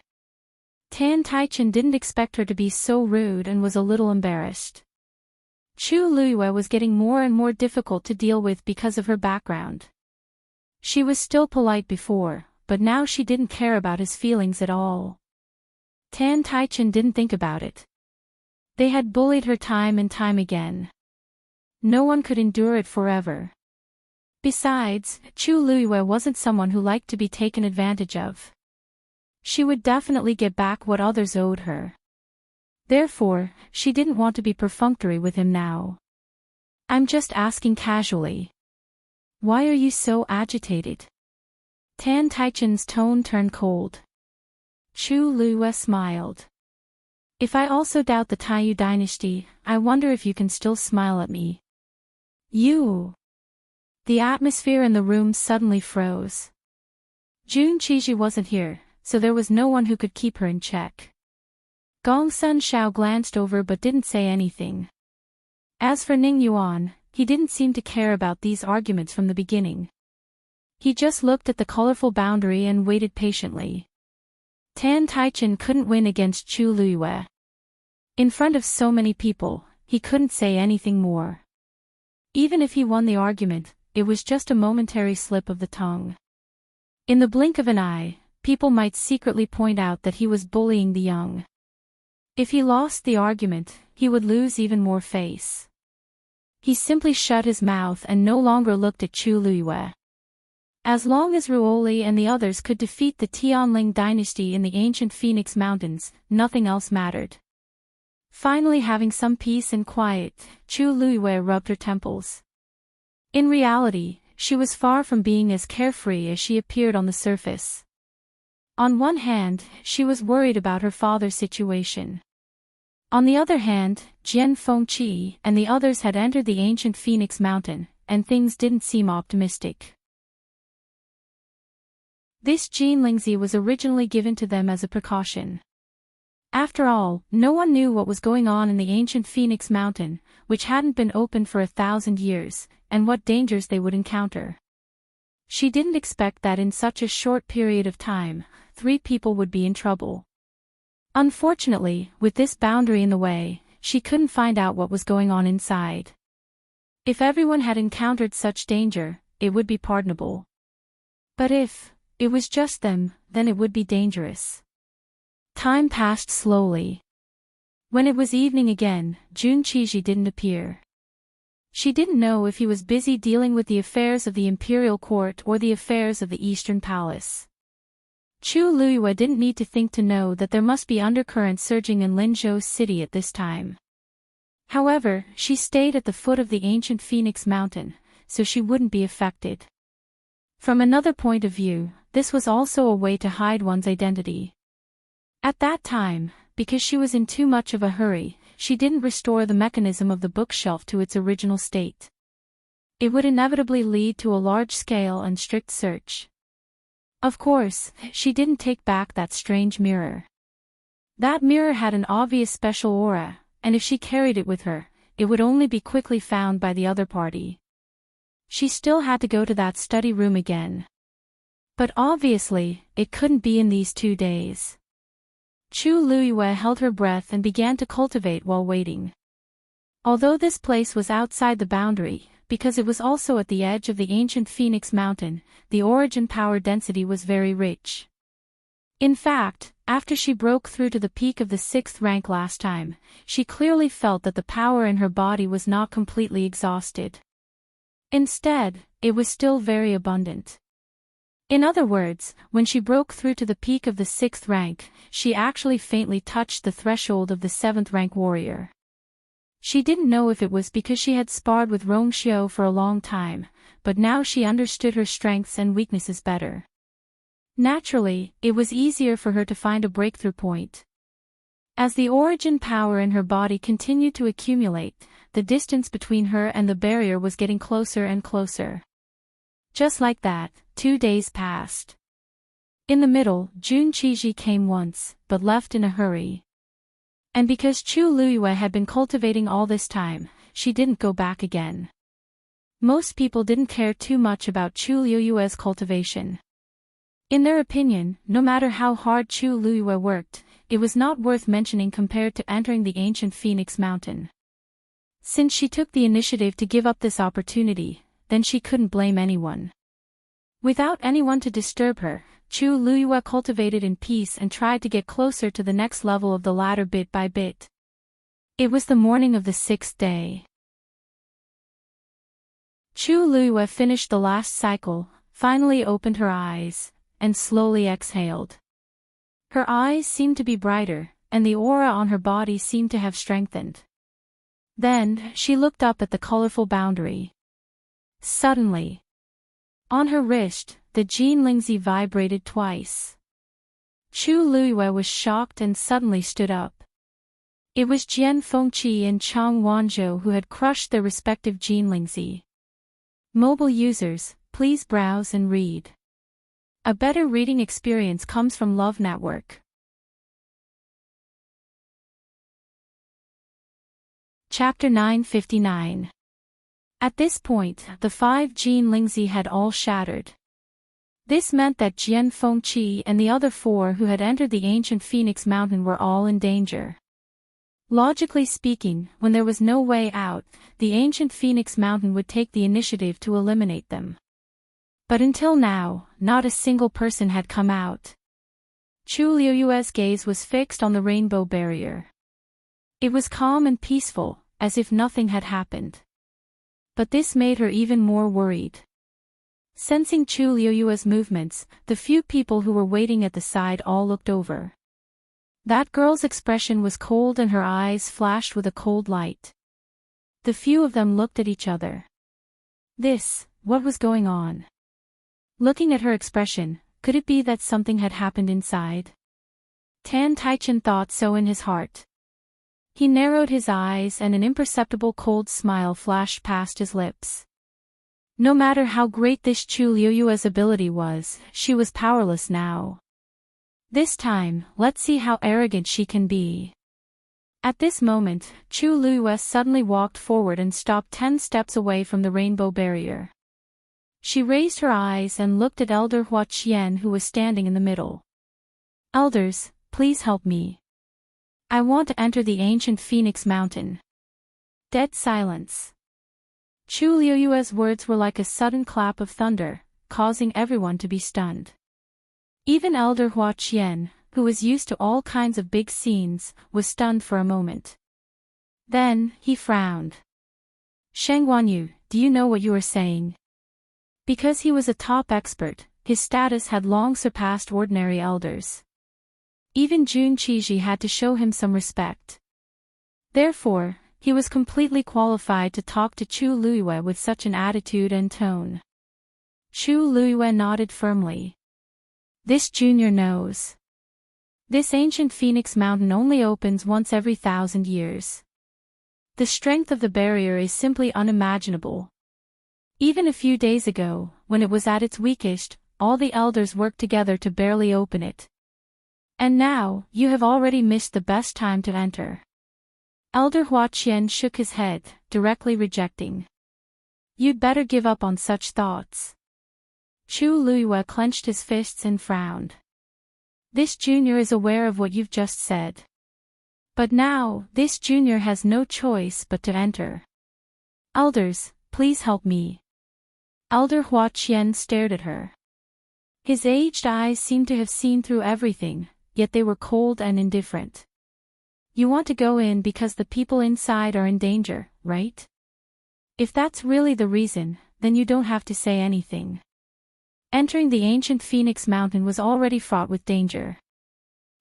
Speaker 1: Tan Taichen didn't expect her to be so rude and was a little embarrassed. Chu Luiyue was getting more and more difficult to deal with because of her background. She was still polite before, but now she didn't care about his feelings at all. Tan Taichen didn't think about it. They had bullied her time and time again. No one could endure it forever. Besides, Chu Luiyue wasn't someone who liked to be taken advantage of. She would definitely get back what others owed her. Therefore, she didn't want to be perfunctory with him now. I'm just asking casually. Why are you so agitated? Tan Taichen's tone turned cold. Chu Luiyue smiled. If I also doubt the Taiyu dynasty, I wonder if you can still smile at me. You. The atmosphere in the room suddenly froze. Jun Qiji wasn't here, so there was no one who could keep her in check. Gong Sun Shao glanced over but didn't say anything. As for Ning Yuan, he didn't seem to care about these arguments from the beginning. He just looked at the colorful boundary and waited patiently. Tan Taichen couldn't win against Chu Luiyue. In front of so many people, he couldn't say anything more. Even if he won the argument, it was just a momentary slip of the tongue. In the blink of an eye, people might secretly point out that he was bullying the young. If he lost the argument, he would lose even more face. He simply shut his mouth and no longer looked at Chu Luiyue. As long as Ruoli and the others could defeat the Tianling dynasty in the ancient Phoenix Mountains, nothing else mattered. Finally having some peace and quiet, Chu Luiyue rubbed her temples. In reality, she was far from being as carefree as she appeared on the surface. On one hand, she was worried about her father's situation. On the other hand, Jian Fengqi and the others had entered the ancient Phoenix Mountain, and things didn't seem optimistic. This Jin Lingzi was originally given to them as a precaution. After all, no one knew what was going on in the ancient Phoenix Mountain, which hadn't been opened for 1,000 years, and what dangers they would encounter. She didn't expect that in such a short period of time, 3 people would be in trouble. Unfortunately, with this boundary in the way, she couldn't find out what was going on inside. If everyone had encountered such danger, it would be pardonable. But if it was just them, then it would be dangerous. Time passed slowly. When it was evening again, Jun Qiji didn't appear. She didn't know if he was busy dealing with the affairs of the Imperial court or the affairs of the Eastern Palace. Chu Luiyue didn't need to think to know that there must be undercurrents surging in Linzhou's city at this time. However, she stayed at the foot of the ancient Phoenix Mountain, so she wouldn't be affected. From another point of view, this was also a way to hide one's identity. At that time, because she was in too much of a hurry, she didn't restore the mechanism of the bookshelf to its original state. It would inevitably lead to a large-scale and strict search. Of course, she didn't take back that strange mirror. That mirror had an obvious special aura, and if she carried it with her, it would only be quickly found by the other party. She still had to go to that study room again. But obviously, it couldn't be in these 2 days. Chu Luiyue held her breath and began to cultivate while waiting. Although this place was outside the boundary, because it was also at the edge of the ancient Phoenix Mountain, the origin power density was very rich. In fact, after she broke through to the peak of the 6th rank last time, she clearly felt that the power in her body was not completely exhausted. Instead, it was still very abundant. In other words, when she broke through to the peak of the 6th rank, she actually faintly touched the threshold of the 7th rank warrior. She didn't know if it was because she had sparred with Rong Xiu for a long time, but now she understood her strengths and weaknesses better. Naturally, it was easier for her to find a breakthrough point. As the origin power in her body continued to accumulate, the distance between her and the barrier was getting closer and closer. Just like that, 2 days passed. In the middle, Jun Qiji came once, but left in a hurry. And because Chu Luyue had been cultivating all this time, she didn't go back again. Most people didn't care too much about Chu Luyue's cultivation. In their opinion, no matter how hard Chu Luyue worked, it was not worth mentioning compared to entering the ancient Phoenix Mountain. Since she took the initiative to give up this opportunity, then she couldn't blame anyone. Without anyone to disturb her, Chu Luyue cultivated in peace and tried to get closer to the next level of the ladder bit by bit. It was the morning of the 6th day. Chu Luyue finished the last cycle, finally opened her eyes, and slowly exhaled. Her eyes seemed to be brighter, and the aura on her body seemed to have strengthened. Then, she looked up at the colorful boundary. Suddenly, on her wrist, the Jinlingzi vibrated twice. Chu Luyue was shocked and suddenly stood up. It was Jian Fengqi and Chang Wanzhou who had crushed their respective Jinlingzi. Mobile users, please browse and read. A better reading experience comes from Love Network. Chapter 959. At this point, the 5 Jinlingzi had all shattered. This meant that Jian Fengqi and the other 4 who had entered the ancient Phoenix Mountain were all in danger. Logically speaking, when there was no way out, the ancient Phoenix Mountain would take the initiative to eliminate them. But until now, not a single person had come out. Chu Liyue's gaze was fixed on the rainbow barrier. It was calm and peaceful, as if nothing had happened. But this made her even more worried. Sensing Chu Liyue's movements, the few people who were waiting at the side all looked over. That girl's expression was cold and her eyes flashed with a cold light. The few of them looked at each other. What was going on? Looking at her expression, could it be that something had happened inside? Tan Taichen thought so in his heart. He narrowed his eyes and an imperceptible cold smile flashed past his lips. No matter how great this Chu Liyue's ability was, she was powerless now. This time, let's see how arrogant she can be. At this moment, Chu Liyue suddenly walked forward and stopped 10 steps away from the rainbow barrier. She raised her eyes and looked at Elder Hua Qian who was standing in the middle. Elders, please help me. I want to enter the ancient Phoenix Mountain. Dead silence. Chu Liyue's words were like a sudden clap of thunder, causing everyone to be stunned. Even Elder Hua Qian, who was used to all kinds of big scenes, was stunned for a moment. Then, he frowned. Sheng Guanyu, do you know what you are saying? Because he was a top expert, his status had long surpassed ordinary elders. Even Jun Qiji had to show him some respect. Therefore, he was completely qualified to talk to Chu Liyue with such an attitude and tone. Chu Liyue nodded firmly. This junior knows. This ancient Phoenix Mountain only opens once every 1,000 years. The strength of the barrier is simply unimaginable. Even a few days ago, when it was at its weakest, all the elders worked together to barely open it. And now, you have already missed the best time to enter. Elder Hua Qian shook his head, directly rejecting. You'd better give up on such thoughts. Chu Liyue clenched his fists and frowned. This junior is aware of what you've just said. But now, this junior has no choice but to enter. Elders, please help me. Elder Hua Qian stared at her. His aged eyes seemed to have seen through everything, yet they were cold and indifferent. You want to go in because the people inside are in danger, right? If that's really the reason, then you don't have to say anything. Entering the ancient Phoenix Mountain was already fraught with danger.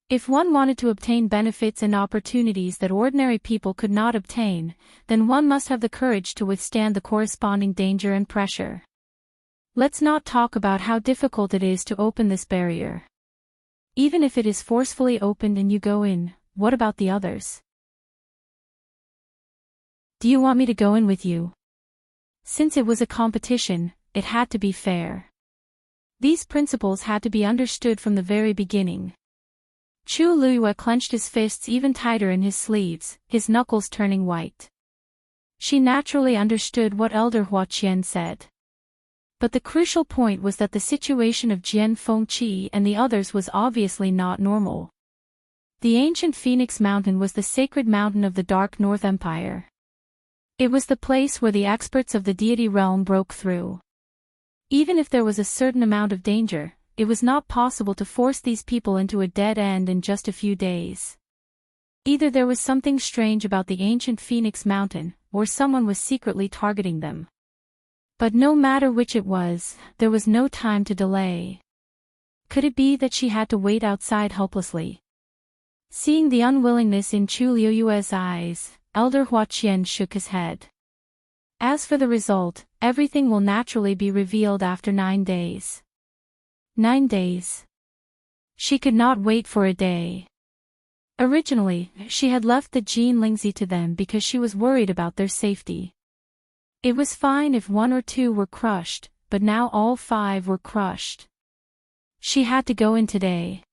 Speaker 1: If one wanted to obtain benefits and opportunities that ordinary people could not obtain, then one must have the courage to withstand the corresponding danger and pressure. Let's not talk about how difficult it is to open this barrier. Even if it is forcefully opened and you go in, what about the others? Do you want me to go in with you? Since it was a competition, it had to be fair. These principles had to be understood from the very beginning. Chu Luiyue clenched his fists even tighter in his sleeves, his knuckles turning white. She naturally understood what Elder Huaqian said. But the crucial point was that the situation of Jian Fengqi and the others was obviously not normal. The ancient Phoenix Mountain was the sacred mountain of the Dark North Empire. It was the place where the experts of the deity realm broke through. Even if there was a certain amount of danger, it was not possible to force these people into a dead end in just a few days. Either there was something strange about the ancient Phoenix Mountain, or someone was secretly targeting them. But no matter which it was, there was no time to delay. Could it be that she had to wait outside helplessly? Seeing the unwillingness in Chu Luiyue's eyes, Elder Huaqian shook his head. As for the result, everything will naturally be revealed after 9 days. 9 days. She could not wait for a day. Originally, she had left the Jin Lingzi to them because she was worried about their safety. It was fine if 1 or 2 were crushed, but now all 5 were crushed. She had to go in today.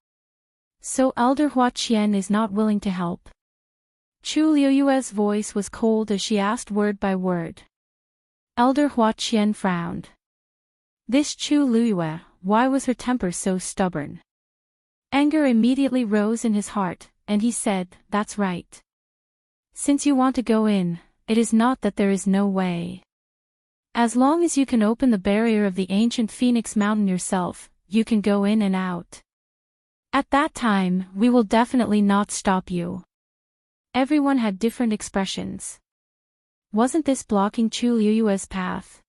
Speaker 1: So Elder Huaqian is not willing to help. Chu Luiyue's voice was cold as she asked word by word. Elder Huaqian frowned. This Chu Luiyue, why was her temper so stubborn? Anger immediately rose in his heart, and he said, "That's right. Since you want to go in, it is not that there is no way. As long as you can open the barrier of the ancient Phoenix Mountain yourself, you can go in and out. At that time, we will definitely not stop you." Everyone had different expressions. Wasn't this blocking Chu Luiyue's path?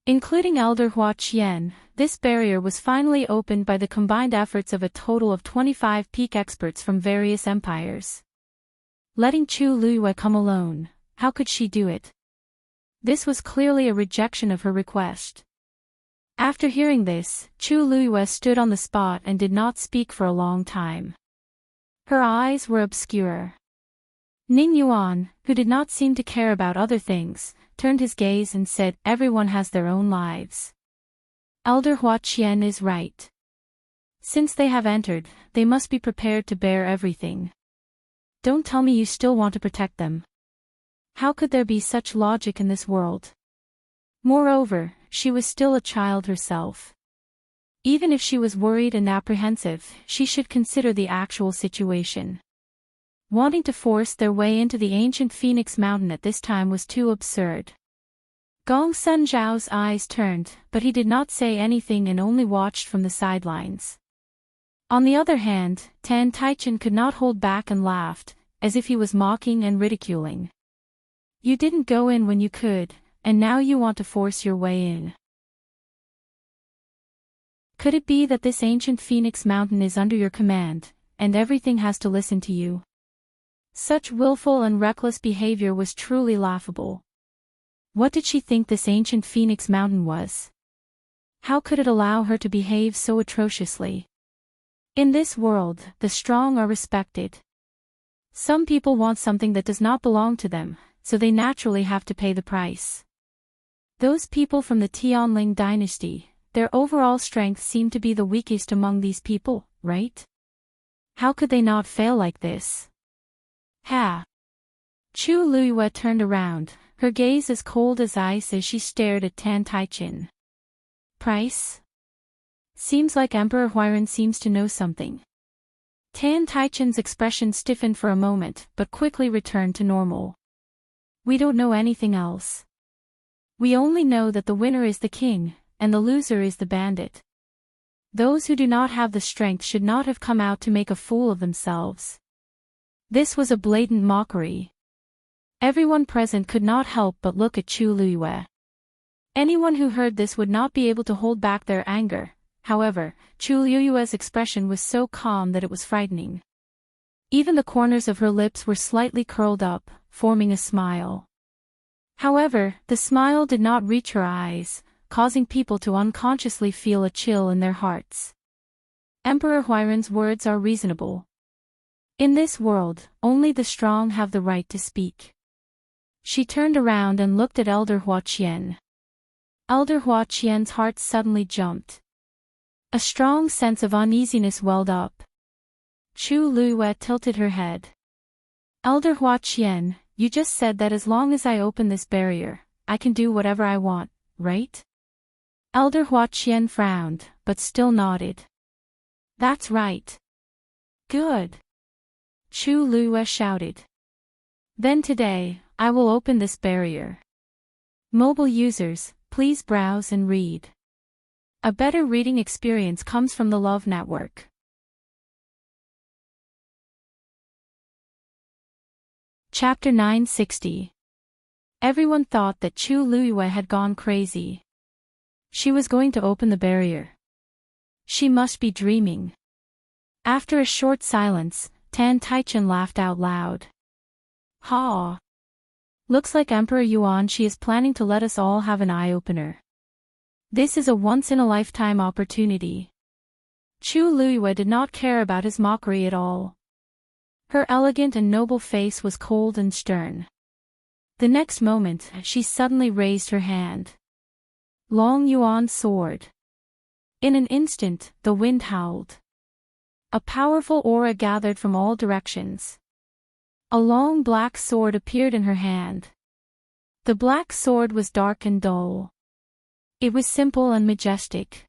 Speaker 1: Including Elder Huaqian, this barrier was finally opened by the combined efforts of a total of 25 peak experts from various empires. Letting Chu Luiyue come alone, how could she do it? This was clearly a rejection of her request. After hearing this, Chu Luiyue stood on the spot and did not speak for a long time. Her eyes were obscure. Ning Yuan, who did not seem to care about other things, turned his gaze and said, "Everyone has their own lives. Elder Huaqian is right. Since they have entered, they must be prepared to bear everything. Don't tell me you still want to protect them. How could there be such logic in this world?" Moreover, she was still a child herself. Even if she was worried and apprehensive, she should consider the actual situation. Wanting to force their way into the ancient Phoenix Mountain at this time was too absurd. Gong Sun Zhao's eyes turned, but he did not say anything and only watched from the sidelines. On the other hand, Tan Taichen could not hold back and laughed, as if he was mocking and ridiculing. "You didn't go in when you could, and now you want to force your way in. Could it be that this ancient Phoenix Mountain is under your command, and everything has to listen to you?" Such willful and reckless behavior was truly laughable. What did she think this ancient Phoenix Mountain was? How could it allow her to behave so atrociously? In this world, the strong are respected. Some people want something that does not belong to them, so they naturally have to pay the price. Those people from the Tianling dynasty, their overall strength seemed to be the weakest among these people, right? How could they not fail like this? Ha! Chu Luiyue turned around, her gaze as cold as ice as she stared at Tan Taichen. Price? Seems like Emperor Huiran seems to know something. Tan Taichen's expression stiffened for a moment, but quickly returned to normal. We don't know anything else. We only know that the winner is the king, and the loser is the bandit. Those who do not have the strength should not have come out to make a fool of themselves. This was a blatant mockery. Everyone present could not help but look at Chu Luiyue. Anyone who heard this would not be able to hold back their anger. However, Chu Luiyue's expression was so calm that it was frightening. Even the corners of her lips were slightly curled up, forming a smile. However, the smile did not reach her eyes, causing people to unconsciously feel a chill in their hearts. Emperor Huiran's words are reasonable. In this world, only the strong have the right to speak. She turned around and looked at Elder Huaqian. Elder Huaqian's heart suddenly jumped. A strong sense of uneasiness welled up. Chu Luiyue tilted her head. Elder Hua Qian, you just said that as long as I open this barrier, I can do whatever I want, right? Elder Hua Qian frowned, but still nodded. That's right. Good. Chu Luiyue shouted. Then today, I will open this barrier. Mobile users, please browse and read. A better reading experience comes from the Love Network. Chapter 960. Everyone thought that Chu Luiyue had gone crazy. She was going to open the barrier. She must be dreaming. After a short silence, Tan Taichen laughed out loud. Ha! Looks like Emperor Yuan she is planning to let us all have an eye-opener. This is a once-in-a-lifetime opportunity. Chu Luiyue did not care about his mockery at all. Her elegant and noble face was cold and stern. The next moment, she suddenly raised her hand. Long Yuan sword. In an instant, the wind howled. A powerful aura gathered from all directions. A long black sword appeared in her hand. The black sword was dark and dull. It was simple and majestic.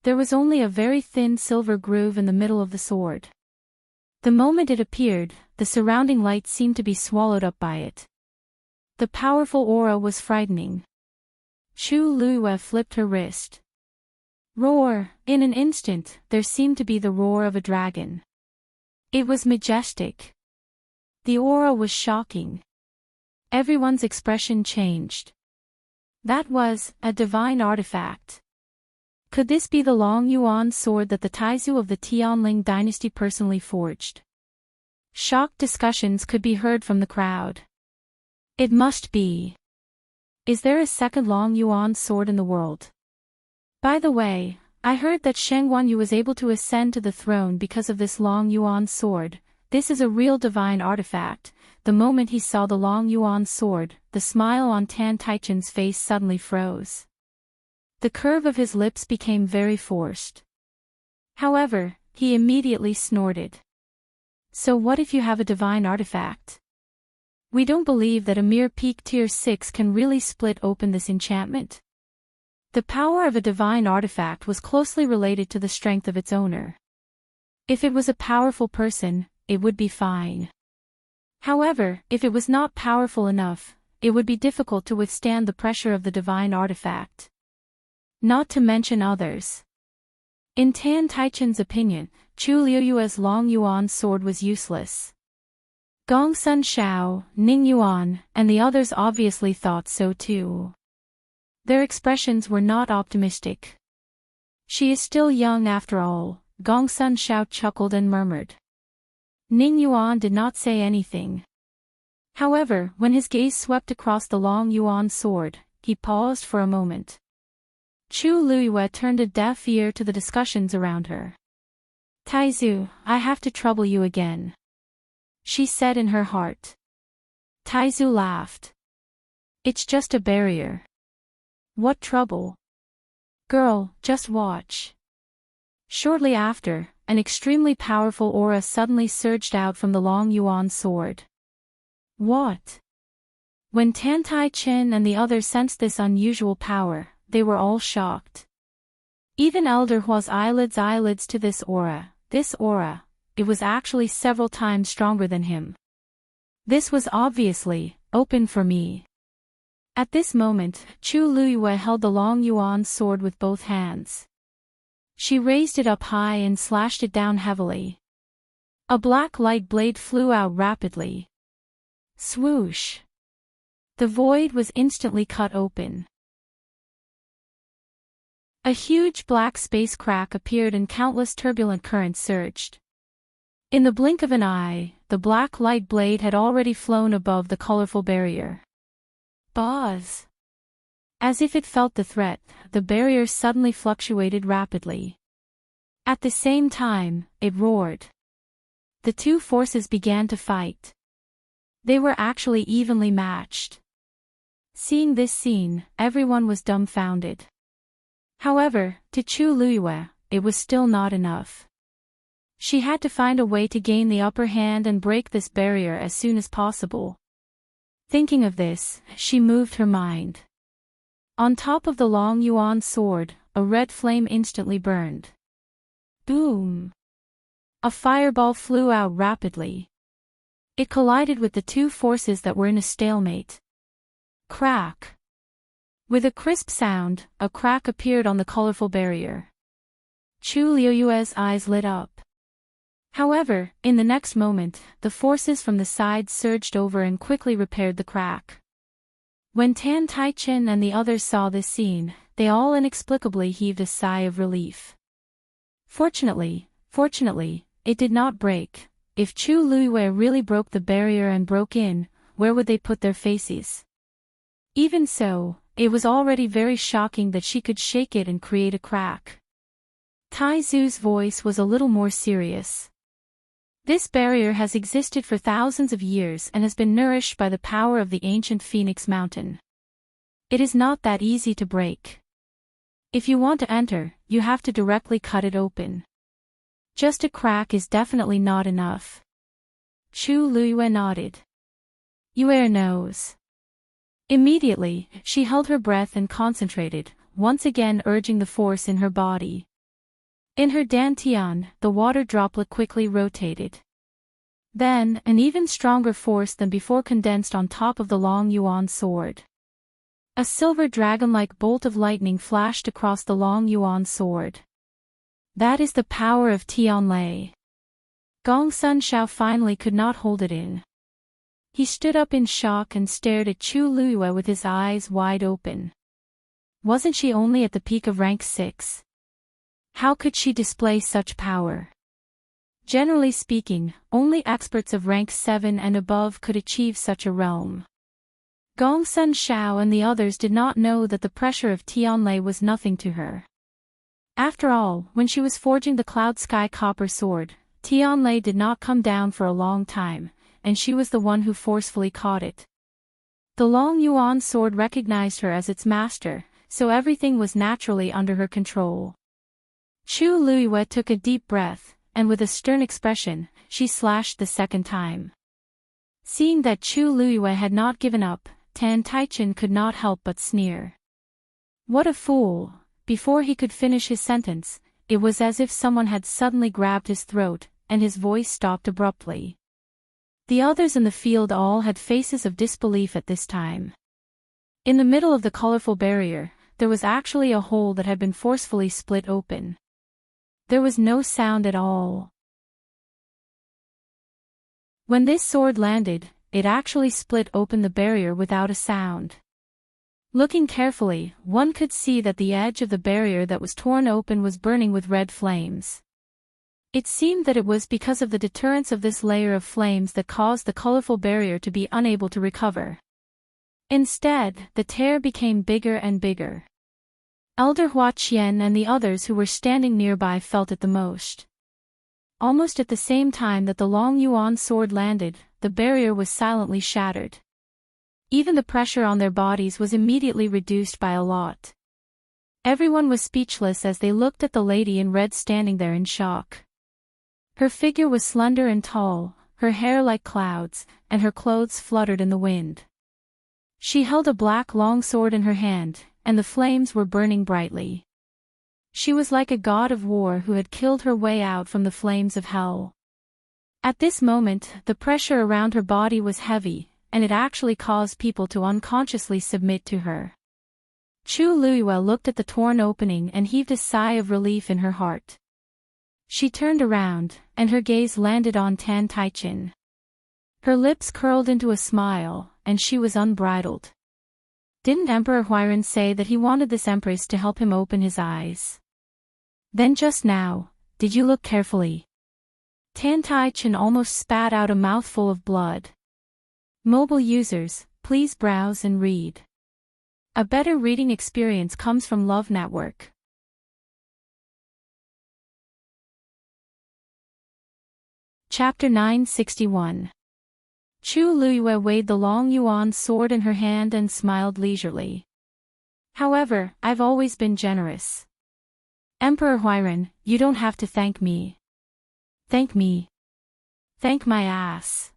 Speaker 1: There was only a very thin silver groove in the middle of the sword. The moment it appeared, the surrounding light seemed to be swallowed up by it. The powerful aura was frightening. Chu Luiyue flipped her wrist. Roar! In an instant, there seemed to be the roar of a dragon. It was majestic. The aura was shocking. Everyone's expression changed. That was a divine artifact. Could this be the Long Yuan sword that the Taizu of the Tianling dynasty personally forged? Shocked discussions could be heard from the crowd. It must be. Is there a second Long Yuan sword in the world? By the way, I heard that Sheng Guanyu was able to ascend to the throne because of this Long Yuan sword. This is a real divine artifact. The moment he saw the Long Yuan sword, the smile on Tan Taichen's face suddenly froze. The curve of his lips became very forced. However, he immediately snorted. So what if you have a divine artifact? We don't believe that a mere peak tier 6 can really split open this enchantment. The power of a divine artifact was closely related to the strength of its owner. If it was a powerful person, it would be fine. However, if it was not powerful enough, it would be difficult to withstand the pressure of the divine artifact. Not to mention others. In Tan Taichen's opinion, Chu Luiyue's Long Yuan sword was useless. Gong Sun Shao, Ning Yuan, and the others obviously thought so too. Their expressions were not optimistic. She is still young after all, Gong Sun Shao chuckled and murmured. Ning Yuan did not say anything. However, when his gaze swept across the Long Yuan sword, he paused for a moment. Chu Luiyue turned a deaf ear to the discussions around her. Taizu, I have to trouble you again. She said in her heart. Taizu laughed. It's just a barrier. What trouble? Girl, just watch. Shortly after, an extremely powerful aura suddenly surged out from the Long Yuan sword. What? When Tan Taichen and the others sensed this unusual power, they were all shocked. Even Elder Hua's eyelids to this aura, it was actually several times stronger than him. This was obviously, open for me. At this moment, Chu Luiyue held the Long Yuan sword with both hands. She raised it up high and slashed it down heavily. A black light blade flew out rapidly. Swoosh! The void was instantly cut open. A huge black space crack appeared and countless turbulent currents surged. In the blink of an eye, the black light blade had already flown above the colorful barrier. Buzz! As if it felt the threat, the barrier suddenly fluctuated rapidly. At the same time, it roared. The two forces began to fight. They were actually evenly matched. Seeing this scene, everyone was dumbfounded. However, to Chu Luiyue, it was still not enough. She had to find a way to gain the upper hand and break this barrier as soon as possible. Thinking of this, she moved her mind. On top of the long yuan sword, a red flame instantly burned. Boom! A fireball flew out rapidly. It collided with the two forces that were in a stalemate. Crack! With a crisp sound, a crack appeared on the colorful barrier. Chu Liuyue's eyes lit up. However, in the next moment, the forces from the sides surged over and quickly repaired the crack. When Tan Taichen and the others saw this scene, they all inexplicably heaved a sigh of relief. Fortunately, it did not break. If Chu Liyue really broke the barrier and broke in, where would they put their faces? Even so, it was already very shocking that she could shake it and create a crack. Tai Zu's voice was a little more serious. This barrier has existed for thousands of years and has been nourished by the power of the ancient Phoenix Mountain. It is not that easy to break. If you want to enter, you have to directly cut it open. Just a crack is definitely not enough. Chu Liyue nodded. Yue knows. Immediately, she held her breath and concentrated, once again urging the force in her body. In her dantian, the water droplet quickly rotated. Then, an even stronger force than before condensed on top of the long yuan sword. A silver dragon-like bolt of lightning flashed across the long yuan sword. That is the power of Tianlei. Gongsun Shao finally could not hold it in. He stood up in shock and stared at Chu Liyue with his eyes wide open. Wasn't she only at the peak of rank 6? How could she display such power? Generally speaking, only experts of rank 7 and above could achieve such a realm. Gongsun Shao and the others did not know that the pressure of Tianlei was nothing to her. After all, when she was forging the Cloud Sky Copper Sword, Tianlei did not come down for a long time, and she was the one who forcefully caught it. The Long Yuan sword recognized her as its master, so everything was naturally under her control. Chu Liyue took a deep breath, and with a stern expression, she slashed the second time. Seeing that Chu Liyue had not given up, Tan Taichen could not help but sneer. What a fool! Before he could finish his sentence, it was as if someone had suddenly grabbed his throat, and his voice stopped abruptly. The others in the field all had faces of disbelief at this time. In the middle of the colorful barrier, there was actually a hole that had been forcefully split open. There was no sound at all. When this sword landed, it actually split open the barrier without a sound. Looking carefully, one could see that the edge of the barrier that was torn open was burning with red flames. It seemed that it was because of the deterrence of this layer of flames that caused the colorful barrier to be unable to recover. Instead, the tear became bigger and bigger. Elder Hua Qian and the others who were standing nearby felt it the most. Almost at the same time that the Long Yuan sword landed, the barrier was silently shattered. Even the pressure on their bodies was immediately reduced by a lot. Everyone was speechless as they looked at the lady in red standing there in shock. Her figure was slender and tall, her hair like clouds, and her clothes fluttered in the wind. She held a black long sword in her hand, and the flames were burning brightly. She was like a god of war who had killed her way out from the flames of hell. At this moment, the pressure around her body was heavy, and it actually caused people to unconsciously submit to her. Chu Liyue looked at the torn opening and heaved a sigh of relief in her heart. She turned around, and her gaze landed on Tan Taichen. Her lips curled into a smile, and she was unbridled. Didn't Emperor Huiran say that he wanted this empress to help him open his eyes? Then just now, did you look carefully? Tan Taichen almost spat out a mouthful of blood. Mobile users, please browse and read. A better reading experience comes from Love Network. Chapter 961. Chu Liyue weighed the Long Yuan sword in her hand and smiled leisurely. However, I've always been generous. Emperor Huiran, you don't have to thank me. Thank me. Thank my ass.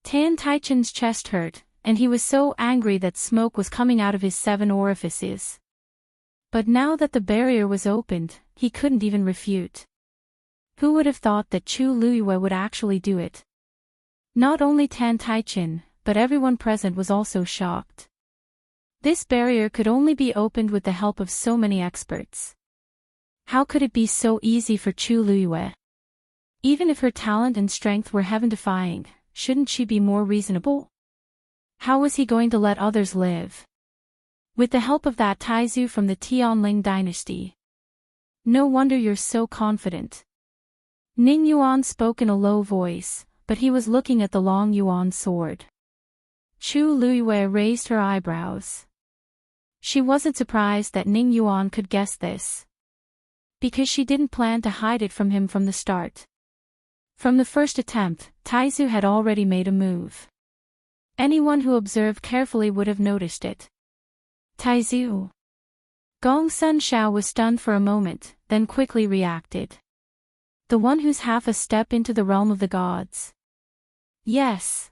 Speaker 1: Tan Taichen's chest hurt, and he was so angry that smoke was coming out of his 7 orifices. But now that the barrier was opened, he couldn't even refute. Who would have thought that Chu Luyue would actually do it? Not only Tan Taichen, but everyone present was also shocked. This barrier could only be opened with the help of so many experts. How could it be so easy for Chu Luyue? Even if her talent and strength were heaven-defying, shouldn't she be more reasonable? How was he going to let others live? With the help of that Taizu from the Tianling dynasty. No wonder you're so confident. Ning Yuan spoke in a low voice, but he was looking at the long Yuan sword. Chu Luyue raised her eyebrows. She wasn't surprised that Ning Yuan could guess this. Because she didn't plan to hide it from him from the start. From the first attempt, Taizu had already made a move. Anyone who observed carefully would have noticed it. Taizu. Gong Sun Shao was stunned for a moment, then quickly reacted. The one who's half a step into the realm of the gods. Yes.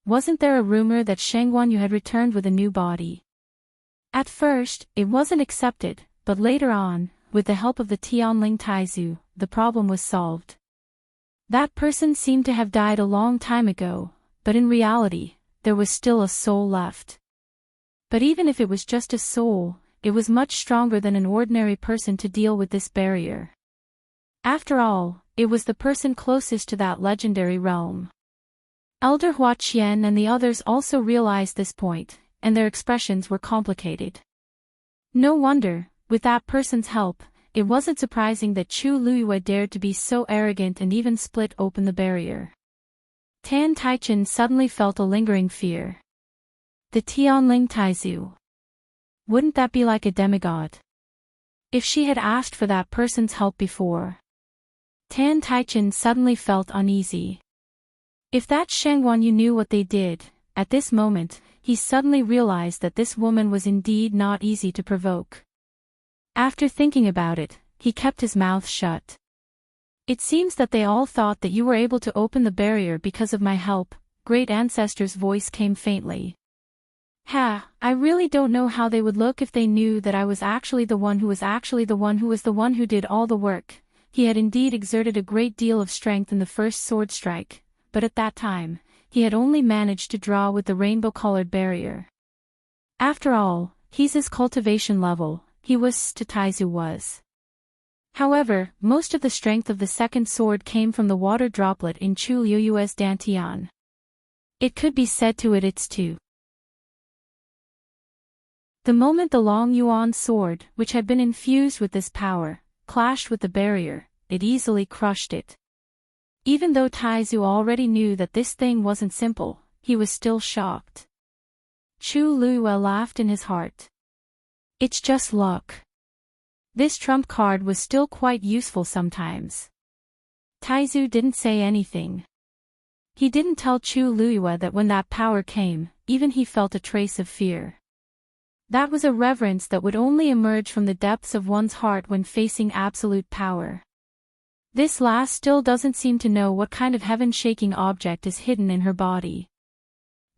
Speaker 1: Wasn't there a rumor that Sheng Wanyu had returned with a new body? At first, it wasn't accepted, but later on, with the help of the Tianling Taizu, the problem was solved. That person seemed to have died a long time ago, but in reality, there was still a soul left. But even if it was just a soul, it was much stronger than an ordinary person to deal with this barrier. After all, it was the person closest to that legendary realm. Elder Hua Qian and the others also realized this point, and their expressions were complicated. No wonder, with that person's help, it wasn't surprising that Chu Luyue dared to be so arrogant and even split open the barrier. Tan Taichen suddenly felt a lingering fear. The Tianling Taizu. Wouldn't that be like a demigod? If she had asked for that person's help before. Tan Taichen suddenly felt uneasy. If that Sheng Wanyu knew what they did, at this moment, he suddenly realized that this woman was indeed not easy to provoke. After thinking about it, he kept his mouth shut. It seems that they all thought that you were able to open the barrier because of my help, Great Ancestor's voice came faintly. Ha, I really don't know how they would look if they knew that I was actually the one who was actually the one who was the one who did all the work. He had indeed exerted a great deal of strength in the first sword strike, but at that time, he had only managed to draw with the rainbow-colored barrier. After all, he's his cultivation level, he was to Taizu was. However, most of the strength of the second sword came from the water droplet in Chu Luyue's dantian. It could be said to it it's too. The moment the long Yuan sword, which had been infused with this power, clashed with the barrier, it easily crushed it. Even though Taizu already knew that this thing wasn't simple, he was still shocked. Chu Luyue laughed in his heart. It's just luck. This trump card was still quite useful sometimes. Taizu didn't say anything. He didn't tell Chu Luyue that when that power came, even he felt a trace of fear. That was a reverence that would only emerge from the depths of one's heart when facing absolute power. This last still doesn't seem to know what kind of heaven-shaking object is hidden in her body.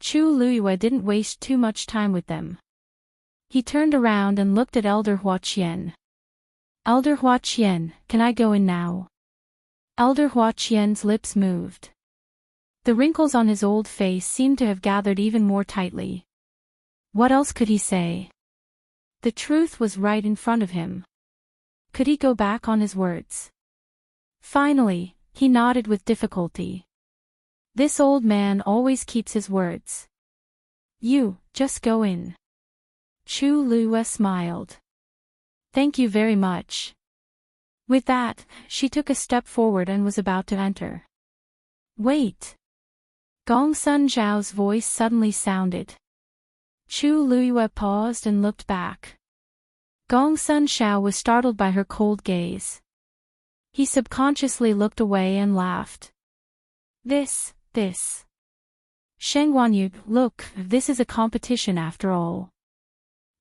Speaker 1: Chu Luyue didn't waste too much time with them. He turned around and looked at Elder Hua Qian. Elder Hua Qian, can I go in now? Elder Hua Qian's lips moved. The wrinkles on his old face seemed to have gathered even more tightly. What else could he say? The truth was right in front of him. Could he go back on his words? Finally, he nodded with difficulty. This old man always keeps his words. You, just go in. Chu Luyue smiled. Thank you very much. With that, she took a step forward and was about to enter. Wait. Gong Sun Zhao's voice suddenly sounded. Chu Luyue paused and looked back. Gong Sun Zhao was startled by her cold gaze. He subconsciously looked away and laughed. This. Sheng Wanyu, look, this is a competition after all.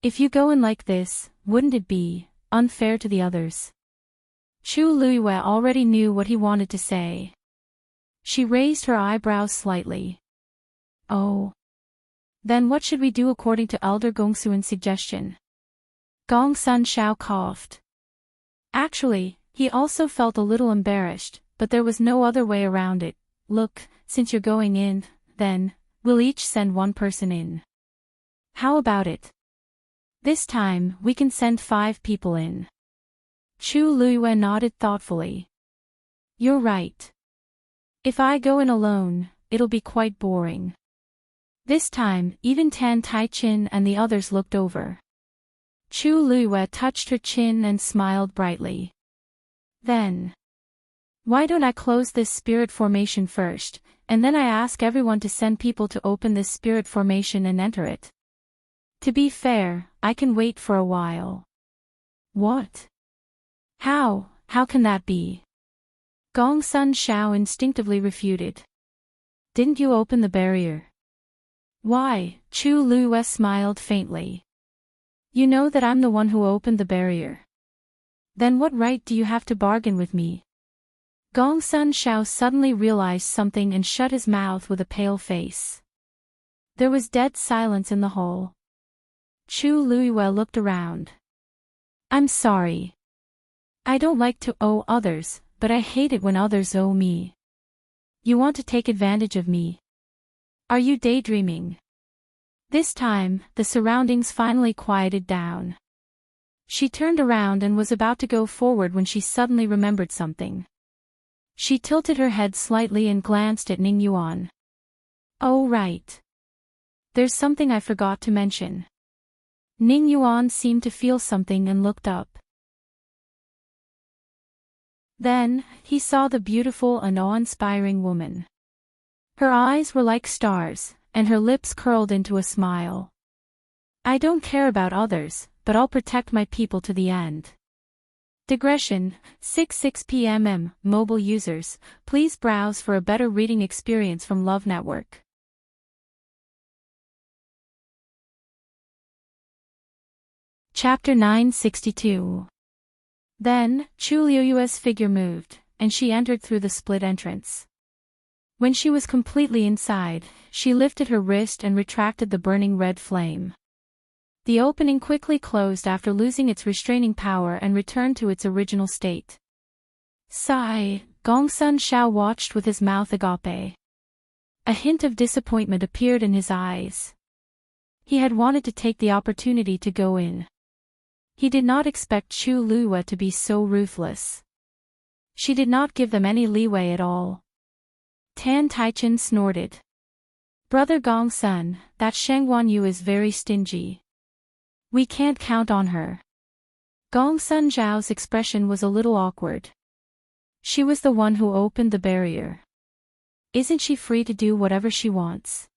Speaker 1: If you go in like this, wouldn't it be, unfair to the others. Chu Luiyue already knew what he wanted to say. She raised her eyebrows slightly. Oh. Then what should we do according to Elder Gongsuan's suggestion? Gongsun Shao coughed. Actually, he also felt a little embarrassed, but there was no other way around it. Look, since you're going in, then, we'll each send one person in. How about it? This time, we can send 5 people in. Chu Luiyue nodded thoughtfully. You're right. If I go in alone, it'll be quite boring. This time, even Tan Taichin and the others looked over. Chu Luiyue touched her chin and smiled brightly. Then, why don't I close this spirit formation first, and then I ask everyone to send people to open this spirit formation and enter it? To be fair, I can wait for a while. What? How can that be? Gongsun Shao instinctively refuted. Didn't you open the barrier? Why? Chu Luiyue smiled faintly. You know that I'm the one who opened the barrier. Then what right do you have to bargain with me? Gongsun Shao suddenly realized something and shut his mouth with a pale face. There was dead silence in the hall. Chu Luiyue looked around. I'm sorry. I don't like to owe others, but I hate it when others owe me. You want to take advantage of me? Are you daydreaming? This time, the surroundings finally quieted down. She turned around and was about to go forward when she suddenly remembered something. She tilted her head slightly and glanced at Ning Yuan. Oh right. There's something I forgot to mention. Ning Yuan seemed to feel something and looked up. Then, he saw the beautiful and awe-inspiring woman. Her eyes were like stars, and her lips curled into a smile. I don't care about others, but I'll protect my people to the end. Digression, 6 p.m. Mobile users, please browse for a better reading experience from Love Network. Chapter 962. Then, Chu Luiyue's figure moved, and she entered through the split entrance. When she was completely inside, she lifted her wrist and retracted the burning red flame. The opening quickly closed after losing its restraining power and returned to its original state. Sigh, Gongsun Shao watched with his mouth agape. A hint of disappointment appeared in his eyes. He had wanted to take the opportunity to go in. He did not expect Chu Luiyue to be so ruthless. She did not give them any leeway at all. Tan Taichin snorted. Brother Gongsun, that Shengguan Yu is very stingy. We can't count on her. Gongsun Zhao's expression was a little awkward. She was the one who opened the barrier. Isn't she free to do whatever she wants?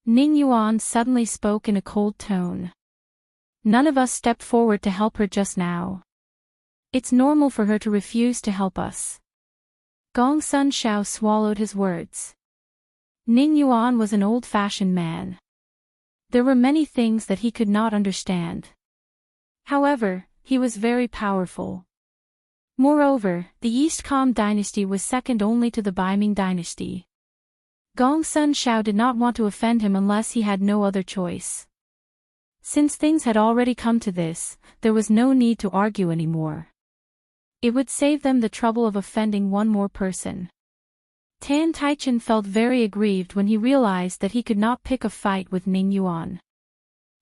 Speaker 1: Ning Yuan suddenly spoke in a cold tone. None of us stepped forward to help her just now. It's normal for her to refuse to help us. Gongsun Shao swallowed his words. Ning Yuan was an old-fashioned man. There were many things that he could not understand. However, he was very powerful. Moreover, the East Com dynasty was second only to the Baiming dynasty. Gongsun Shao did not want to offend him unless he had no other choice. Since things had already come to this, there was no need to argue anymore. It would save them the trouble of offending one more person. Tan Taichin felt very aggrieved when he realized that he could not pick a fight with Ning Yuan.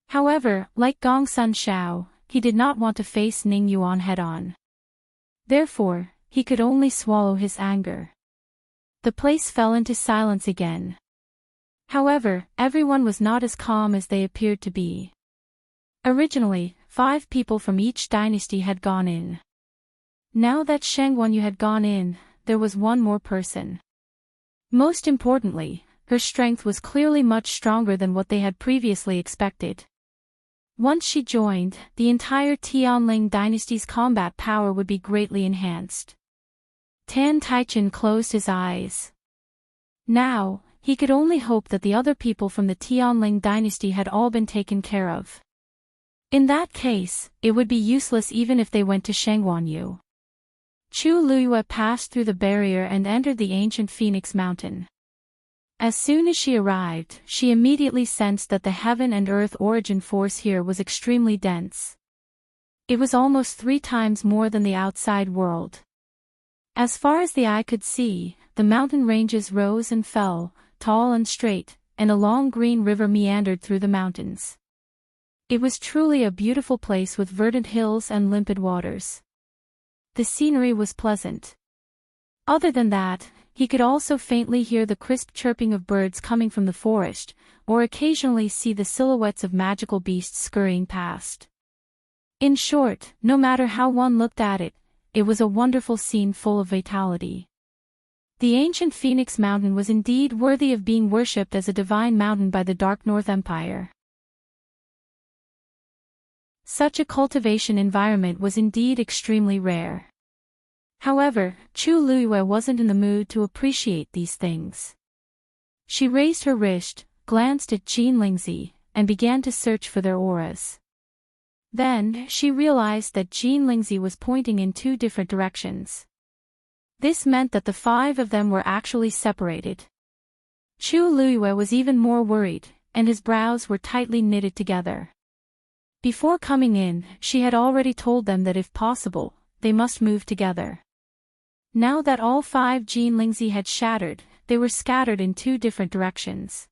Speaker 1: However, like Gongsun Shao, he did not want to face Ning Yuan head-on. Therefore, he could only swallow his anger. The place fell into silence again. However, everyone was not as calm as they appeared to be. Originally, 5 people from each dynasty had gone in. Now that Shengguan Yu had gone in, there was one more person. Most importantly, her strength was clearly much stronger than what they had previously expected. Once she joined, the entire Tianling dynasty's combat power would be greatly enhanced. Tan Taichin closed his eyes. Now, he could only hope that the other people from the Tianling dynasty had all been taken care of. In that case, it would be useless even if they went to Shangguanyu. Chu Luyue passed through the barrier and entered the ancient Phoenix Mountain. As soon as she arrived, she immediately sensed that the heaven and earth origin force here was extremely dense. It was almost 3 times more than the outside world. As far as the eye could see, the mountain ranges rose and fell, tall and straight, and a long green river meandered through the mountains. It was truly a beautiful place with verdant hills and limpid waters. The scenery was pleasant. Other than that, he could also faintly hear the crisp chirping of birds coming from the forest, or occasionally see the silhouettes of magical beasts scurrying past. In short, no matter how one looked at it, it was a wonderful scene full of vitality. The ancient Phoenix Mountain was indeed worthy of being worshipped as a divine mountain by the Dark North Empire. Such a cultivation environment was indeed extremely rare. However, Chu Luyue wasn't in the mood to appreciate these things. She raised her wrist, glanced at Jean Lingzi, and began to search for their auras. Then, she realized that Jean Lingzi was pointing in 2 different directions. This meant that the 5 of them were actually separated. Chu Luyue was even more worried, and his brows were tightly knitted together. Before coming in, she had already told them that if possible, they must move together. Now that all 5 Jean Lingzi had shattered, they were scattered in 2 different directions.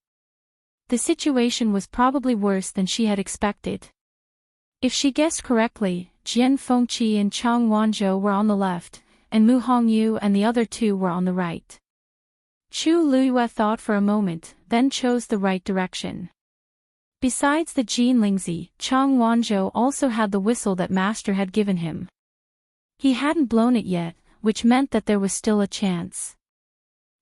Speaker 1: The situation was probably worse than she had expected. If she guessed correctly, Jian Fengqi and Chang Wanzhou were on the left, and Mu Hongyu and the other 2 were on the right. Chu Luyue thought for a moment, then chose the right direction. Besides the Jean Lingzi, Chang Wanzhou also had the whistle that Master had given him. He hadn't blown it yet, which meant that there was still a chance.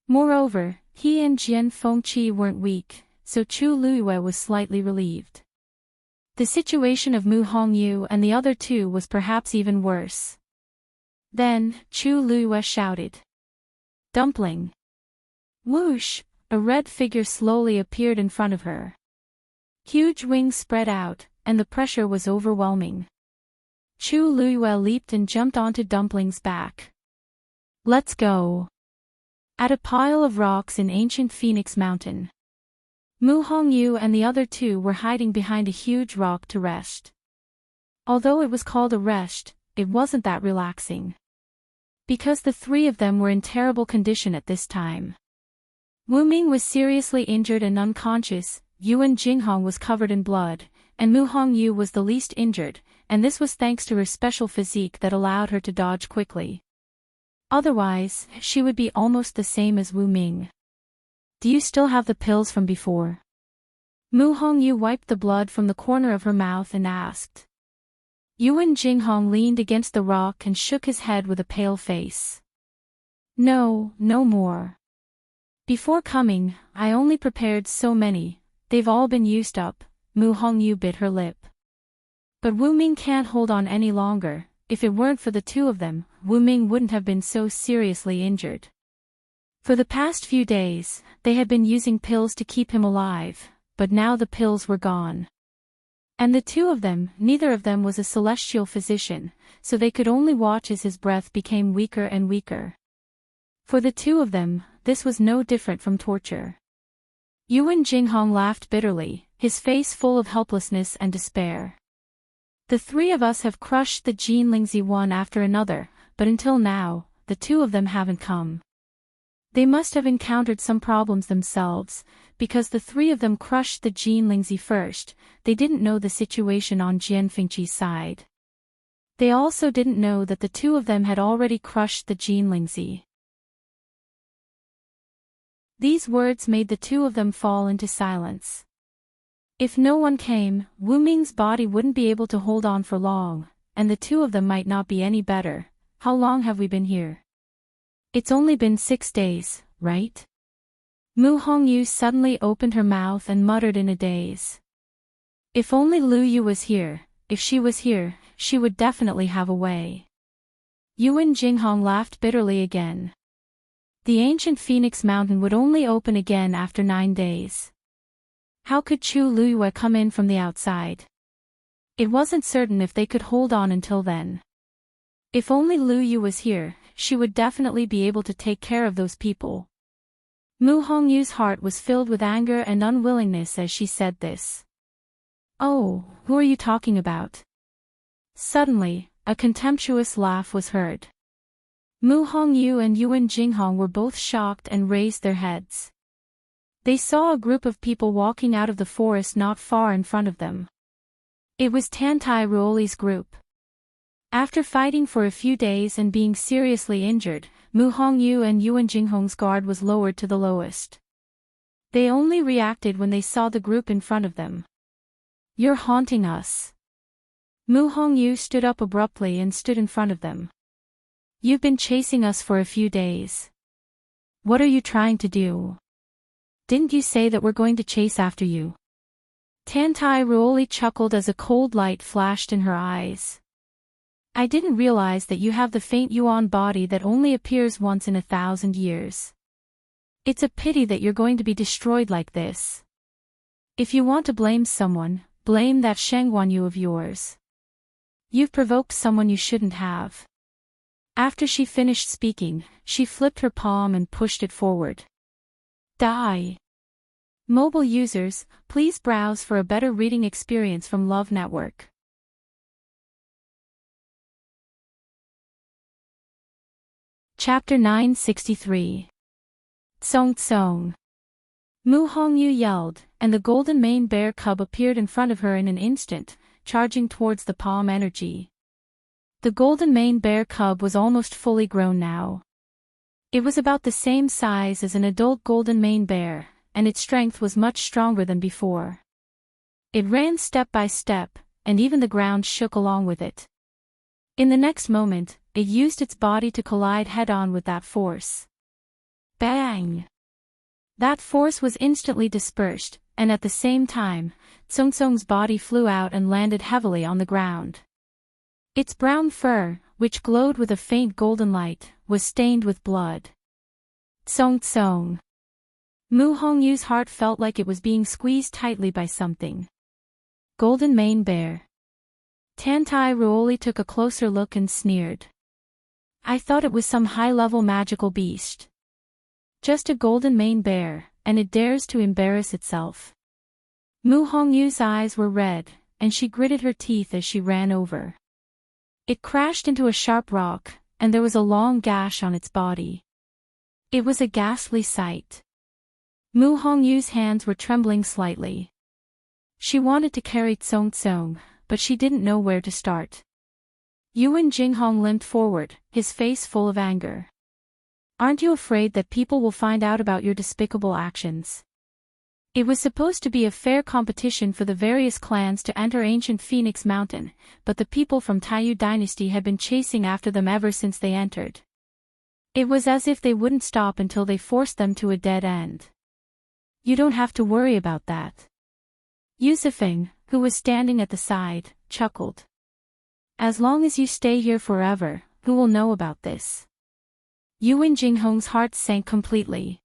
Speaker 1: Moreover, he and Jian Fengqi weren't weak, so Chu Luyue was slightly relieved. The situation of Mu Hongyu and the other 2 was perhaps even worse. Then, Chu Luyue shouted. "Dumpling!" Whoosh! A red figure slowly appeared in front of her. Huge wings spread out, and the pressure was overwhelming. Chu Luyue leaped and jumped onto Dumpling's back. "Let's go!" At a pile of rocks in ancient Phoenix Mountain. Mu Hongyu and the other 2 were hiding behind a huge rock to rest. Although it was called a rest, it wasn't that relaxing. Because the 3 of them were in terrible condition at this time. Wu Ming was seriously injured and unconscious, Yuan Jinghong was covered in blood, and Mu Hongyu was the least injured, and this was thanks to her special physique that allowed her to dodge quickly. Otherwise, she would be almost the same as Wu Ming. "Do you still have the pills from before?" Mu Hongyu wiped the blood from the corner of her mouth and asked. Yuan Jinghong leaned against the rock and shook his head with a pale face. "No, no more. Before coming, I only prepared so many, they've all been used up." Mu Hongyu bit her lip. "But Wu Ming can't hold on any longer. If it weren't for the 2 of them, Wu Ming wouldn't have been so seriously injured. For the past few days, they had been using pills to keep him alive, but now the pills were gone. And the 2 of them, neither of them was a celestial physician, so they could only watch as his breath became weaker and weaker. For the 2 of them, this was no different from torture." Yuan Jinghong laughed bitterly, his face full of helplessness and despair. "The 3 of us have crushed the Jean Lingzi one after another, but until now, the 2 of them haven't come. They must have encountered some problems themselves, because the 3 of them crushed the Jean Lingzi first. They didn't know the situation on Jian Fengqi's side. They also didn't know that the 2 of them had already crushed the Jean Lingzi." These words made the 2 of them fall into silence. If no one came, Wu Ming's body wouldn't be able to hold on for long, and the 2 of them might not be any better. "How long have we been here?" "It's only been 6 days, right?" Mu Hongyu suddenly opened her mouth and muttered in a daze. If only Lu Yu was here, if she was here, she would definitely have a way. Yuan Jinghong laughed bitterly again. The ancient Phoenix Mountain would only open again after 9 days. How could Chu Luyue come in from the outside? It wasn't certain if they could hold on until then. If only Lu Yu was here, she would definitely be able to take care of those people. Mu Hongyu's heart was filled with anger and unwillingness as she said this. "Oh, who are you talking about?" Suddenly, a contemptuous laugh was heard. Mu Hongyu and Yuan Jinghong were both shocked and raised their heads. They saw a group of people walking out of the forest not far in front of them. It was Tantai Ruoli's group. After fighting for a few days and being seriously injured, Mu Hongyu and Yuan Jinghong's guard was lowered to the lowest. They only reacted when they saw the group in front of them. "You're haunting us." Mu Hongyu stood up abruptly and stood in front of them. "You've been chasing us for a few days. What are you trying to do? Didn't you say that we're going to chase after you?" Tantai Ruoli chuckled as a cold light flashed in her eyes. "I didn't realize that you have the faint Yuan body that only appears once in 1,000 years. It's a pity that you're going to be destroyed like this. If you want to blame someone, blame that Shengguanyu of yours. You've provoked someone you shouldn't have." After she finished speaking, she flipped her palm and pushed it forward. Die. Mobile users, please browse for a better reading experience from Love Network. Chapter 963. Tsong Tsong. Mu Hongyu yelled, and the golden mane bear cub appeared in front of her in an instant, charging towards the palm energy. The golden mane bear cub was almost fully grown now. It was about the same size as an adult golden mane bear, and its strength was much stronger than before. It ran step by step, and even the ground shook along with it. In the next moment, it used its body to collide head-on with that force. Bang! That force was instantly dispersed, and at the same time, Tsong Tsong's body flew out and landed heavily on the ground. Its brown fur, which glowed with a faint golden light, was stained with blood. Tsong Tsong. Mu Hongyu's heart felt like it was being squeezed tightly by something. Golden mane bear. Tantai Ruoli took a closer look and sneered. "I thought it was some high-level magical beast. Just a golden mane bear, and it dares to embarrass itself." Mu Hongyu's eyes were red, and she gritted her teeth as she ran over. It crashed into a sharp rock, and there was a long gash on its body. It was a ghastly sight. Mu Hongyu's hands were trembling slightly. She wanted to carry Tsong Tsong, but she didn't know where to start. Yuan Jinghong limped forward, his face full of anger. "Aren't you afraid that people will find out about your despicable actions?" It was supposed to be a fair competition for the various clans to enter ancient Phoenix Mountain, but the people from Taiyu Dynasty had been chasing after them ever since they entered. It was as if they wouldn't stop until they forced them to a dead end. "You don't have to worry about that." Yusufeng, who was standing at the side, chuckled. "As long as you stay here forever, who will know about this?" Yuan Jinghong's heart sank completely.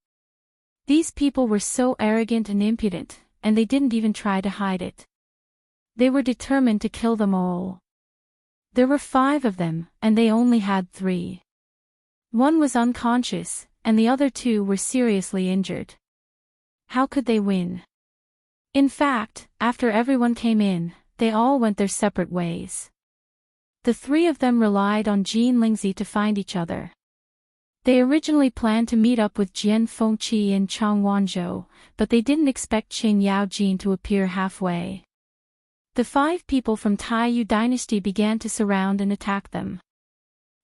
Speaker 1: These people were so arrogant and impudent, and they didn't even try to hide it. They were determined to kill them all. There were 5 of them, and they only had 3. One was unconscious, and the other 2 were seriously injured. How could they win? In fact, after everyone came in, they all went their separate ways. The 3 of them relied on Jin Lingzi to find each other. They originally planned to meet up with Jian Fengqi in Changwanzhou, but they didn't expect Qing Yao Jin to appear halfway. The 5 people from Taiyu Dynasty began to surround and attack them.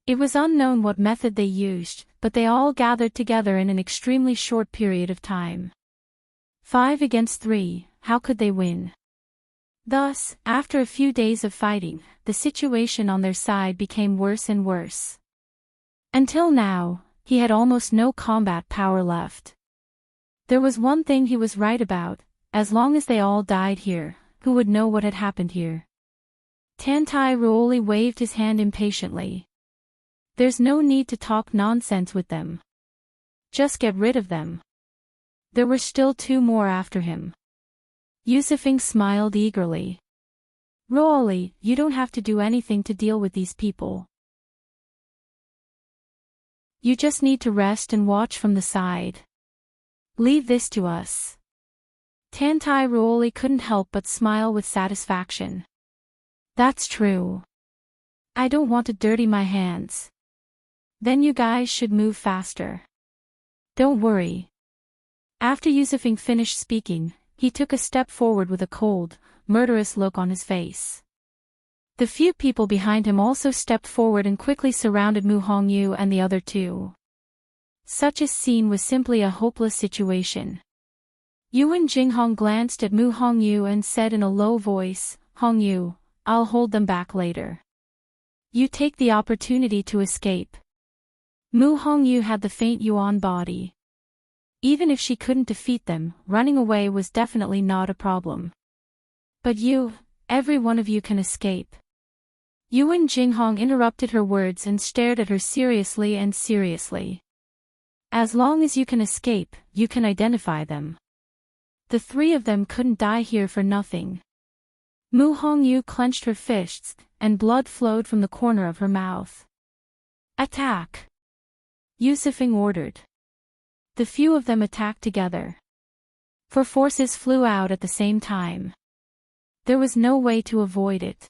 Speaker 1: It was unknown what method they used, but they all gathered together in an extremely short period of time. 5 against 3, how could they win? Thus, after a few days of fighting, the situation on their side became worse and worse. Until now, he had almost no combat power left. There was one thing he was right about: as long as they all died here, who would know what had happened here? Tantai Ruoli waved his hand impatiently. There's no need to talk nonsense with them. Just get rid of them. There were still 2 more after him. Yusufeng smiled eagerly. Rolly, you don't have to do anything to deal with these people. You just need to rest and watch from the side. Leave this to us. Tantai Rolly couldn't help but smile with satisfaction. That's true. I don't want to dirty my hands. Then you guys should move faster. Don't worry. After Yusufing finished speaking, he took a step forward with a cold, murderous look on his face. The few people behind him also stepped forward and quickly surrounded Mu Hongyu and the other two. Such a scene was simply a hopeless situation. Yuan Jinghong glanced at Mu Hongyu and said in a low voice, "Hongyu, I'll hold them back later. You take the opportunity to escape." Mu Hongyu had the faint Yuan body. Even if she couldn't defeat them, running away was definitely not a problem. But every one of you can escape. Yuan Jinghong interrupted her words and stared at her seriously. As long as you can escape, you can identify them. The three of them couldn't die here for nothing. Mu Hongyu clenched her fists, and blood flowed from the corner of her mouth. Attack! Yusufing ordered. The few of them attacked together. Four forces flew out at the same time. There was no way to avoid it.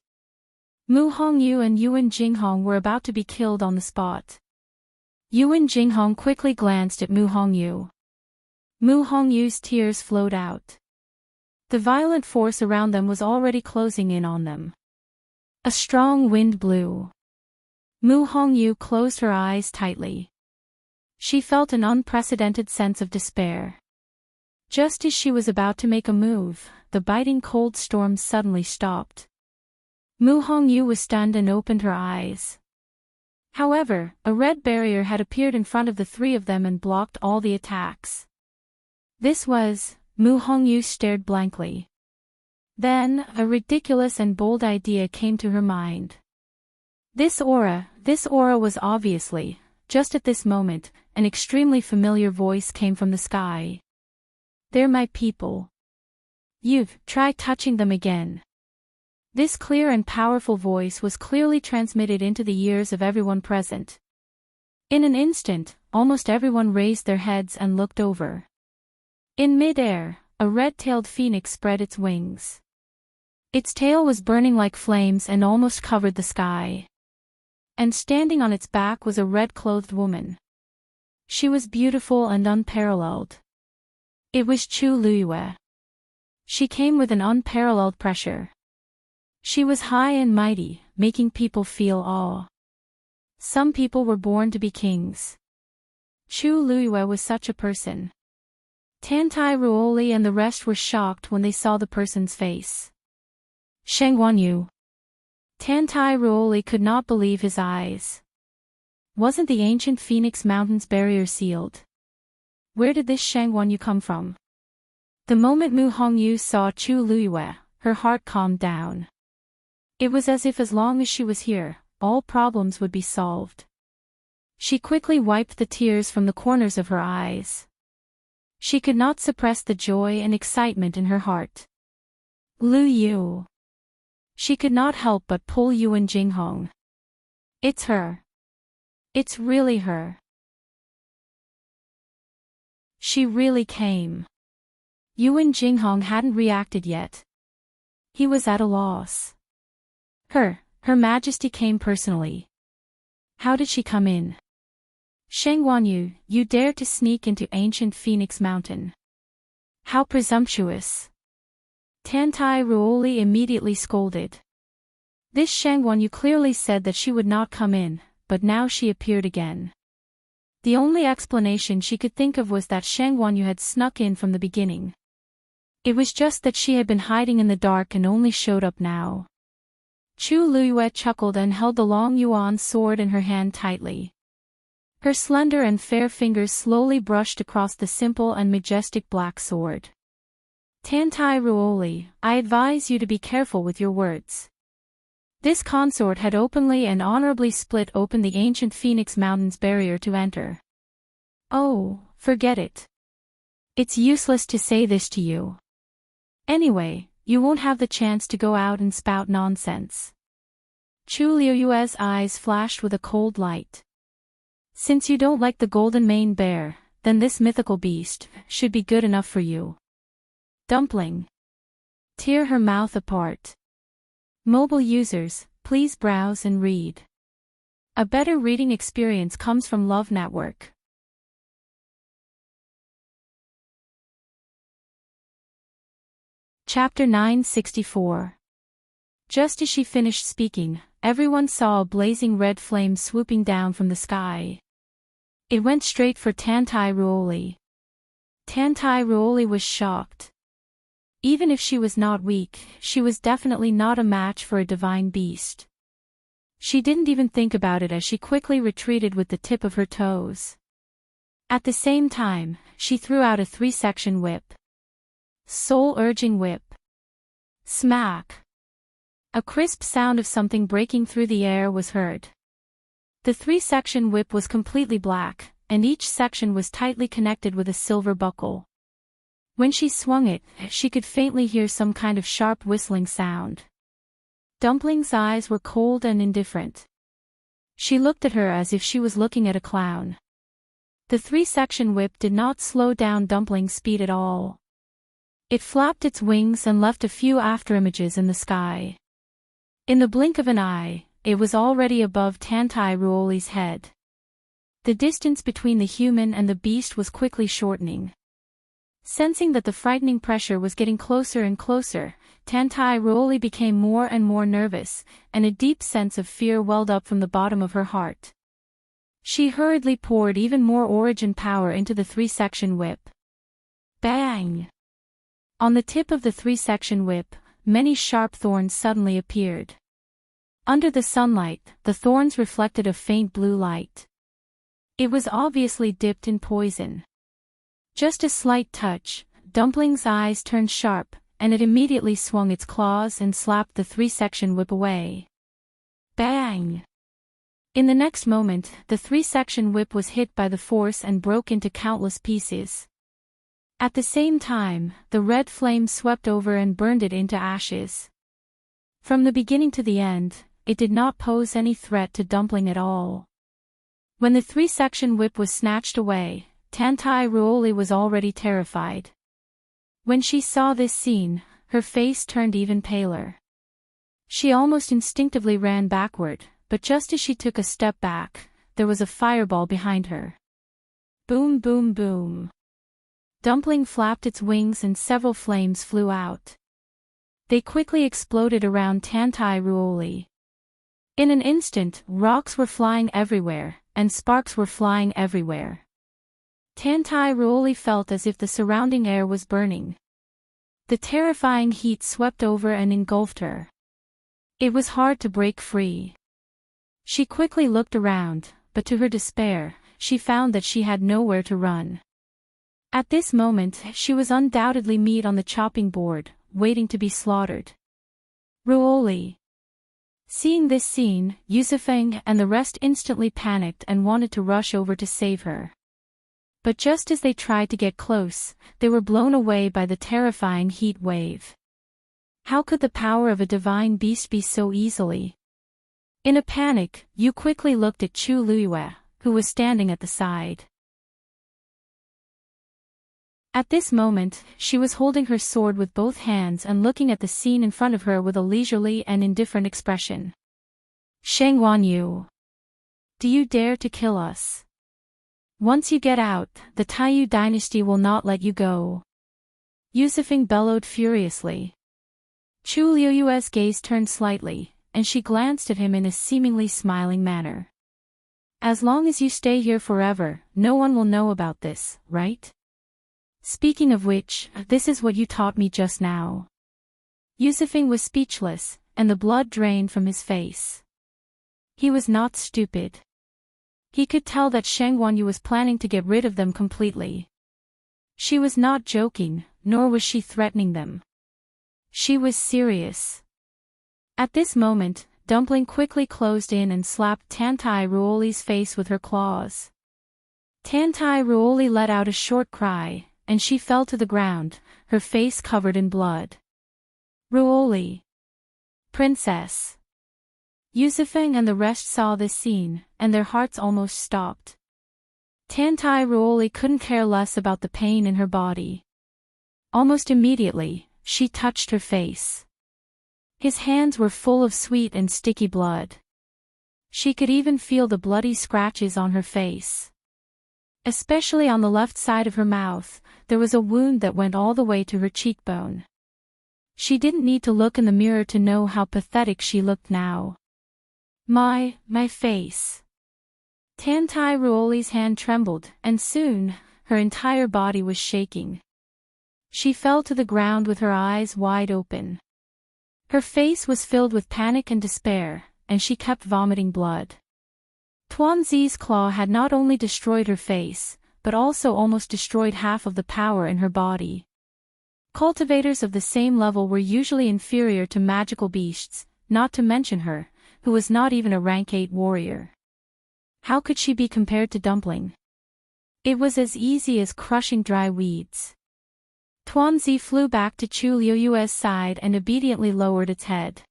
Speaker 1: Mu Hongyu and Yuan Jinghong were about to be killed on the spot. Yuan Jinghong quickly glanced at Mu Hongyu. Mu Hongyu's tears flowed out. The violent force around them was already closing in on them. A strong wind blew. Mu Hongyu closed her eyes tightly. She felt an unprecedented sense of despair. Just as she was about to make a move, the biting cold storm suddenly stopped. Mu Hongyu was stunned and opened her eyes. However, a red barrier had appeared in front of the three of them and blocked all the attacks. Mu Hongyu stared blankly. Then, a ridiculous and bold idea came to her mind. This aura was obviously, just at this moment, an extremely familiar voice came from the sky. They're my people. Try touching them again. This clear and powerful voice was clearly transmitted into the ears of everyone present. In an instant, almost everyone raised their heads and looked over. In mid-air, a red-tailed phoenix spread its wings. Its tail was burning like flames and almost covered the sky. And standing on its back was a red-clothed woman. She was beautiful and unparalleled. It was Chu Luyue. She came with an unparalleled pressure. She was high and mighty, making people feel awe. Some people were born to be kings. Chu Luyue was such a person. Tantai Ruoli and the rest were shocked when they saw the person's face. Sheng Wanyu. Tantai Ruoli could not believe his eyes. Wasn't the ancient Phoenix Mountains barrier sealed? Where did this Sheng Wanyu come from? The moment Mu Hongyu saw Chu Luyue, her heart calmed down. It was as if as long as she was here, all problems would be solved. She quickly wiped the tears from the corners of her eyes. She could not suppress the joy and excitement in her heart. Lu Yu. She could not help but pull Yuan Jinghong. It's her. It's really her. She really came. Yuan Jinghong hadn't reacted yet. He was at a loss. Her Majesty came personally. How did she come in? Sheng Wanyu, you dared to sneak into ancient Phoenix Mountain. How presumptuous. Tantai Ruoli immediately scolded. This Sheng Wanyu clearly said that she would not come in, but now she appeared again. The only explanation she could think of was that Sheng Wanyu had snuck in from the beginning. It was just that she had been hiding in the dark and only showed up now. Chu Luyue chuckled and held the long yuan sword in her hand tightly. Her slender and fair fingers slowly brushed across the simple and majestic black sword. Tantai Ruoli, I advise you to be careful with your words. This consort had openly and honorably split open the ancient Phoenix Mountains barrier to enter. Oh, forget it. It's useless to say this to you. Anyway, you won't have the chance to go out and spout nonsense. Chu Liuyue's eyes flashed with a cold light. Since you don't like the golden mane bear, then this mythical beast should be good enough for you. Dumpling. Tear her mouth apart. Mobile users, please browse and read. A better reading experience comes from Love Network. Chapter 964. Just as she finished speaking, everyone saw a blazing red flame swooping down from the sky. It went straight for Tantai Ruoli. Tantai Ruoli was shocked. Even if she was not weak, she was definitely not a match for a divine beast. She didn't even think about it as she quickly retreated with the tip of her toes. At the same time, she threw out a 3-section whip. Soul-urging whip. Smack. A crisp sound of something breaking through the air was heard. The 3-section whip was completely black, and each section was tightly connected with a silver buckle. When she swung it, she could faintly hear some kind of sharp whistling sound. Dumpling's eyes were cold and indifferent. She looked at her as if she was looking at a clown. The 3-section whip did not slow down Dumpling's speed at all. It flapped its wings and left a few afterimages in the sky. In the blink of an eye, it was already above Tantai Ruoli's head. The distance between the human and the beast was quickly shortening. Sensing that the frightening pressure was getting closer and closer, Tantai Ruoli became more and more nervous, and a deep sense of fear welled up from the bottom of her heart. She hurriedly poured even more origin power into the 3-section whip. Bang! On the tip of the 3-section whip, many sharp thorns suddenly appeared. Under the sunlight, the thorns reflected a faint blue light. It was obviously dipped in poison. Just a slight touch, Dumpling's eyes turned sharp, and it immediately swung its claws and slapped the 3-section whip away. Bang! In the next moment, the 3-section whip was hit by the force and broke into countless pieces. At the same time, the red flame swept over and burned it into ashes. From the beginning to the end, it did not pose any threat to Dumpling at all. When the 3-section whip was snatched away, Tantai Ruoli was already terrified. When she saw this scene, her face turned even paler. She almost instinctively ran backward, but just as she took a step back, there was a fireball behind her. Boom, boom, boom. Dumpling flapped its wings and several flames flew out. They quickly exploded around Tantai Ruoli. In an instant, rocks were flying everywhere, and sparks were flying everywhere. Tantai Ruoli felt as if the surrounding air was burning. The terrifying heat swept over and engulfed her. It was hard to break free. She quickly looked around, but to her despair, she found that she had nowhere to run. At this moment, she was undoubtedly meat on the chopping board, waiting to be slaughtered. Ruoli. Seeing this scene, Yusufeng and the rest instantly panicked and wanted to rush over to save her. But just as they tried to get close, they were blown away by the terrifying heat wave. How could the power of a divine beast be so easily? In a panic, Yu quickly looked at Chu Liyue, who was standing at the side. At this moment, she was holding her sword with both hands and looking at the scene in front of her with a leisurely and indifferent expression. Sheng Wanyu. Do you dare to kill us? Once you get out, the Taiyu dynasty will not let you go. Yusufeng bellowed furiously. Chu Liyue's gaze turned slightly, and she glanced at him in a seemingly smiling manner. As long as you stay here forever, no one will know about this, right? Speaking of which, this is what you taught me just now. Yusufeng was speechless, and the blood drained from his face. He was not stupid. He could tell that Sheng Wanyu was planning to get rid of them completely. She was not joking, nor was she threatening them. She was serious. At this moment, Dumpling quickly closed in and slapped Tantai Ruoli's face with her claws. Tantai Ruoli let out a short cry, and she fell to the ground, her face covered in blood. Ruoli. Princess. Yusufeng and the rest saw this scene, and their hearts almost stopped. Tantai Ruoli couldn't care less about the pain in her body. Almost immediately, she touched her face. His hands were full of sweet and sticky blood. She could even feel the bloody scratches on her face. Especially on the left side of her mouth, there was a wound that went all the way to her cheekbone. She didn't need to look in the mirror to know how pathetic she looked now. My face. Tantai Ruoli's hand trembled, and soon, her entire body was shaking. She fell to the ground with her eyes wide open. Her face was filled with panic and despair, and she kept vomiting blood. Tuanzi's claw had not only destroyed her face, but also almost destroyed half of the power in her body. Cultivators of the same level were usually inferior to magical beasts, not to mention her, who was not even a rank 8 warrior. How could she be compared to Dumpling? It was as easy as crushing dry weeds. Tuanzi flew back to Chu Liuyue's side and obediently lowered its head.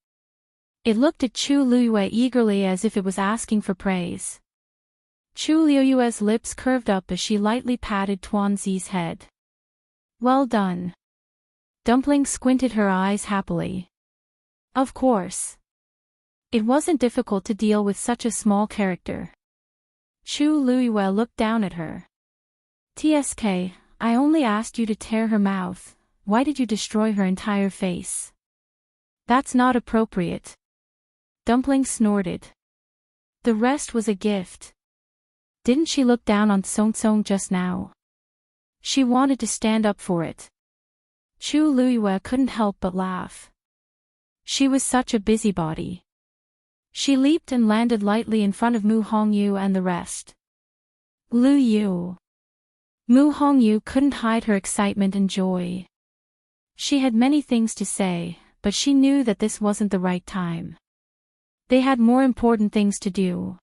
Speaker 1: It looked at Chu Liuyue eagerly as if it was asking for praise. Chu Liuyue's lips curved up as she lightly patted Tuanzi's head. Well done. Dumpling squinted her eyes happily. Of course. It wasn't difficult to deal with such a small character. Chu Liuyue looked down at her. TSK, I only asked you to tear her mouth, why did you destroy her entire face? That's not appropriate. Dumpling snorted. The rest was a gift. Didn't she look down on Song Song just now? She wanted to stand up for it. Chu Liuyue couldn't help but laugh. She was such a busybody. She leaped and landed lightly in front of Mu Hongyu and the rest. Lu Yu. Mu Hongyu couldn't hide her excitement and joy. She had many things to say, but she knew that this wasn't the right time. They had more important things to do.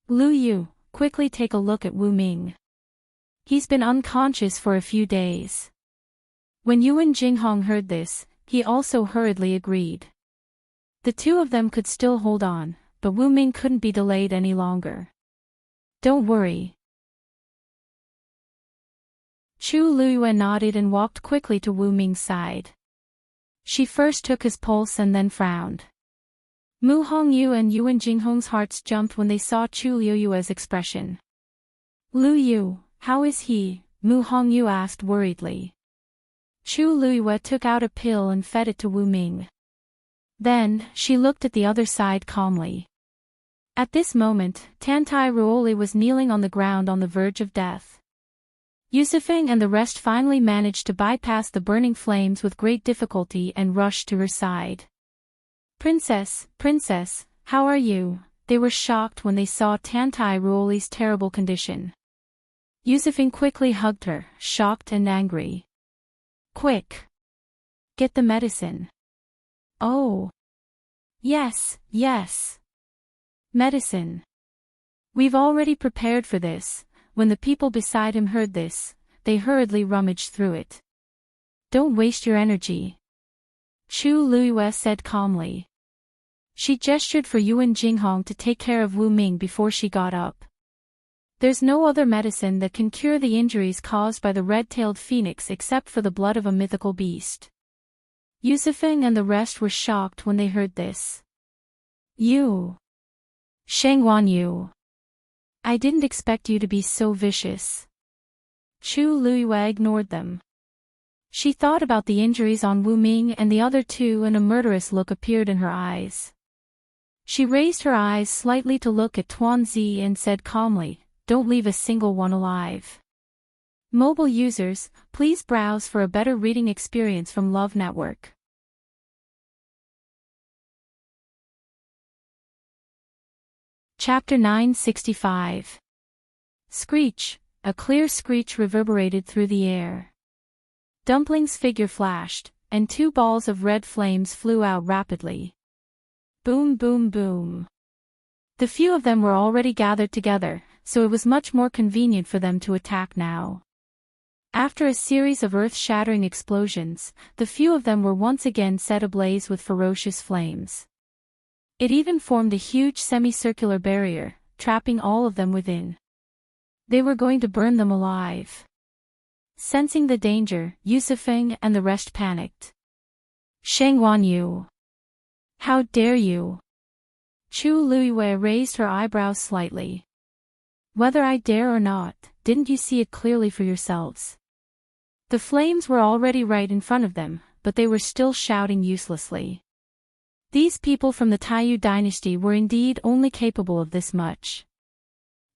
Speaker 1: Lu Yu, quickly take a look at Wu Ming. He's been unconscious for a few days. When Yuan Jinghong heard this, he also hurriedly agreed. The two of them could still hold on, but Wu Ming couldn't be delayed any longer. Don't worry. Chu Liuyue nodded and walked quickly to Wu Ming's side. She first took his pulse and then frowned. Mu Hongyu and Yuan Jinghong's hearts jumped when they saw Chu Liuyue's expression. Lu Yu, how is he? Mu Hongyu asked worriedly. Chu Liuyue took out a pill and fed it to Wu Ming. Then, she looked at the other side calmly. At this moment, Tantai Ruoli was kneeling on the ground on the verge of death. Yusufeng and the rest finally managed to bypass the burning flames with great difficulty and rushed to her side. Princess, how are you? They were shocked when they saw Tantai Ruoli's terrible condition. Yusufeng quickly hugged her, shocked and angry. Quick! Get the medicine. Oh. Yes. Medicine. We've already prepared for this. When the people beside him heard this, they hurriedly rummaged through it. Don't waste your energy. Chu Liuyue said calmly. She gestured for Yuan Jinghong to take care of Wu Ming before she got up. There's no other medicine that can cure the injuries caused by the red-tailed phoenix except for the blood of a mythical beast. Yusufeng and the rest were shocked when they heard this. You. Shengwan Yu. I didn't expect you to be so vicious. Chu Liuyue ignored them. She thought about the injuries on Wu Ming and the other two and a murderous look appeared in her eyes. She raised her eyes slightly to look at Tuanzi and said calmly, don't leave a single one alive. Mobile users, please browse for a better reading experience from Love Network. Chapter 965. Screech. A clear screech reverberated through the air. Dumpling's figure flashed, and two balls of red flames flew out rapidly. Boom boom boom. The few of them were already gathered together, so it was much more convenient for them to attack now. After a series of earth-shattering explosions, the few of them were once again set ablaze with ferocious flames. It even formed a huge semicircular barrier, trapping all of them within. They were going to burn them alive. Sensing the danger, Yusufeng and the rest panicked. Sheng Wanyu! How dare you! Chu Luiyue raised her eyebrows slightly. Whether I dare or not, didn't you see it clearly for yourselves? The flames were already right in front of them, but they were still shouting uselessly. These people from the Taiyu dynasty were indeed only capable of this much.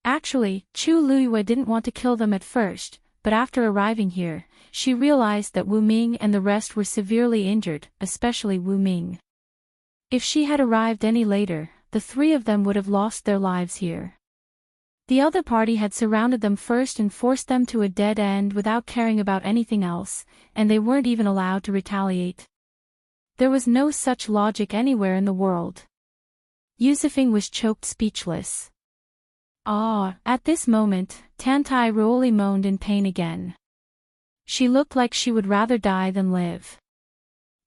Speaker 1: Actually, Chu Luiyue didn't want to kill them at first, but after arriving here, she realized that Wu Ming and the rest were severely injured, especially Wu Ming. If she had arrived any later, the three of them would have lost their lives here. The other party had surrounded them first and forced them to a dead end without caring about anything else, and they weren't even allowed to retaliate. There was no such logic anywhere in the world. Yusufeng was choked speechless. At this moment, Tantai Ruoli moaned in pain again. She looked like she would rather die than live.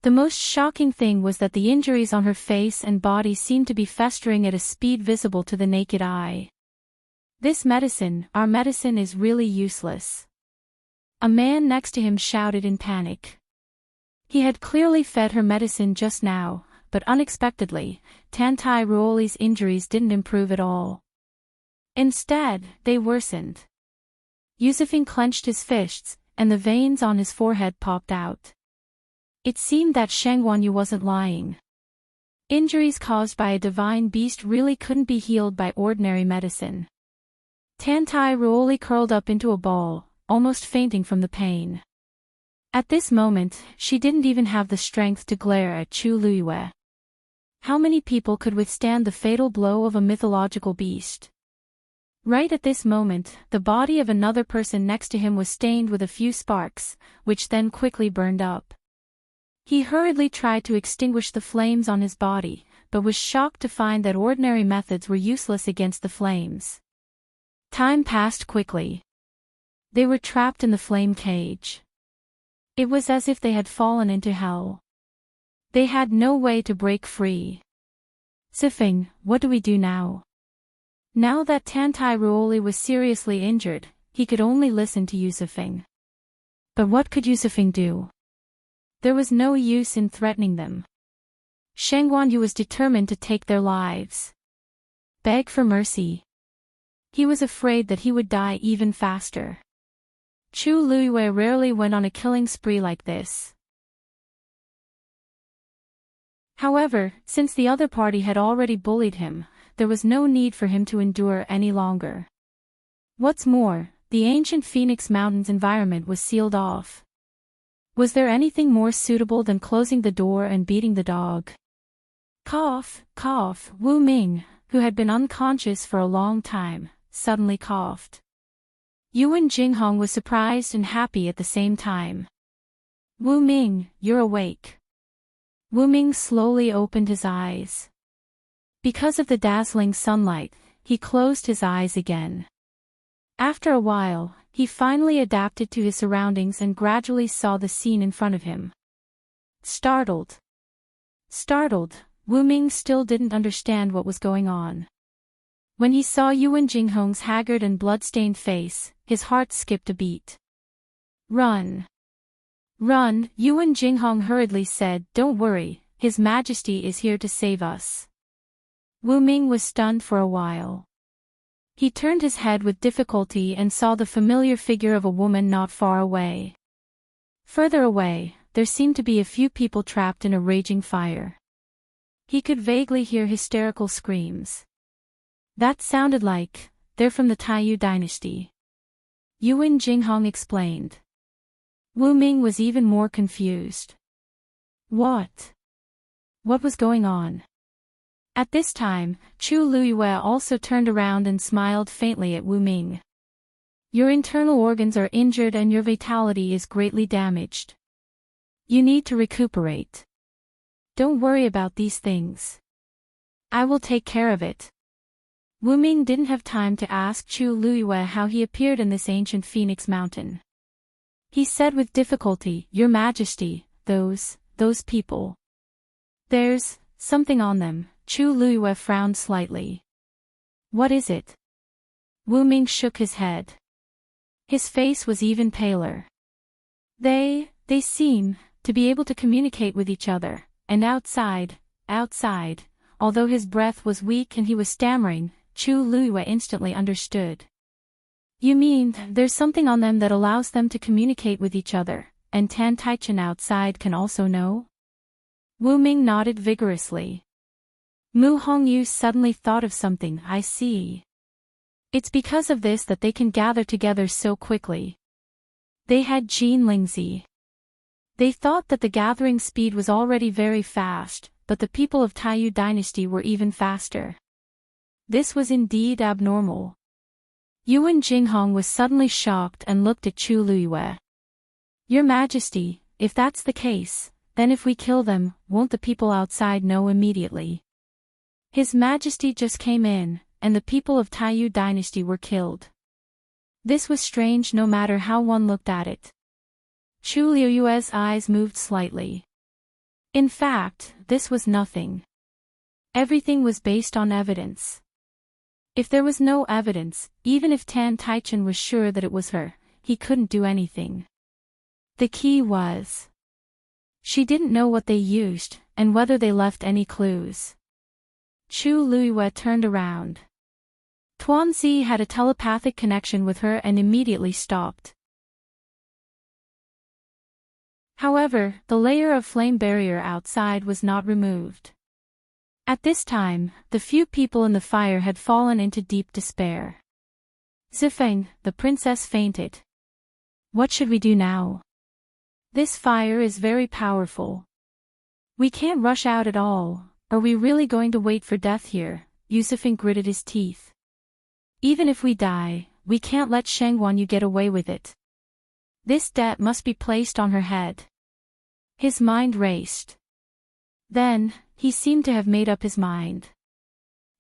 Speaker 1: The most shocking thing was that the injuries on her face and body seemed to be festering at a speed visible to the naked eye. This medicine, our medicine, is really useless. A man next to him shouted in panic. He had clearly fed her medicine just now, but unexpectedly, Tantai Ruoli's injuries didn't improve at all. Instead, they worsened. Yusufeng clenched his fists, and the veins on his forehead popped out. It seemed that Sheng Wanyu wasn't lying. Injuries caused by a divine beast really couldn't be healed by ordinary medicine. Tantai Ruoli curled up into a ball, almost fainting from the pain. At this moment, she didn't even have the strength to glare at Chu Luiyue. How many people could withstand the fatal blow of a mythological beast? Right at this moment, the body of another person next to him was stained with a few sparks, which then quickly burned up. He hurriedly tried to extinguish the flames on his body, but was shocked to find that ordinary methods were useless against the flames. Time passed quickly. They were trapped in the flame cage. It was as if they had fallen into hell. They had no way to break free. Sifeng, what do we do now? Now that Tantai Ruoli was seriously injured, he could only listen to Yusufeng. But what could Yusufeng do? There was no use in threatening them. Sheng Wanyu was determined to take their lives. Beg for mercy. He was afraid that he would die even faster. Chu Luiyue rarely went on a killing spree like this. However, since the other party had already bullied him, there was no need for him to endure any longer. What's more, the ancient Phoenix Mountains environment was sealed off. Was there anything more suitable than closing the door and beating the dog? Cough, cough. Wu Ming, who had been unconscious for a long time, suddenly coughed. Yuan Jinghong was surprised and happy at the same time. Wu Ming, you're awake. Wu Ming slowly opened his eyes. Because of the dazzling sunlight, he closed his eyes again. After a while, he finally adapted to his surroundings and gradually saw the scene in front of him. Startled, Wu Ming still didn't understand what was going on. When he saw Yuan Jinghong's haggard and blood-stained face, his heart skipped a beat. Run! Run! Yuan Jinghong hurriedly said, Don't worry, His Majesty is here to save us. Wu Ming was stunned for a while. He turned his head with difficulty and saw the familiar figure of a woman not far away. Further away, there seemed to be a few people trapped in a raging fire. He could vaguely hear hysterical screams. That sounded like, they're from the Taiyu dynasty. Yuan Jinghong explained. Wu Ming was even more confused. What was going on? At this time, Chu Luiyue also turned around and smiled faintly at Wu Ming. Your internal organs are injured and your vitality is greatly damaged. You need to recuperate. Don't worry about these things. I will take care of it. Wu Ming didn't have time to ask Chu Luiyue how he appeared in this ancient Phoenix Mountain. He said with difficulty, "Your Majesty, those people. There's something on them." Chu Luiyue frowned slightly. "What is it?" Wu Ming shook his head. His face was even paler. They seem to be able to communicate with each other, and outside, although his breath was weak and he was stammering, Chu Luiyue instantly understood. "You mean, there's something on them that allows them to communicate with each other, and Tan Taichen outside can also know?" Wu Ming nodded vigorously. Mu Hongyu suddenly thought of something. "I see. It's because of this that they can gather together so quickly." They had Jin Lingzi. They thought that the gathering speed was already very fast, but the people of Taiyu dynasty were even faster. This was indeed abnormal. Yuan Jinghong was suddenly shocked and looked at Chu Luiyue. "Your Majesty, if that's the case, then if we kill them, won't the people outside know immediately?" His Majesty just came in, and the people of Taiyu dynasty were killed. This was strange no matter how one looked at it. Chu Luiyue's eyes moved slightly. In fact, this was nothing. Everything was based on evidence. If there was no evidence, even if Tan Taichen was sure that it was her, he couldn't do anything. The key was, she didn't know what they used, and whether they left any clues. Chu Luiyue turned around. Tuanzi had a telepathic connection with her and immediately stopped. However, the layer of flame barrier outside was not removed. At this time, the few people in the fire had fallen into deep despair. "Zifeng, the princess fainted. What should we do now? This fire is very powerful. We can't rush out at all. Are we really going to wait for death here?" Yusufeng gritted his teeth. "Even if we die, we can't let Shengguanyu get away with it. This debt must be placed on her head." His mind raced. Then, he seemed to have made up his mind.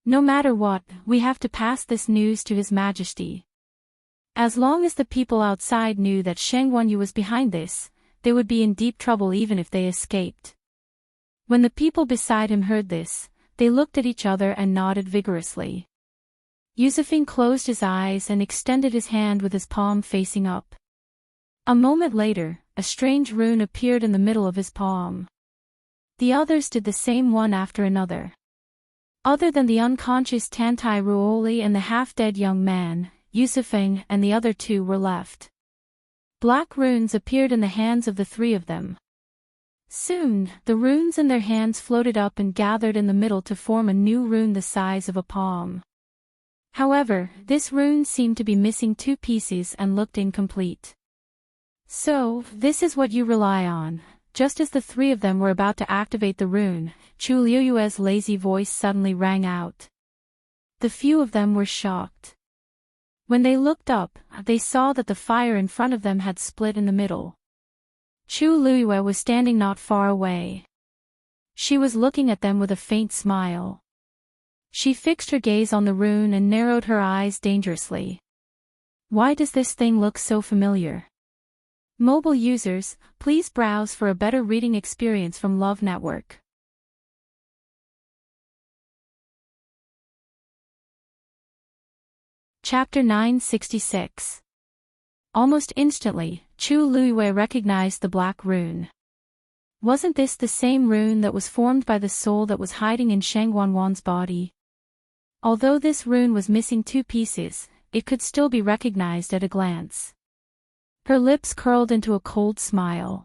Speaker 1: "No matter what, we have to pass this news to His Majesty. As long as the people outside knew that Shengguanyu was behind this, they would be in deep trouble even if they escaped." When the people beside him heard this, they looked at each other and nodded vigorously. Yusufeng closed his eyes and extended his hand with his palm facing up. A moment later, a strange rune appeared in the middle of his palm. The others did the same one after another. Other than the unconscious Tantai Ruoli and the half-dead young man, Yusufeng and the other two were left. Black runes appeared in the hands of the three of them. Soon, the runes in their hands floated up and gathered in the middle to form a new rune the size of a palm. However, this rune seemed to be missing two pieces and looked incomplete. "So, this is what you rely on." Just as the three of them were about to activate the rune, Chu Luiyue's lazy voice suddenly rang out. The few of them were shocked. When they looked up, they saw that the fire in front of them had split in the middle. Chu Luiyue was standing not far away. She was looking at them with a faint smile. She fixed her gaze on the rune and narrowed her eyes dangerously. "Why does this thing look so familiar?" Mobile users, please browse for a better reading experience from Love Network. Chapter 966. Almost instantly, Chu Luiyue recognized the black rune. Wasn't this the same rune that was formed by the soul that was hiding in Shengguanwan's body? Although this rune was missing two pieces, it could still be recognized at a glance. Her lips curled into a cold smile.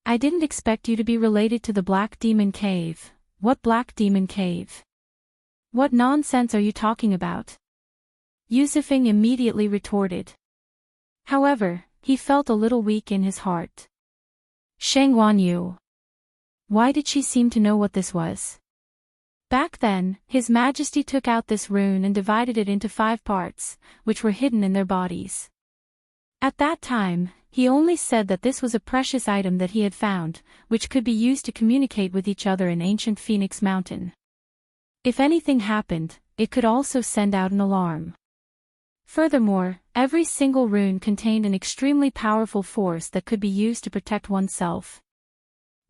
Speaker 1: "I didn't expect you to be related to the Black Demon Cave." "What Black Demon Cave? What nonsense are you talking about?" Yusufeng immediately retorted. However, he felt a little weak in his heart. Shengguanyu. Why did she seem to know what this was? Back then, His Majesty took out this rune and divided it into 5 parts, which were hidden in their bodies. At that time, he only said that this was a precious item that he had found, which could be used to communicate with each other in ancient Phoenix Mountain. If anything happened, it could also send out an alarm. Furthermore, every single rune contained an extremely powerful force that could be used to protect oneself.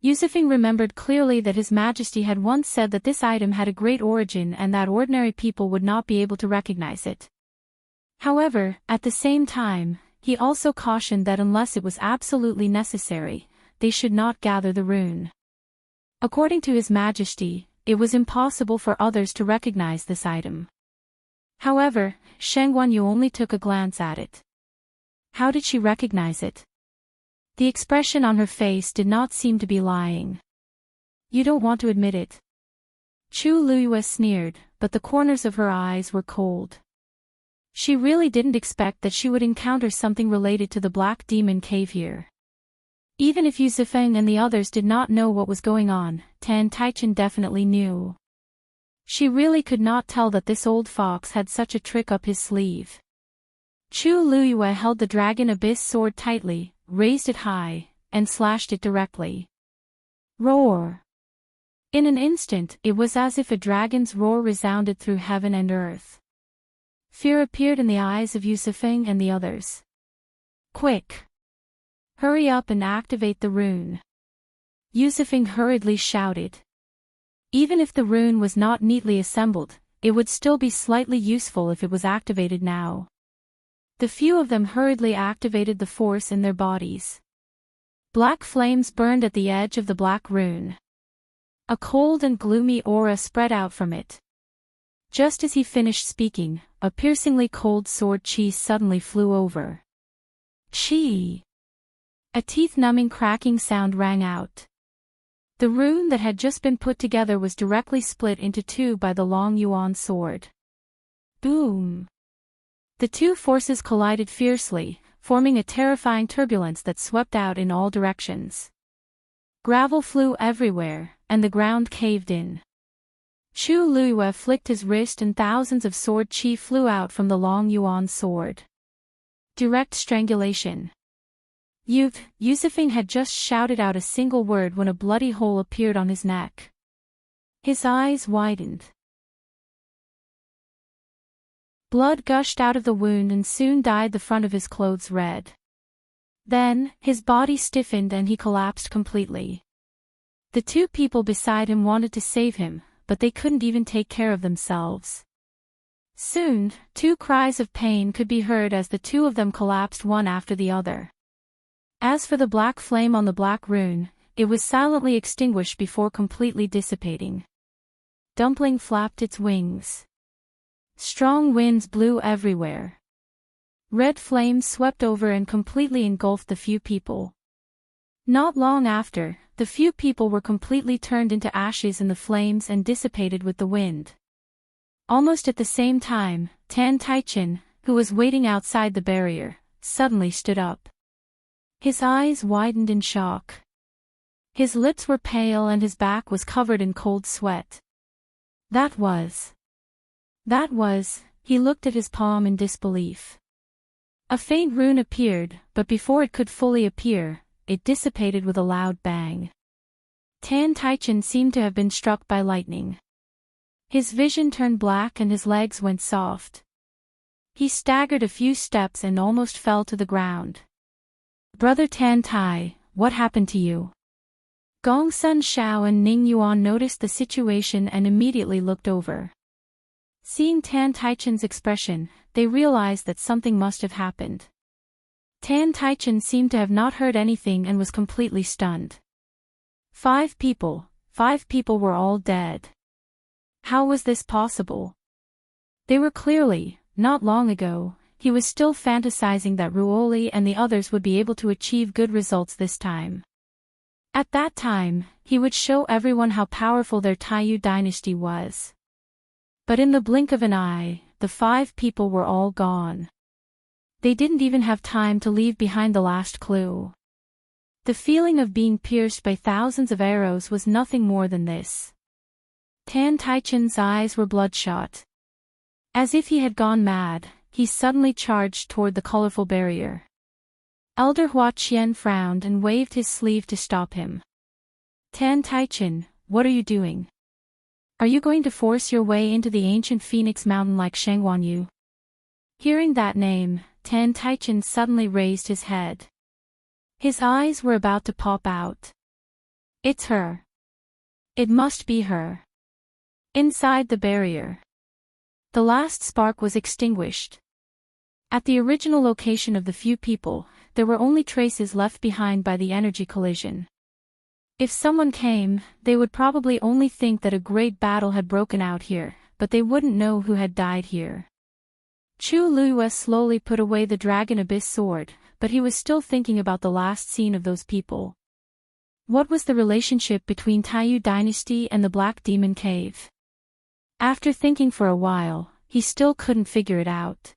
Speaker 1: Yusufeng remembered clearly that His Majesty had once said that this item had a great origin and that ordinary people would not be able to recognize it. However, at the same time, he also cautioned that unless it was absolutely necessary, they should not gather the rune. According to His Majesty, it was impossible for others to recognize this item. However, Shang Guanyu only took a glance at it. How did she recognize it? The expression on her face did not seem to be lying. You don't want to admit it. Chu Luyue sneered, but the corners of her eyes were cold. She really didn't expect that she would encounter something related to the Black Demon Cave here. Even if Yusufeng and the others did not know what was going on, Tan Taichen definitely knew. She really could not tell that this old fox had such a trick up his sleeve. Chu Luyue held the Dragon Abyss sword tightly, raised it high, and slashed it directly. Roar! In an instant, it was as if a dragon's roar resounded through heaven and earth. Fear appeared in the eyes of Yusufeng and the others. Quick! Hurry up and activate the rune. Yusufeng hurriedly shouted. Even if the rune was not neatly assembled, it would still be slightly useful if it was activated now. The few of them hurriedly activated the force in their bodies. Black flames burned at the edge of the black rune. A cold and gloomy aura spread out from it. Just as he finished speaking, a piercingly cold sword chi suddenly flew over. Chi! A teeth-numbing cracking sound rang out. The rune that had just been put together was directly split into two by the long yuan sword. Boom! The two forces collided fiercely, forming a terrifying turbulence that swept out in all directions. Gravel flew everywhere, and the ground caved in. Chu Luyue flicked his wrist and thousands of sword chi flew out from the long yuan sword. Direct strangulation. Yusufeng had just shouted out a single word when a bloody hole appeared on his neck. His eyes widened. Blood gushed out of the wound and soon dyed the front of his clothes red. Then, his body stiffened and he collapsed completely. The two people beside him wanted to save him, but they couldn't even take care of themselves. Soon, two cries of pain could be heard as the two of them collapsed one after the other. As for the black flame on the black rune, it was silently extinguished before completely dissipating. Dumpling flapped its wings. Strong winds blew everywhere. Red flames swept over and completely engulfed the few people. Not long after, the few people were completely turned into ashes in the flames and dissipated with the wind. Almost at the same time, Tan Taichen, who was waiting outside the barrier, suddenly stood up. His eyes widened in shock. His lips were pale and his back was covered in cold sweat. That was, he looked at his palm in disbelief. A faint rune appeared, but before it could fully appear, it dissipated with a loud bang. Tan Taichen seemed to have been struck by lightning. His vision turned black and his legs went soft. He staggered a few steps and almost fell to the ground. Brother Tan Tai, what happened to you? Gong Sun Shao and Ning Yuan noticed the situation and immediately looked over. Seeing Tan Taichen's expression, they realized that something must have happened. Tan Taichen seemed to have not heard anything and was completely stunned. 5 people were all dead. How was this possible? They were clearly, not long ago, he was still fantasizing that Ruoli and the others would be able to achieve good results this time. At that time, he would show everyone how powerful their Taiyu dynasty was. But in the blink of an eye, the 5 people were all gone. They didn't even have time to leave behind the last clue. The feeling of being pierced by thousands of arrows was nothing more than this. Tan Taichen's eyes were bloodshot. As if he had gone mad, he suddenly charged toward the colorful barrier. Elder Hua Qian frowned and waved his sleeve to stop him. Tan Taichen, what are you doing? Are you going to force your way into the ancient Phoenix Mountain like Shang Guanyu? Hearing that name, Tan Taichin suddenly raised his head. His eyes were about to pop out. It's her. It must be her. Inside the barrier. The last spark was extinguished. At the original location of the few people, there were only traces left behind by the energy collision. If someone came, they would probably only think that a great battle had broken out here, but they wouldn't know who had died here. Chu Luiyue slowly put away the Dragon Abyss sword, but he was still thinking about the last scene of those people. What was the relationship between Taiyu Dynasty and the Black Demon Cave? After thinking for a while, he still couldn't figure it out.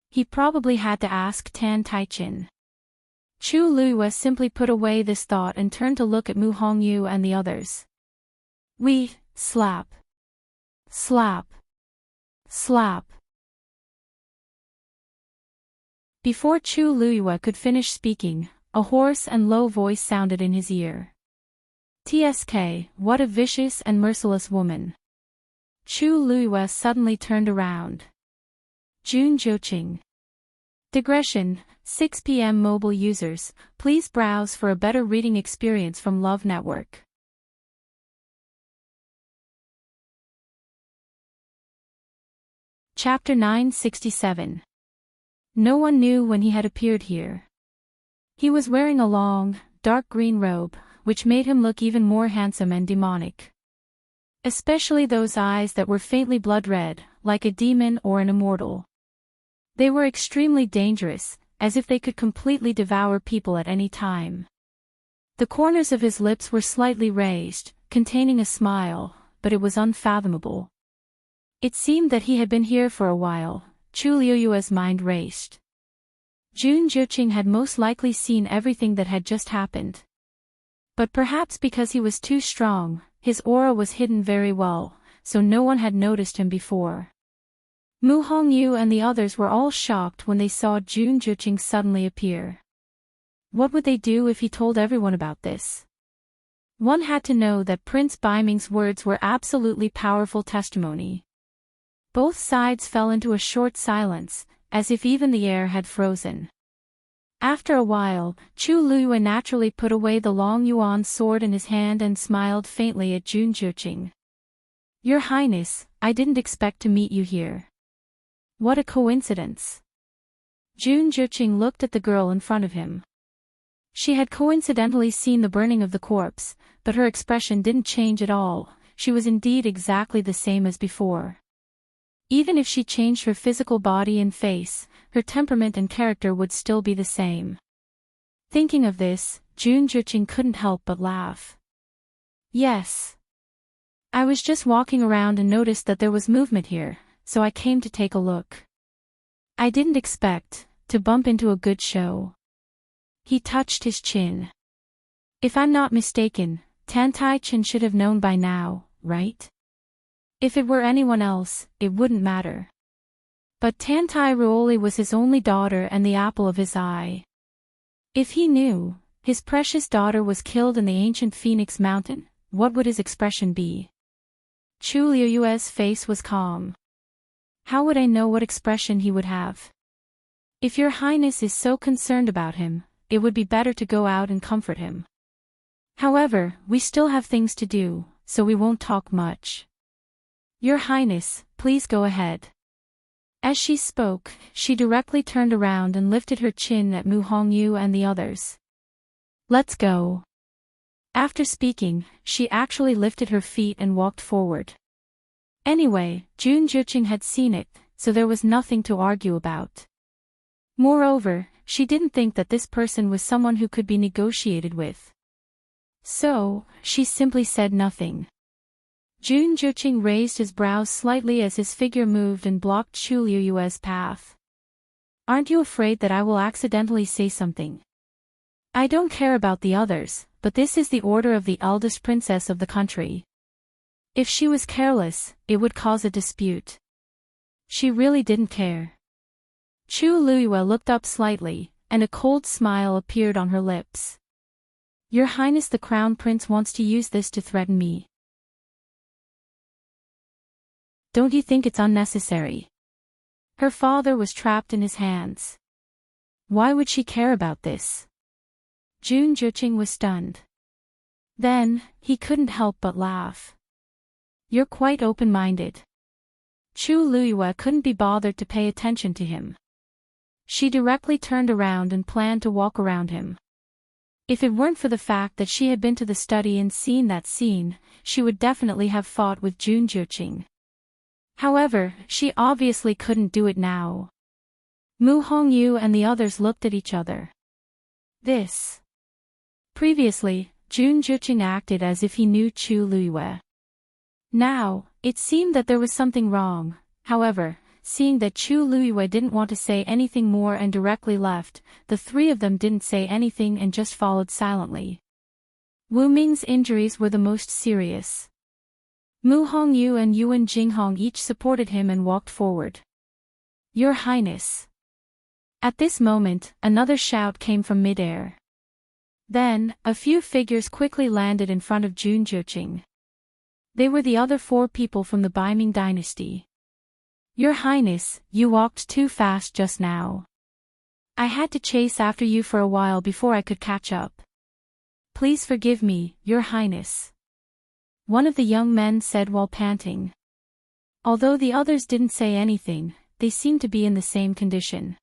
Speaker 1: He probably had to ask Tan Taichin. Chu Luiyue simply put away this thought and turned to look at Mu Hongyu and the others. Slap. Slap. Slap. Before Chu Luiyue could finish speaking, a hoarse and low voice sounded in his ear. TSK, what a vicious and merciless woman. Chu Luiyue suddenly turned around. Jun Zhouqing. Digression, 6 p.m. mobile users, please browse for a better reading experience from Love Network. Chapter 967. No one knew when he had appeared here. He was wearing a long, dark green robe, which made him look even more handsome and demonic. Especially those eyes that were faintly blood red, like a demon or an immortal. They were extremely dangerous, as if they could completely devour people at any time. The corners of his lips were slightly raised, containing a smile, but it was unfathomable. It seemed that he had been here for a while. Chu Luiyue's mind raced. Jun Zhouqing had most likely seen everything that had just happened. But perhaps because he was too strong, his aura was hidden very well, so no one had noticed him before. Mu Hongyu and the others were all shocked when they saw Jun Zhouqing suddenly appear. What would they do if he told everyone about this? One had to know that Prince Baiming's words were absolutely powerful testimony. Both sides fell into a short silence, as if even the air had frozen. After a while, Chu Luiyue naturally put away the long yuan sword in his hand and smiled faintly at Jun Zhouqing. Your Highness, I didn't expect to meet you here. What a coincidence. Jun Zhouqing looked at the girl in front of him. She had coincidentally seen the burning of the corpse, but her expression didn't change at all. She was indeed exactly the same as before. Even if she changed her physical body and face, her temperament and character would still be the same. Thinking of this, Jun Zhouqing couldn't help but laugh. Yes. I was just walking around and noticed that there was movement here, so I came to take a look. I didn't expect to bump into a good show. He touched his chin. If I'm not mistaken, Tan Taichin should have known by now, right? If it were anyone else, it wouldn't matter. But Tan Ruoli was his only daughter and the apple of his eye. If he knew his precious daughter was killed in the ancient Phoenix Mountain, what would his expression be? Chu Luiyue's face was calm. How would I know what expression he would have? If your Highness is so concerned about him, it would be better to go out and comfort him. However, we still have things to do, so we won't talk much. Your Highness, please go ahead. As she spoke, she directly turned around and lifted her chin at Mu Hongyu and the others. Let's go. After speaking, she actually lifted her feet and walked forward. Anyway, Jun Zhouqing had seen it, so there was nothing to argue about. Moreover, she didn't think that this person was someone who could be negotiated with. So, she simply said nothing. Jun Zhouqing raised his brows slightly as his figure moved and blocked Chu Luiyue's path. Aren't you afraid that I will accidentally say something? I don't care about the others, but this is the order of the eldest princess of the country. If she was careless, it would cause a dispute. She really didn't care. Chu Luiyue looked up slightly, and a cold smile appeared on her lips. Your Highness the Crown Prince wants to use this to threaten me. Don't you think it's unnecessary? Her father was trapped in his hands. Why would she care about this? Jun Juqing was stunned. Then, he couldn't help but laugh. You're quite open-minded. Chu Luiyue couldn't be bothered to pay attention to him. She directly turned around and planned to walk around him. If it weren't for the fact that she had been to the study and seen that scene, she would definitely have fought with Jun Juqing. However, she obviously couldn't do it now. Mu Hongyu and the others looked at each other. Previously, Jun Juqing acted as if he knew Chu Luiyue. Now, it seemed that there was something wrong. However, seeing that Chu Luiyue didn't want to say anything more and directly left, the three of them didn't say anything and just followed silently. Wu Ming's injuries were the most serious. Mu Hongyu and Yuan Jinghong each supported him and walked forward. Your Highness. At this moment, another shout came from midair. Then, a few figures quickly landed in front of Jun Juqing. They were the other 4 people from the Baiming dynasty. Your Highness, you walked too fast just now. I had to chase after you for a while before I could catch up. Please forgive me, Your Highness. One of the young men said while panting. Although the others didn't say anything, they seemed to be in the same condition.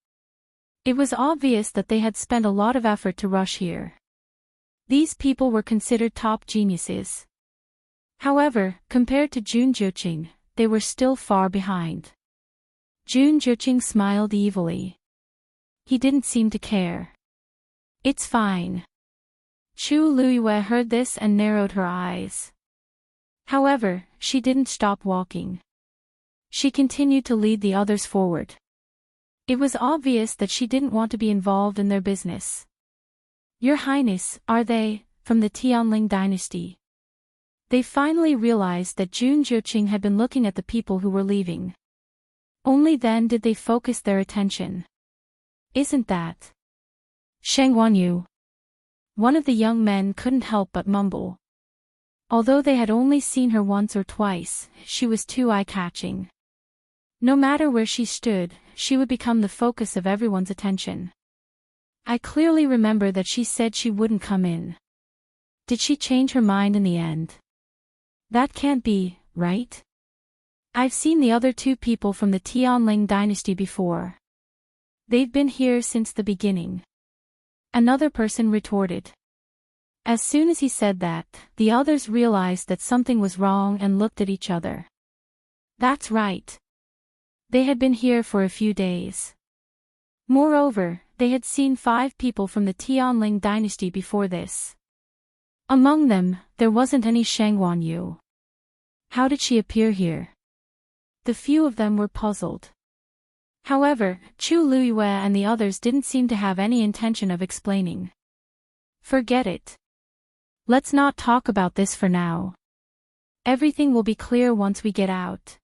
Speaker 1: It was obvious that they had spent a lot of effort to rush here. These people were considered top geniuses. However, compared to Jun Juqing, they were still far behind. Jun Juqing smiled evilly. He didn't seem to care. It's fine. Chu Luiyue heard this and narrowed her eyes. However, she didn't stop walking. She continued to lead the others forward. It was obvious that she didn't want to be involved in their business. Your Highness, are they, from the Tianling dynasty? They finally realized that Jun Juqing had been looking at the people who were leaving. Only then did they focus their attention. Isn't that Sheng Wanyu? One of the young men couldn't help but mumble. Although they had only seen her once or twice, she was too eye-catching. No matter where she stood, she would become the focus of everyone's attention. I clearly remember that she said she wouldn't come in. Did she change her mind in the end? That can't be, right? I've seen the other 2 people from the Tianling dynasty before. They've been here since the beginning. Another person retorted. As soon as he said that, the others realized that something was wrong and looked at each other. That's right. They had been here for a few days. Moreover, they had seen 5 people from the Tianling dynasty before this. Among them, there wasn't any Sheng Wanyu. How did she appear here? The few of them were puzzled. However, Chu Luiyue and the others didn't seem to have any intention of explaining. Forget it. Let's not talk about this for now. Everything will be clear once we get out.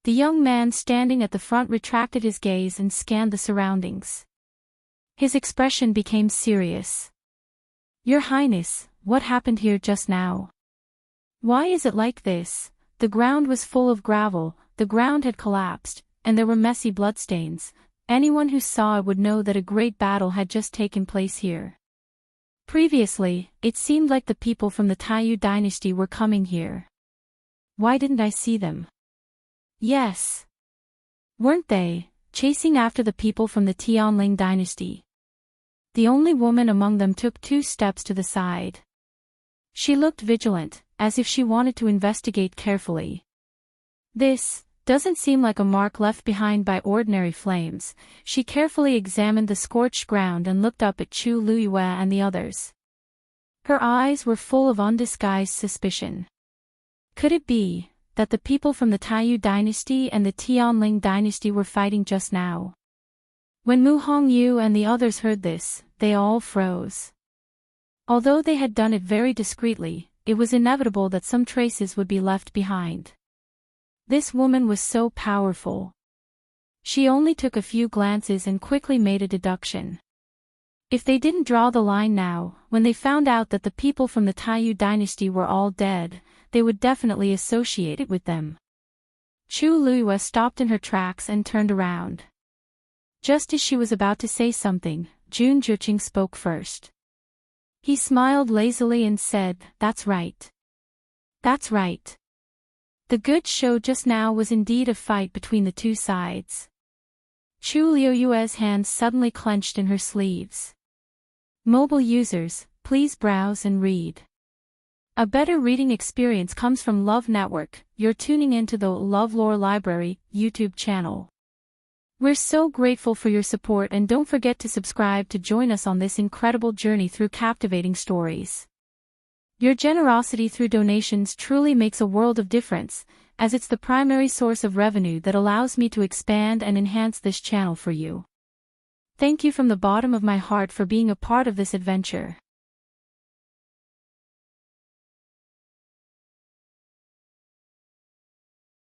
Speaker 1: The young man standing at the front retracted his gaze and scanned the surroundings. His expression became serious. Your Highness, what happened here just now? Why is it like this? The ground was full of gravel, the ground had collapsed, and there were messy bloodstains. Anyone who saw it would know that a great battle had just taken place here. Previously, it seemed like the people from the Taiyu dynasty were coming here. Why didn't I see them? Yes. Weren't they, chasing after the people from the Tianling dynasty? The only woman among them took 2 steps to the side. She looked vigilant, as if she wanted to investigate carefully. This doesn't seem like a mark left behind by ordinary flames. She carefully examined the scorched ground and looked up at Chu Luiyue and the others. Her eyes were full of undisguised suspicion. Could it be that the people from the Taiyu dynasty and the Tianling dynasty were fighting just now? When Mu Hongyu and the others heard this, they all froze. Although they had done it very discreetly, it was inevitable that some traces would be left behind. This woman was so powerful. She only took a few glances and quickly made a deduction. If they didn't draw the line now, when they found out that the people from the Taiyu dynasty were all dead, they would definitely associate it with them. Chu Luiyue stopped in her tracks and turned around. Just as she was about to say something, Jun Juqing spoke first. He smiled lazily and said, "That's right. That's right." The good show just now was indeed a fight between the two sides. Chu Luiyue's hands suddenly clenched in her sleeves. Mobile users, please browse and read. A better reading experience comes from Love Network. You're tuning into the LoveLore Library YouTube channel. We're so grateful for your support, and don't forget to subscribe to join us on this incredible journey through captivating stories. Your generosity through donations truly makes a world of difference, as it's the primary source of revenue that allows me to expand and enhance this channel for you. Thank you from the bottom of my heart for being a part of this adventure.